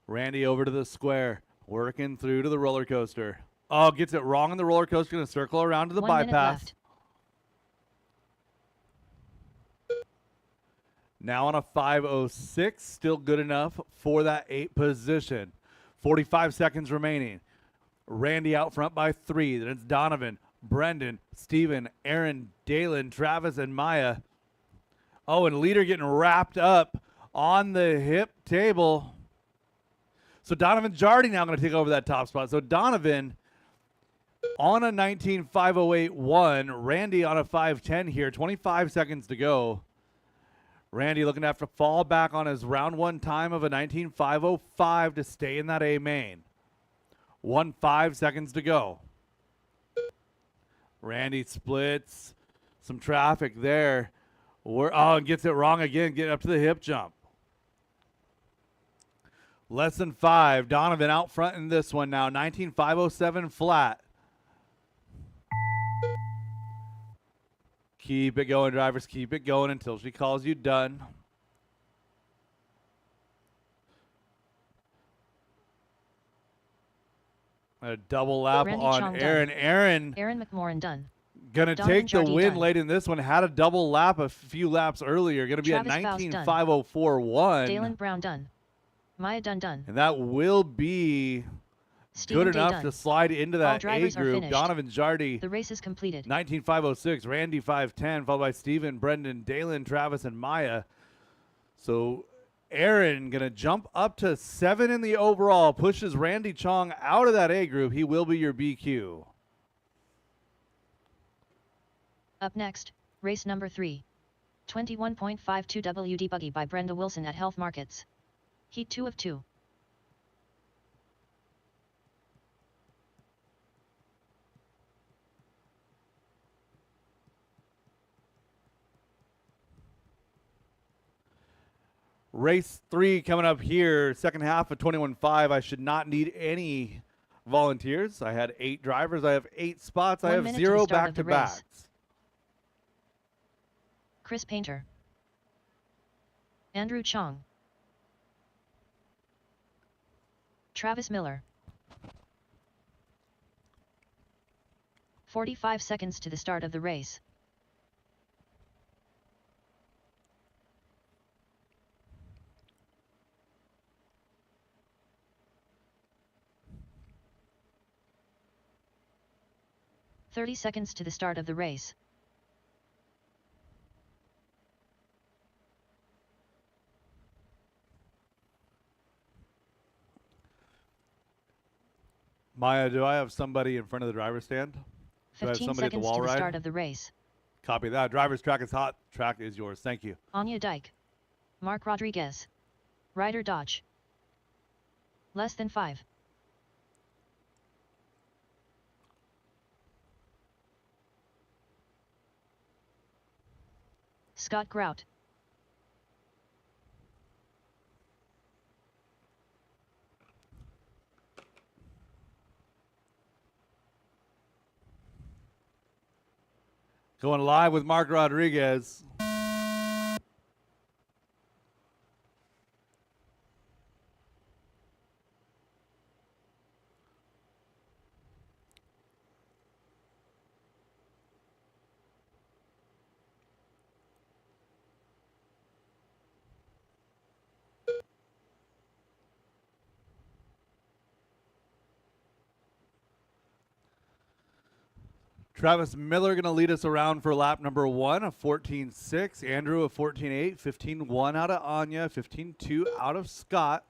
Randy over to the square, working through to the roller coaster. Oh, gets it wrong on the roller coaster, going to circle around to the 1 minute bypass. left. Now on a 506, still good enough for that 8 position. 45 seconds remaining. Randy out front by 3. Then it's Donovan, Brendan, Steven, Aaron, Dalen, Travis, and Maya Oh, and leader getting wrapped up on the hip table. So Donovan Jardy now going to take over that top spot. So Donovan on a 19.508.1. Randy on a 5:10 here. 25 seconds to go. Randy looking to have to fall back on his round one time of a 19.505 to stay in that A main. 5 seconds to go. Randy splits some traffic there. And gets it wrong again, getting up to the hip jump. Less than 5. Donovan out front in this one now. 19.507 flat. Keep it going, drivers. Keep it going until she calls you done. A double lap Randy on Chong Aaron. done. Aaron McMorrin done. Gonna Donovan take the Jardy win done. late in this one. Had a double lap a few laps earlier. Gonna be Travis a Faust done. 19.504.1. Dalen Brown done. Maya done. And that will be Stephen good Day enough done. to slide into All that A drivers are group. finished. Donovan Jardy, The race is completed. 19.506. Randy 5:10, followed by Steven, Brendan, Dalen, Travis, and Maya. So Aaron going to jump up to 7 in the overall, pushes Randy Chong out of that A group. He will be your BQ. Up next, race number 3. 21.52 WD Buggy by Brenda Wilson at Health Markets. Heat 2 of 2. Race 3 coming up here, second half of 21.5. I should not need any volunteers. I had 8 drivers. I have 8 spots. I 1 have minute 0 to the start of the back-to-backs. race. Chris Painter. Andrew Chong. Travis Miller. 45 seconds to the start of the race. "30 seconds to the start of the race. Maya, do I have somebody in front of the driver's stand? Do I have 15 somebody at the seconds wall to the ride? start of the race. Copy that. Driver's track is hot. Track is yours. Thank you. Anya Dyke. Mark Rodriguez. Ryder Dodge. Less than 5. Scott Grout. Going live with Mark Rodriguez. Travis Miller going to lead us around for lap number 1, a 14.6. Andrew, a 14.8. 15.1 out of Anya. 15.2 out of Scott.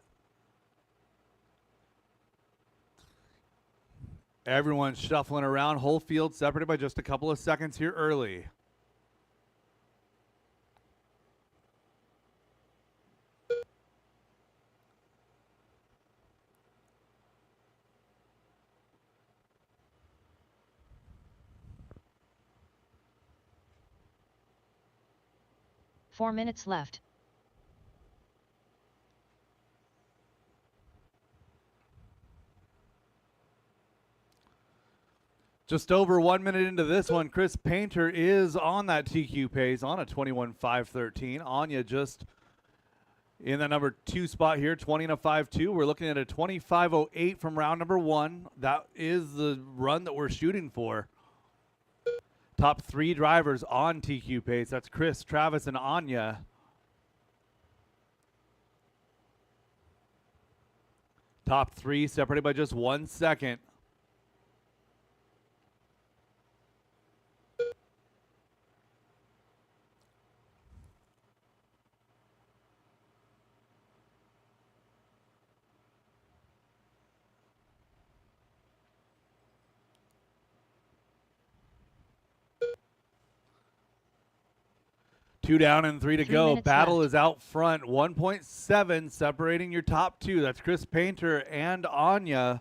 Everyone's shuffling around. Whole field separated by just a couple of seconds here early. Four minutes left. Just over 1 minute into this one, Chris Painter is on that TQ pace on a 21.513. Anya just in the number 2 spot here, 20 and a 5.2. We're looking at a 25.08 from round number 1. That is the run that we're shooting for. Top 3 drivers on TQ pace. That's Chris, Travis, and Anya. Top 3 separated by just 1 second. 2 down and 3 to 3 go. minutes Battle left. is out front. 1.7 separating your top two. That's Chris Painter and Anya.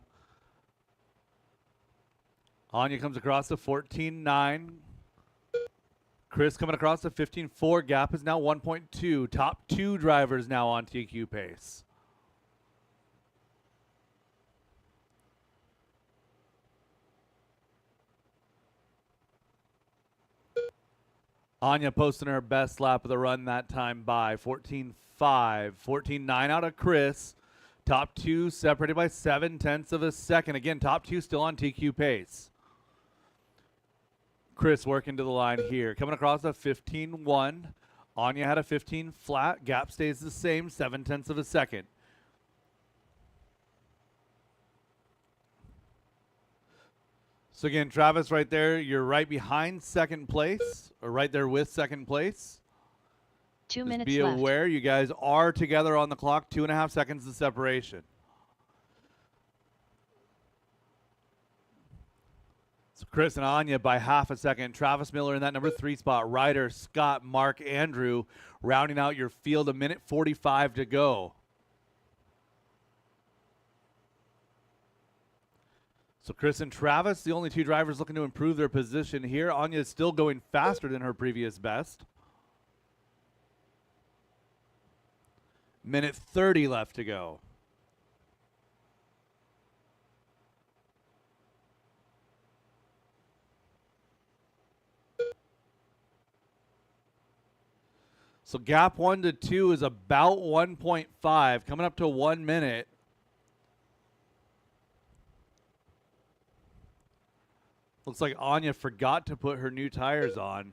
Anya comes across to 14.9. Chris coming across to 15.4. Gap is now 1.2. Top two drivers now on TQ pace. Anya posting her best lap of the run that time by 14.5. 14.9 out of Chris. Top two separated by 0.7 of a second. Again, top two still on TQ pace. Chris working to the line here. Coming across a 15.1. Anya had a 15 flat. Gap stays the same, 0.7 of a second. So again, Travis right there, you're right behind second place, or right there with second place. 2 Just minutes be left. aware you guys are together on the clock, 2.5 seconds of separation. So Chris and Anya by 0.5 second. Travis Miller in that number 3 spot. Ryder, Scott, Mark, Andrew rounding out your field. 1:45 to go. So Chris and Travis, the only two drivers looking to improve their position here. Anya is still going faster than her previous best. 1:30 left to go. So gap 1 to 2 is about 1.5, coming up to 1 minute. Looks like Anya forgot to put her new tires on.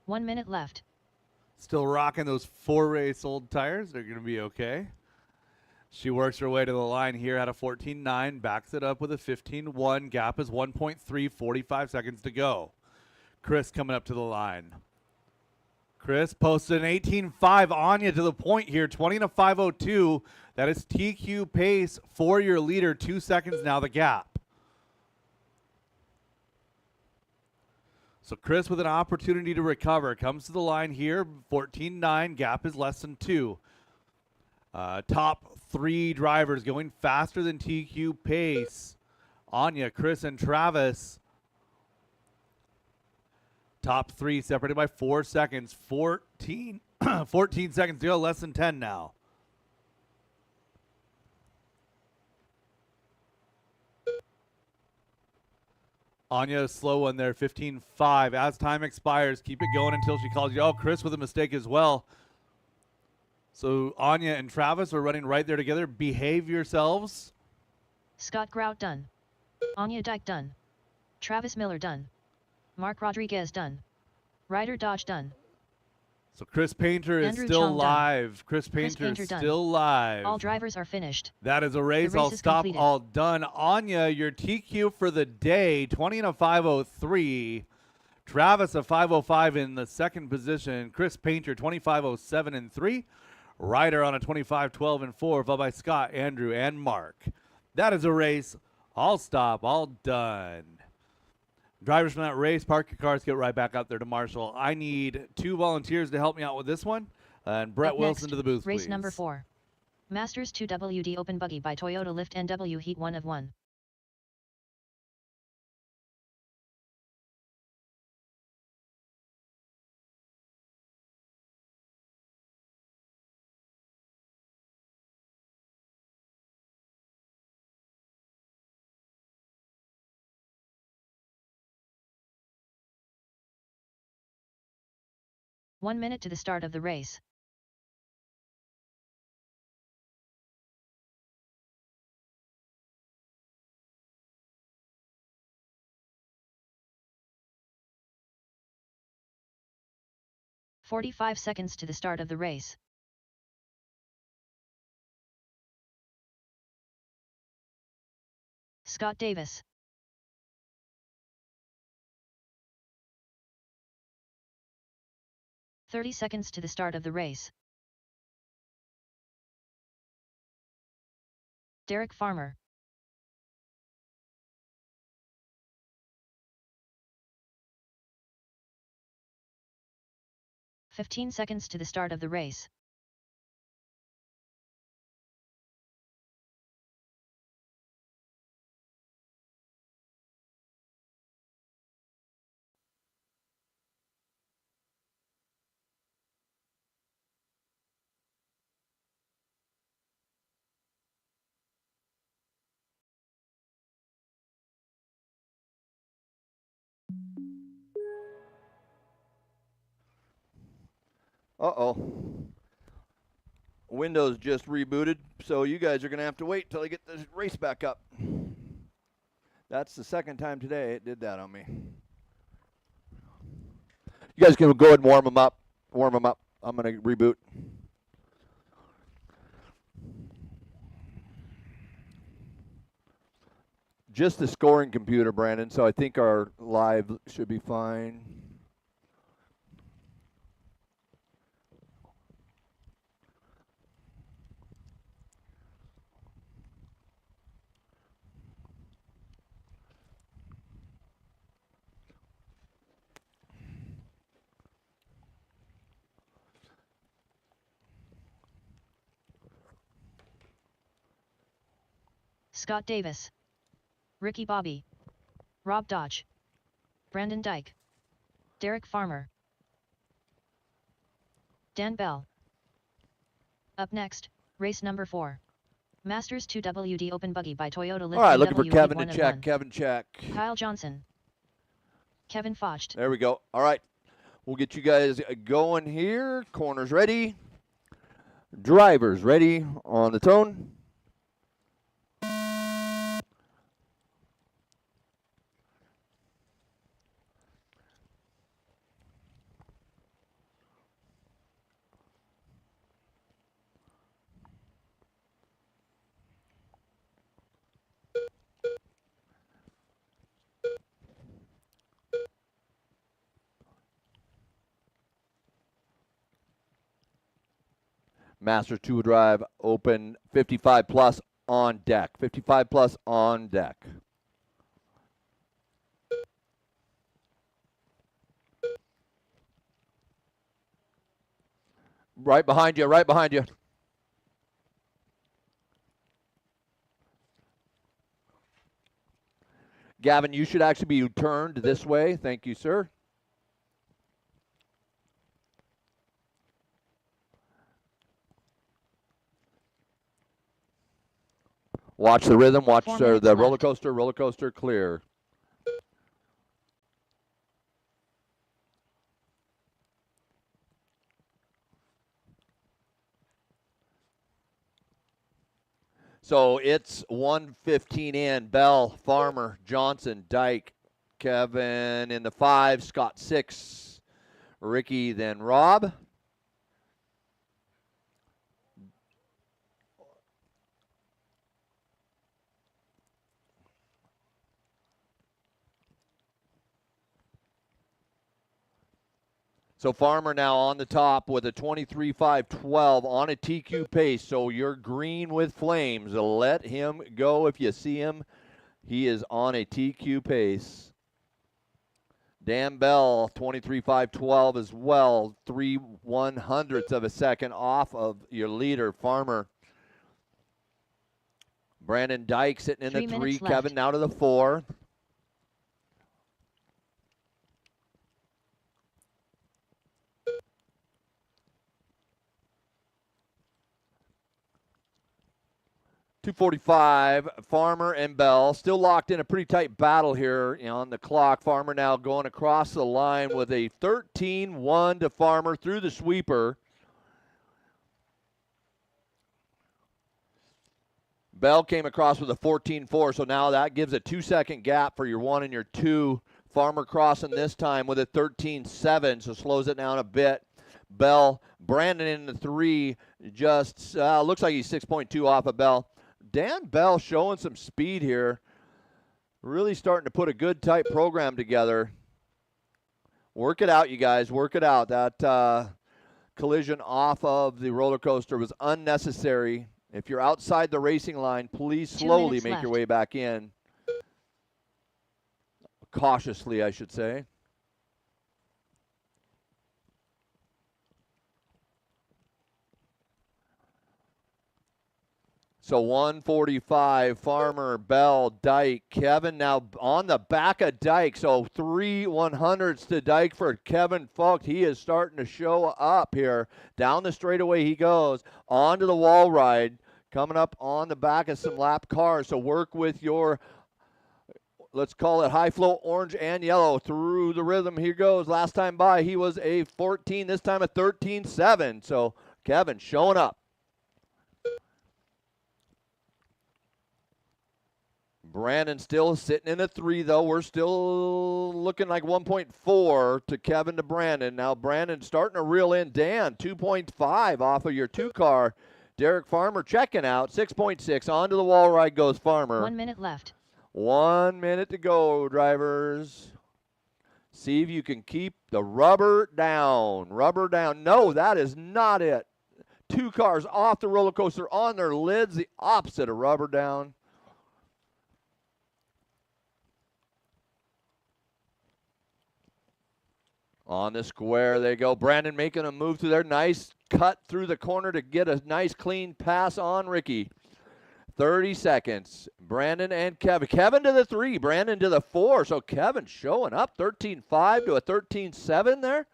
1 minute left. Still rocking those 4-race old tires. They're going to be okay. She works her way to the line here at a 14.9, backs it up with a 15.1. Gap is 1.3, 45 seconds to go. Chris coming up to the line. Chris posted an 18.5. Anya to the point here, 20:5:02. That is TQ pace for your leader. 2 seconds now, the gap. So Chris with an opportunity to recover. Comes to the line here, 14.9. Gap is less than 2. Top 3 drivers going faster than TQ pace. Anya, Chris, and Travis. Top 3 separated by 4 seconds. 14 seconds to go, less than 10 now. Anya, a slow one there, 15.5. As time expires, keep it going until she calls you. Oh, Chris with a mistake as well. So Anya and Travis are running right there together. Behave yourselves. Scott Grout done. Anya Dyke done. Travis Miller done. Mark Rodriguez done. Ryder Dodge done. So Chris Painter is Andrew still Chung done. live. Chris Chris Painter Painter is done. still live. All drivers are finished. That is a race. The race I'll is stop. completed. All done. Anya, your TQ for the day, 20:5:03. Travis a 5:05 in the second position. Chris Painter 25:07 and 3. Ryder on a 25:12 and 4, followed by Scott, Andrew, and Mark. That is a race. All stop. All done. Drivers from that race, park your cars, get right back out there to Marshall. I need 2 volunteers to help me out with this one. And Brett Up Wilson next, to the booth, race please. number 4. Masters 2WD Open Buggy by Toyota Lift NW Heat 1 of 1. One minute to the start of the race. "45 seconds to the start of the race. Scott Davis. "30 seconds to the start of the race. Derek Farmer. 15 seconds to the start of the race. Uh-oh. Windows just rebooted, so you guys are going to have to wait till I get the race back up. That's the second time today it did that on me. You guys can go ahead and warm them up. Warm them up. I'm going to reboot. Just the scoring computer, Brandon, so I think our live should be fine. Scott Davis, Ricky Bobby, Rob Dodge, Brandon Dyke, Derek Farmer, Dan Bell. Up next, race number 4. Masters 2 WD Open Buggy by Toyota. All right, looking for Kevin to check. Kevin check. Kyle Johnson, Kevin Focht. There we go. All right, we'll get you guys going here. Corners ready. Drivers ready on the tone. Master 2 drive open 55 plus on deck. 55 plus on deck. Right behind you, right behind you. Gavin, you should actually be turned this way. Thank you, sir. Watch the rhythm, watch the roller coaster clear. So it's 1:15 in. Bell, Farmer, Johnson, Dyke, Kevin in the 5, Scott 6, Ricky, then Rob. So Farmer now on the top with a 23.512 on a TQ pace. So you're green with flames. Let him go if you see him. He is on a TQ pace. Dan Bell, 23.512 as well. 3/100ths of a second off of your leader, Farmer. Brandon Dyke sitting in the 3. Kevin now to the 4. .245, Farmer and Bell still locked in a pretty tight battle here on the clock. Farmer now going across the line with a 13-1 to Farmer through the sweeper. Bell came across with a 14-4, so now that gives a 2-second gap for your 1 and your 2. Farmer crossing this time with a 13-7, so slows it down a bit. Bell, Brandon in the 3, just looks like he's 6.2 off of Bell. Dan Bell showing some speed here. Really starting to put a good, tight program together. Work it out, you guys. Work it out. That collision off of the roller coaster was unnecessary. If you're outside the racing line, please slowly make your way back in. Cautiously, I should say. So 145, Farmer, Bell, Dyke, Kevin now on the back of Dyke. So 3 100s to Dyke for Kevin Falk. He is starting to show up here. Down the straightaway he goes, onto the wall ride, coming up on the back of some lap cars. So work with your, let's call it high flow orange and yellow through the rhythm. Here goes. Last time by, he was a 14, this time a 13.7. So Kevin showing up. Brandon still sitting in a 3, though. We're still looking like 1.4 to Kevin to Brandon. Now Brandon starting to reel in. Dan, 2.5 off of your 2 car. Derek Farmer checking out, 6.6. Onto the wall ride goes Farmer. 1 minute left. 1 minute to go, drivers. See if you can keep the rubber down. Rubber down. No, that is not it. 2 cars off the roller coaster on their lids, the opposite of rubber down. On the square they go. Brandon making a move through there. Nice cut through the corner to get a nice clean pass on Ricky. 30 seconds. Brandon and Kevin. Kevin to the 3, Brandon to the 4. So Kevin showing up. 13.5 to a 13.7 there.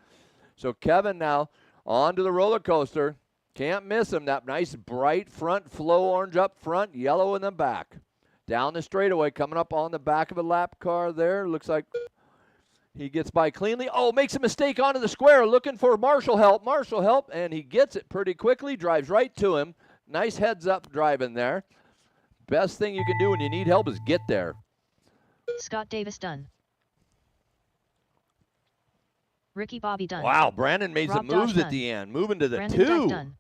So Kevin now onto the roller coaster. Can't miss him. That nice bright front flow orange up front, yellow in the back. Down the straightaway, coming up on the back of a lap car there. Looks like he gets by cleanly. Oh, makes a mistake onto the square, looking for Marshall help, and he gets it pretty quickly, drives right to him. Nice heads-up driving there. Best thing you can do when you need help is get there. Scott Davis done. Ricky Bobby done. Wow, Brandon made Rob some moves Dodge at the end, moving to the Brandon 2. Dyke done.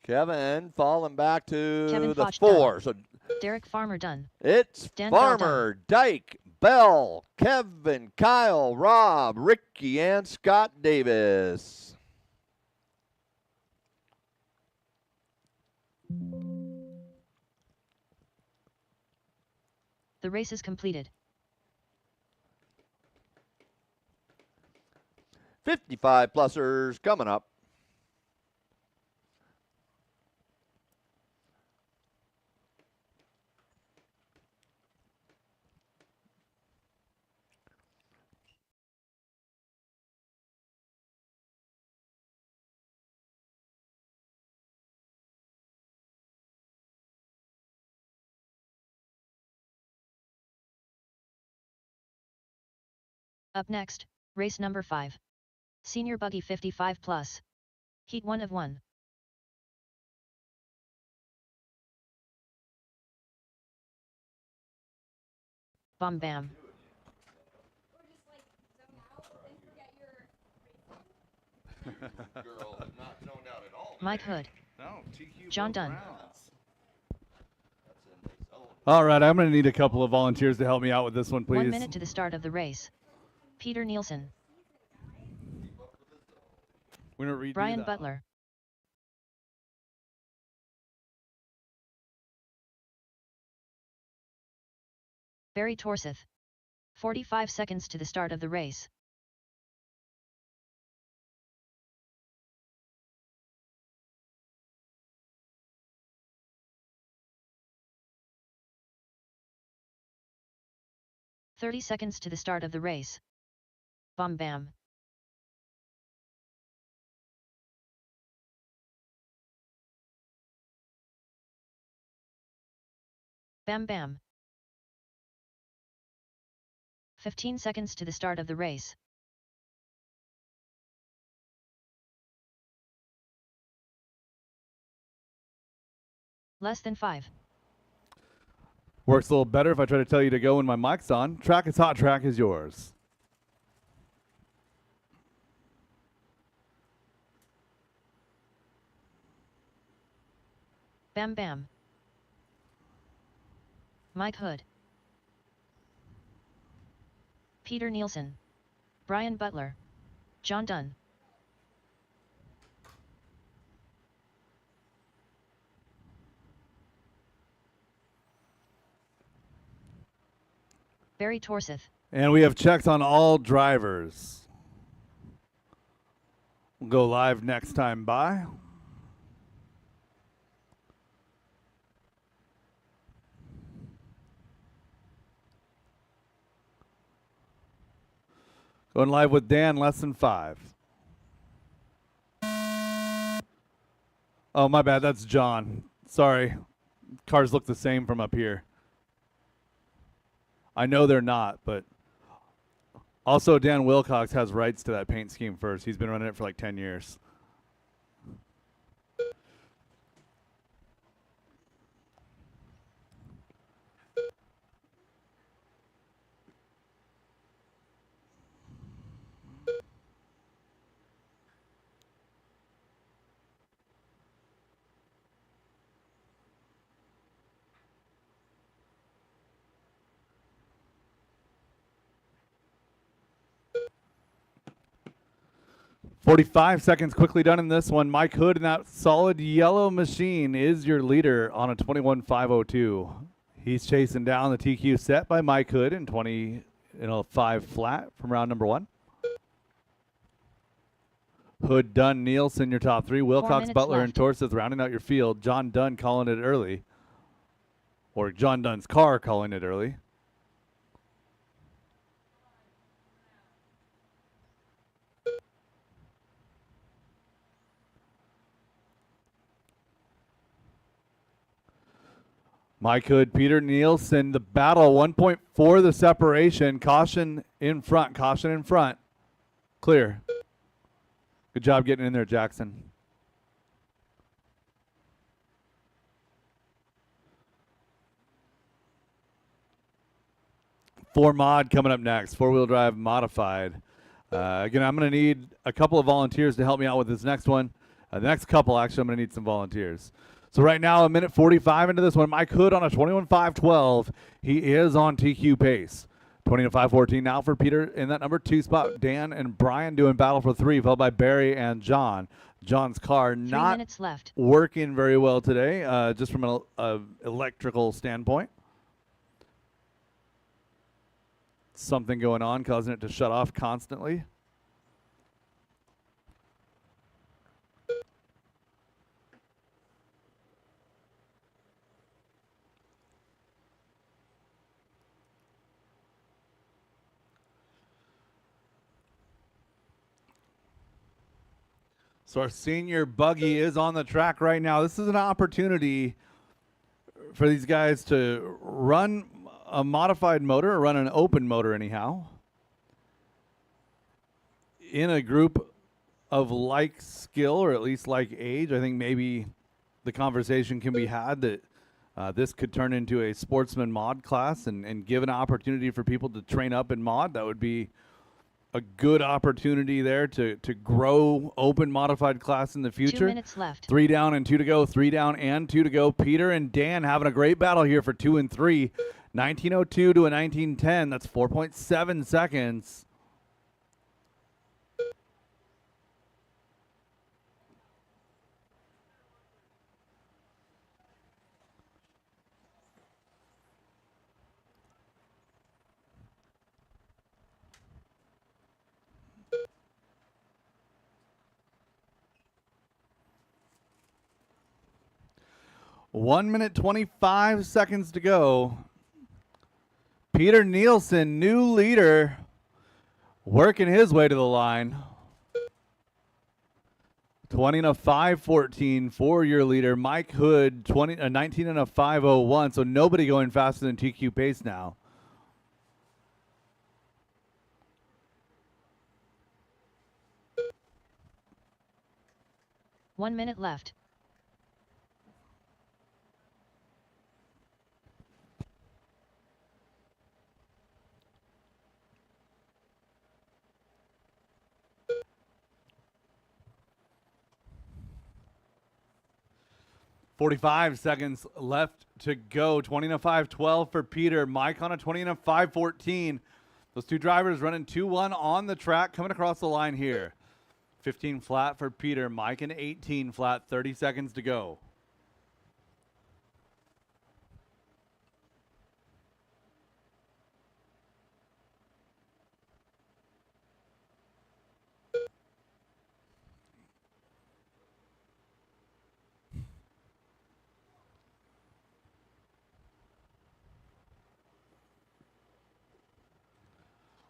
Kevin falling back to Kevin the Foch 4. done. So Derek Farmer done. it's Dan Bell Farmer, Dyke, Bell, Kevin, Kyle, Rob, Ricky, and Scott Davis. The race is completed. 55 plusers coming up. Up next, race number 5. Senior Buggy 55 plus. Heat 1 of 1. Bum bam. Mike Hood. No, TQ John both Dunn. rounds. All right, I'm going to need a couple of volunteers to help me out with this one, please. 1 minute to the start of the race. Peter Nielsen. We're going to redo Brian that. Butler. Barry Torseth. 45 seconds to the start of the race. "30 seconds to the start of the race. Bum bam. Bam bam. 15 seconds to the start of the race. Less than 5. Works a little better if I try to tell you to go when my mic's on. Track is hot, track is yours. Bam bam. Mike Hood. Peter Nielsen. Brian Butler. John Dunn. Barry Torseth. And we have checks on all drivers. We'll go live next time by. Going live with Dan, less than 5. Oh, my bad. That's John. Sorry. Cars look the same from up here. I know they're not, but also Dan Wilcox has rights to that paint scheme first. He's been running it for like 10 years. .45 seconds quickly done in this one. Mike Hood in that solid yellow machine is your leader on a 21.502. He's chasing down the TQ set by Mike Hood in 20.5 flat from round number 1. Hood, Dunn, Nielsen, your top 3. Wilcox, Butler, and Torseth rounding out your field. John Dunn calling it early. Or John Dunn's car calling it early. Mike Hood, Peter Nielsen, the battle, 1.4 the separation. Caution in front, caution in front. Clear. Good job getting in there, Jackson. Four mod coming up next, four-wheel drive modified. Again, I'm going to need a couple of volunteers to help me out with this next one. The next couple, actually, I'm going to need some volunteers. So right now, a minute 45 into this one, Mike Hood on a 21.512. He is on TQ pace. 20.514 now for Peter in that number 2 spot. Dan and Brian doing battle for 3, followed by Barry and John. John's car not working very well today, just from an electrical standpoint. Something going on causing it to shut off constantly. So our senior buggy is on the track right now. This is an opportunity for these guys to run a modified motor or run an open motor anyhow in a group of like skill or at least like age. I think maybe the conversation can be had that this could turn into a sportsman mod class and give an opportunity for people to train up in mod. That would be a good opportunity there to grow open modified class in the future. 2 minutes left. 3 down and 2 to go. 3 down and 2 to go. Peter and Dan having a great battle here for 2 and 3. 1902 to a 1910. That's 4.7 seconds. One minute 25 seconds to go. Peter Nielsen, new leader, working his way to the line. 20.514 for your leader. Mike Hood, 19.501. So nobody going faster than TQ pace now. One minute left. .45 seconds left to go. 20.512 for Peter. Mike on a 20.514. Those two drivers running 2-1 on the track, coming across the line here. 15 flat for Peter. Mike an 18 flat. 30 seconds to go.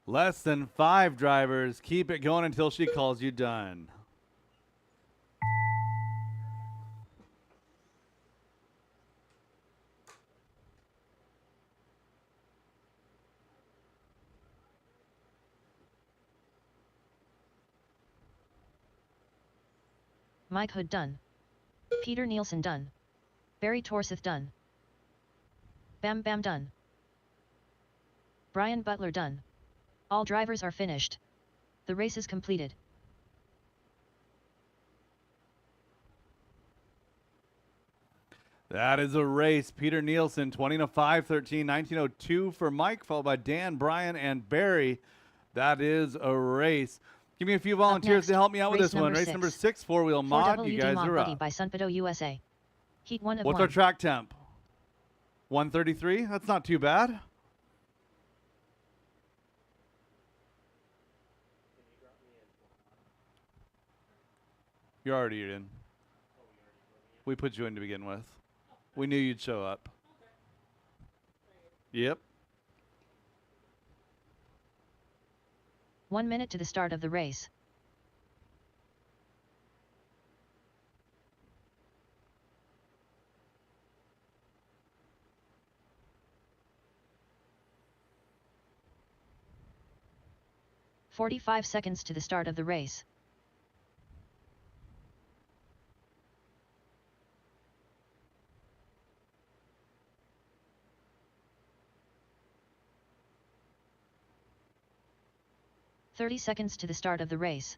Less than 5 drivers. Keep it going until she calls you done. Mike Hood done. Peter Nielsen done. Barry Torseth done. Bam Bam done. Brian Butler done. All drivers are finished. The race is completed. That is a race. Peter Nielsen, 20 to 5:13, 19:02 for Mike, followed by Dan, Brian, and Barry. That is a race. Give me a few volunteers next, to help me out with race this one. number Race 6. number 6, four-wheel mod. You guys are up. by Sunpedo USA. Heat 1 of What's 1. our track temp? 133? That's not too bad. You're already in. We put you in to begin with. We knew you'd show up. Yep. 1 minute to the start of the race. "45 seconds to the start of the race. "30 seconds to the start of the race.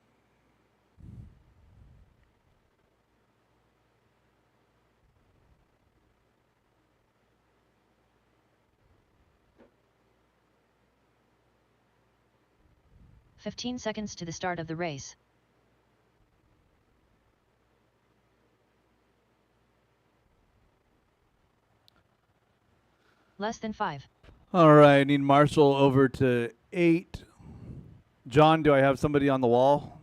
"15 seconds to the start of the race. Less than 5. All right, I need Marshall over to 8. John, do I have somebody on the wall?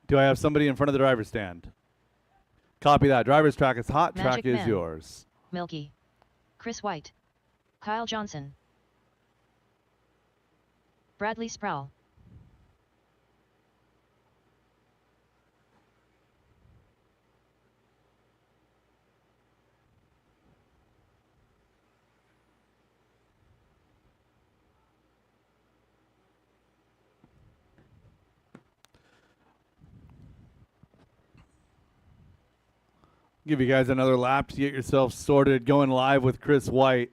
Do I have somebody in front of the driver's stand? Copy that. Driver's track is hot. Magic Track is Man. yours. Milky. Chris White. Kyle Johnson. Bradley Sproul. Give you guys another lap to get yourself sorted. Going live with Chris White.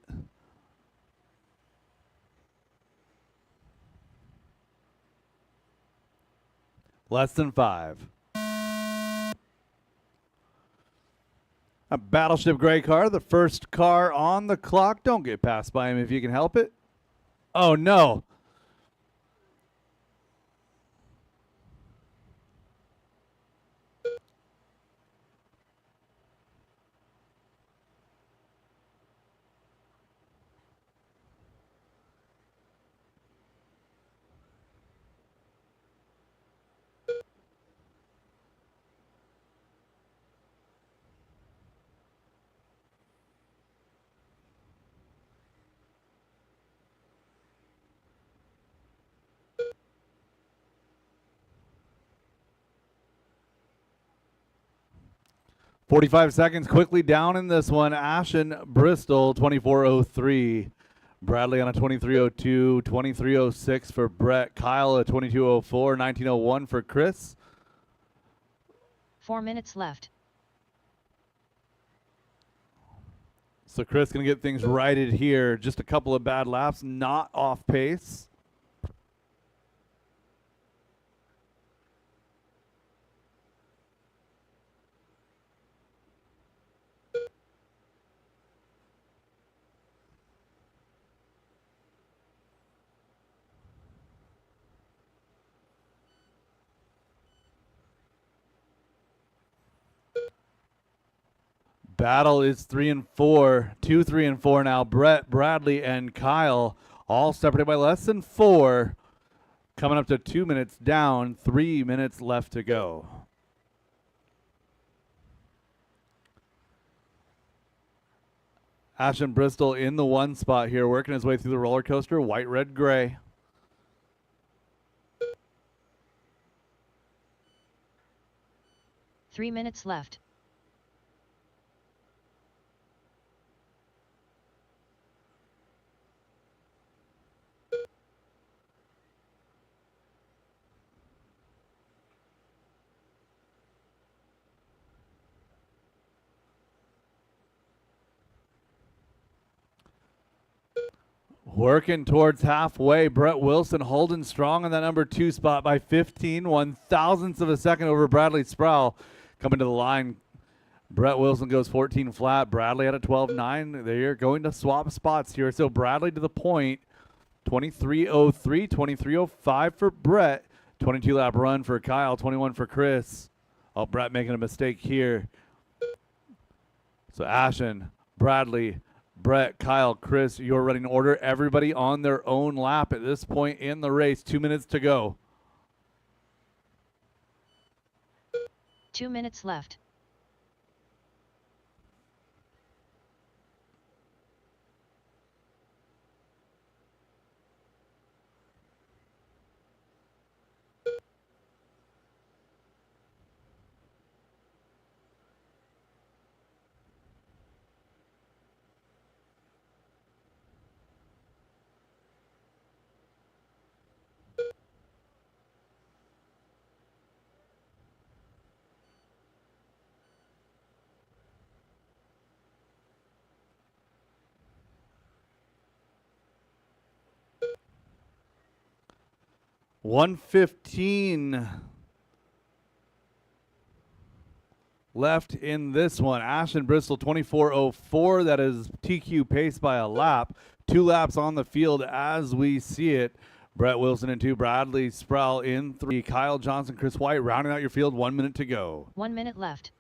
Less than 5. A Battleship gray car, the first car on the clock. Don't get passed by him if you can help it. Oh, no. "45 seconds quickly down in this one. Ashen Bristol, 24:03. Bradley on a 23:02, 23:06 for Brett. Kyle a 22:04, 19:01 for Chris. 4 minutes left. So Chris going to get things righted here. Just a couple of bad laps, not off pace. Battle is 3 and 4, 2, 3, and 4 now. Brett, Bradley, and Kyle all separated by less than 4. Coming up to 2 minutes down, 3 minutes left to go. Ashton Bristol in the 1 spot here, working his way through the roller coaster, white, red, gray. 3 minutes left. Working towards halfway. Brett Wilson holding strong in that number 2 spot by 15 1/1000ths of a second over Bradley Sproul. Coming to the line, Brett Wilson goes 14 flat. Bradley at a 12.9. They're going to swap spots here. So Bradley to the point. 23.03, 23.05 for Brett. 22 lap run for Kyle, 21 for Chris. Oh, Brett making a mistake here. So Ashton, Bradley, Brett, Kyle, Chris, your running order. Everybody on their own lap at this point in the race. 2 minutes to go. 2 minutes left. $1:15 left in this one. Ashton Bristol 24.04. That is TQ pace by a lap. 2 laps on the field as we see it. Brett Wilson in 2, Bradley Sproul in 3, Kyle Johnson, Chris White rounding out your field. 1 minute to go. 1 minute left.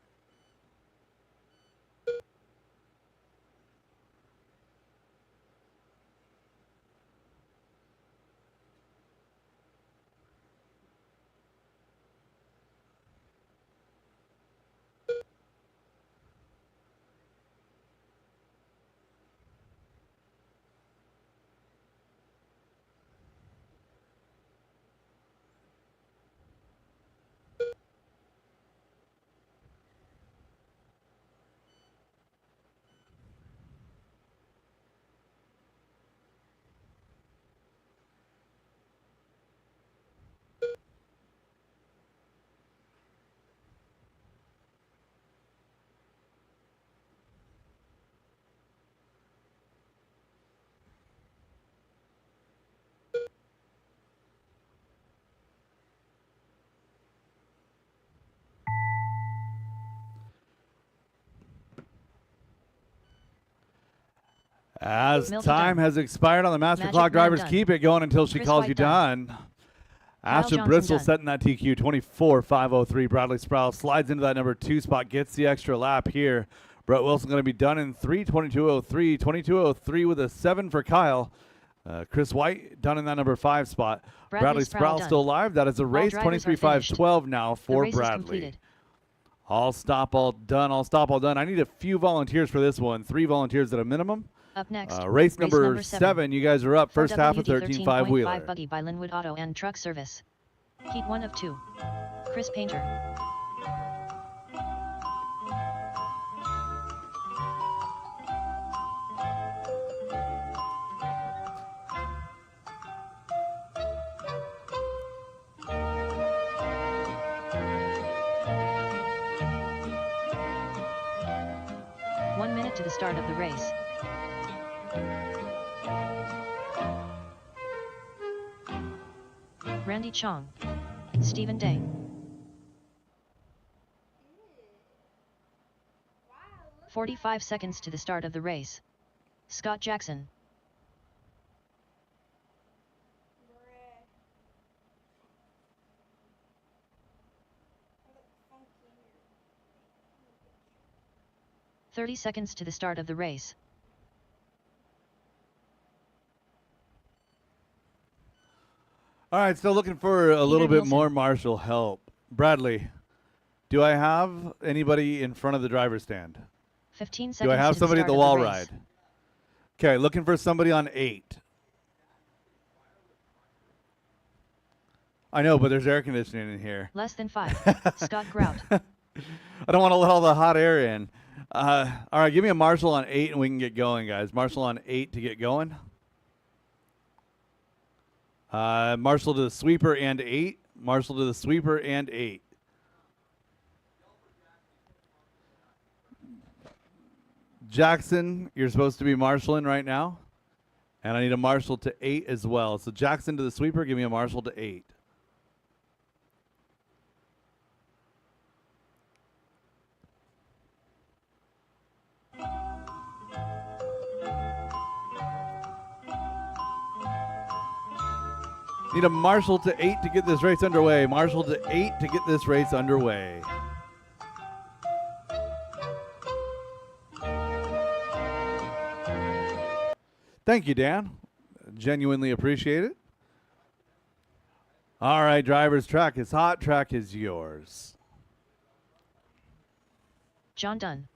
As Milky time done. has expired on the master Magic clock, man drivers done. keep it going until she Chris calls White you done. done. Kyle Ashton Johnson Bristol done. setting that TQ 24.503. Bradley Sproul slides into that number 2 spot, gets the extra lap here. Brett Wilson going to be done in 3:22.03. 22.03 with a 7 for Kyle. Chris White done in that number 5 spot. Bradley Sproul done. still alive. That is a race. drivers are 23.512 now The for race is Bradley. completed. All stop, all done. All stop, all done. I need a few volunteers for this one. 3 volunteers at a minimum. Up next, Race number 7. You guys are up. First half of 13.5 13.5 wheeler. buggy by Linwood Auto and Truck Service. Heat 1 of 2. Chris Painter. One minute to the start of the race. Randy Chong. Stephen Day. Wow, 45 seconds to the start of the race. Scott Jackson. bruh. I look funky here. 30 seconds to the start of the race. All right, still looking for a little bit Wilson. more marshal help. Bradley, do I have anybody in front of the driver's stand? 15 seconds Do I have to somebody at the the start wall of the race. ride? Okay, looking for somebody on 8. I know, but there's air conditioning in here. Less than 5. Scott Grout. I don't want to let all the hot air in. All right, give me a Marshall on 8 and we can get going, guys. Marshall on 8 to get going. Marshall to the sweeper and 8. Marshall to the sweeper and 8. Jackson, you're supposed to be marshalling right now. And I need a Marshall to 8 as well. So Jackson to the sweeper, give me a Marshall to 8. Need a Marshall to 8 to get this race underway. Marshall to 8 to get this race underway. Thank you, Dan. Genuinely appreciate it. All right, drivers, track is hot. Track is yours. John Dunn.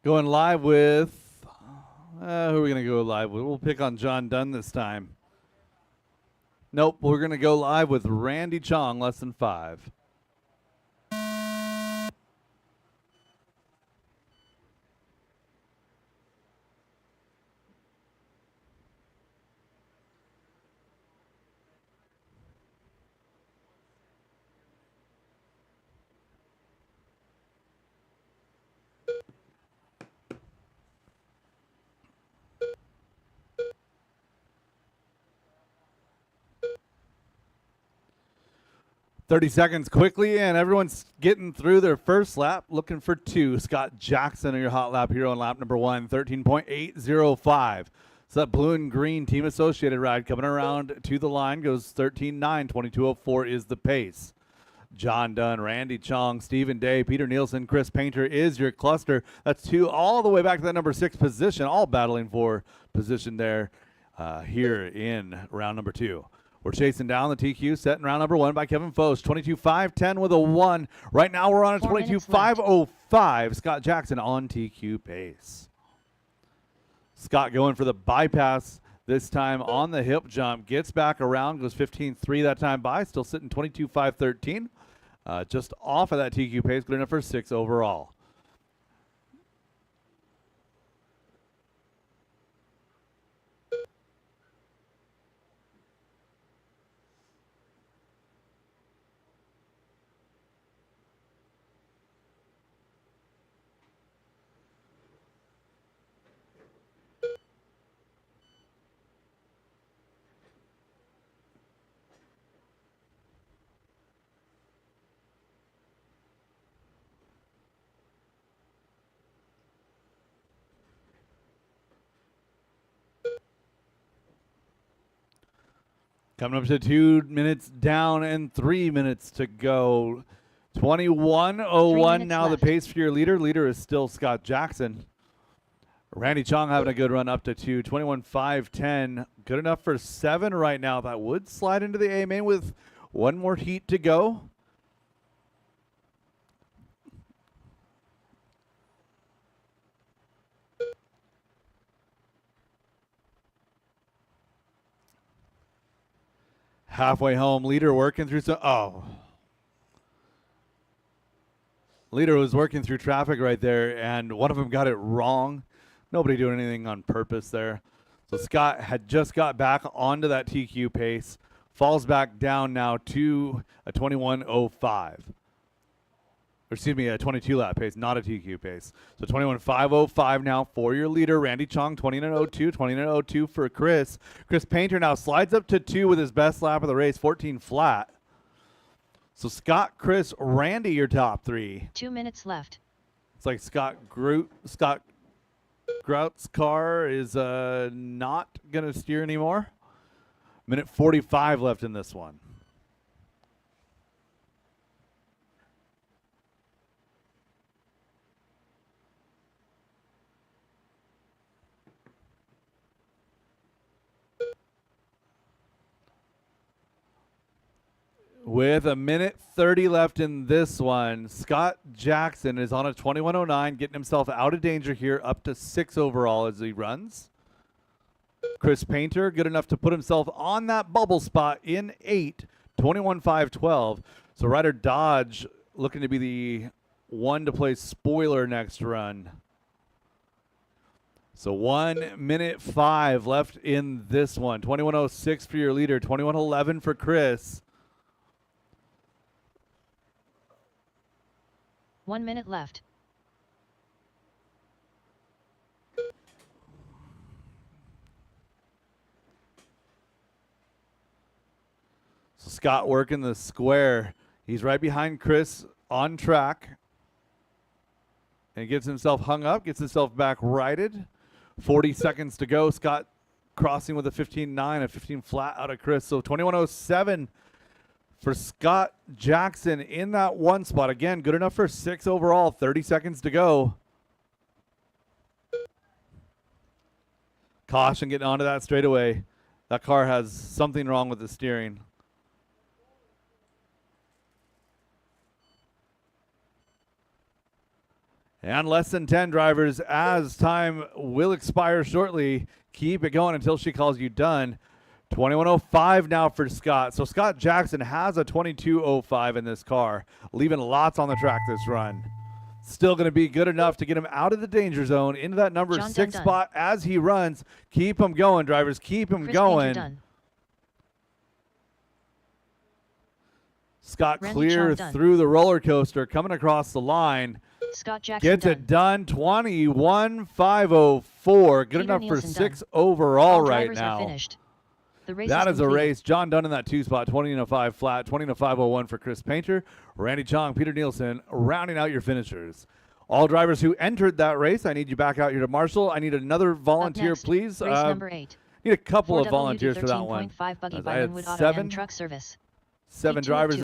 Going live with, who are we going to go live with? We'll pick on John Dunn this time. Nope, we're going to go live with Randy Chong, less than 5. "30 seconds quickly, and everyone's getting through their first lap, looking for 2. Scott Jackson on your hot lap here on lap number 1, 13.805. So that blue and green team associated ride coming around to the line goes 13.9, 22.04 is the pace. John Dunn, Randy Chong, Stephen Day, Peter Nielsen, Chris Painter is your cluster. That's 2 all the way back to that number 6 position, all battling for position there here in round number 2. We're chasing down the TQ, set in round number 1 by Kevin Foast. 22.510 with a 1. Right now we're on a 22.505. Scott Jackson on TQ pace. Scott going for the bypass this time on the hip jump. Gets back around, goes 15.3 that time by. Still sitting 22.513. Just off of that TQ pace, good enough for 6 overall. Coming up to 2 minutes down and 3 minutes to go. 21.01 now left. the pace for your leader. Leader is still Scott Jackson. Randy Chong having a good run up to 2. 21.510. Good enough for 7 right now. That would slide into the A main with 1 more heat to go. Halfway home, leader working through leader was working through traffic right there, and one of them got it wrong. Nobody doing anything on purpose there. So Scott had just got back onto that TQ pace, falls back down now to a 21.05. Or excuse me, a 22 lap pace, not a TQ pace. So 21.505 now for your leader, Randy Chong, 29.02, 29.02 for Chris. Chris Painter now slides up to 2 with his best lap of the race, 14 flat. So Scott, Chris, Randy, your top 3. 2 minutes left. It's like Scott Grout's car is not going to steer anymore. Minute 45 left in this one. With a minute 30 left in this one, Scott Jackson is on a 21:09, getting himself out of danger here, up to 6 overall as he runs. Chris Painter, good enough to put himself on that bubble spot in 8, 21:5-12. So Ryder Dodge looking to be the one to play spoiler next run. So 1 minute 5 left in this one. 21:06 for your leader, 21:11 for Chris. 1 minute left. So Scott working the square. He's right behind Chris on track. And gets himself hung up, gets himself back righted. 40 seconds to go. Scott crossing with a 15.9, a 15 flat out of Chris. So 21:07 for Scott Jackson in that one spot. Again, good enough for 6 overall. 30 seconds to go. Caution getting onto that straightaway. That car has something wrong with the steering. And less than 10 drivers as time will expire shortly. Keep it going until she calls you done. 21:05 now for Scott. So Scott Jackson has a 22:05 in this car, leaving lots on the track this run. Still going to be good enough to get him out of the danger zone into that number John 6 done. spot as he runs. Keep him going, drivers. Keep him Chris going. Painter done. Scott Randy clear Chong done. through the roller coaster, coming across the line. Scott Jackson Gets done. it done, 21:504. Good Peter enough for Nielsen 6 done. overall All right drivers now. are finished. The race That is a completed. race. John Dunn in that 2 spot, 20:05 flat, 20:501 for Chris Painter. Randy Chong, Peter Nielsen, rounding out your finishers. All drivers who entered that race, I need you back out here to Marshall. I need another volunteer, Up next, please. Race number 8. Need a couple of 4WD volunteers for that one. 13.5 buggy As by I had Linwood Auto seven and Truck Service. 7 Heat 2 of drivers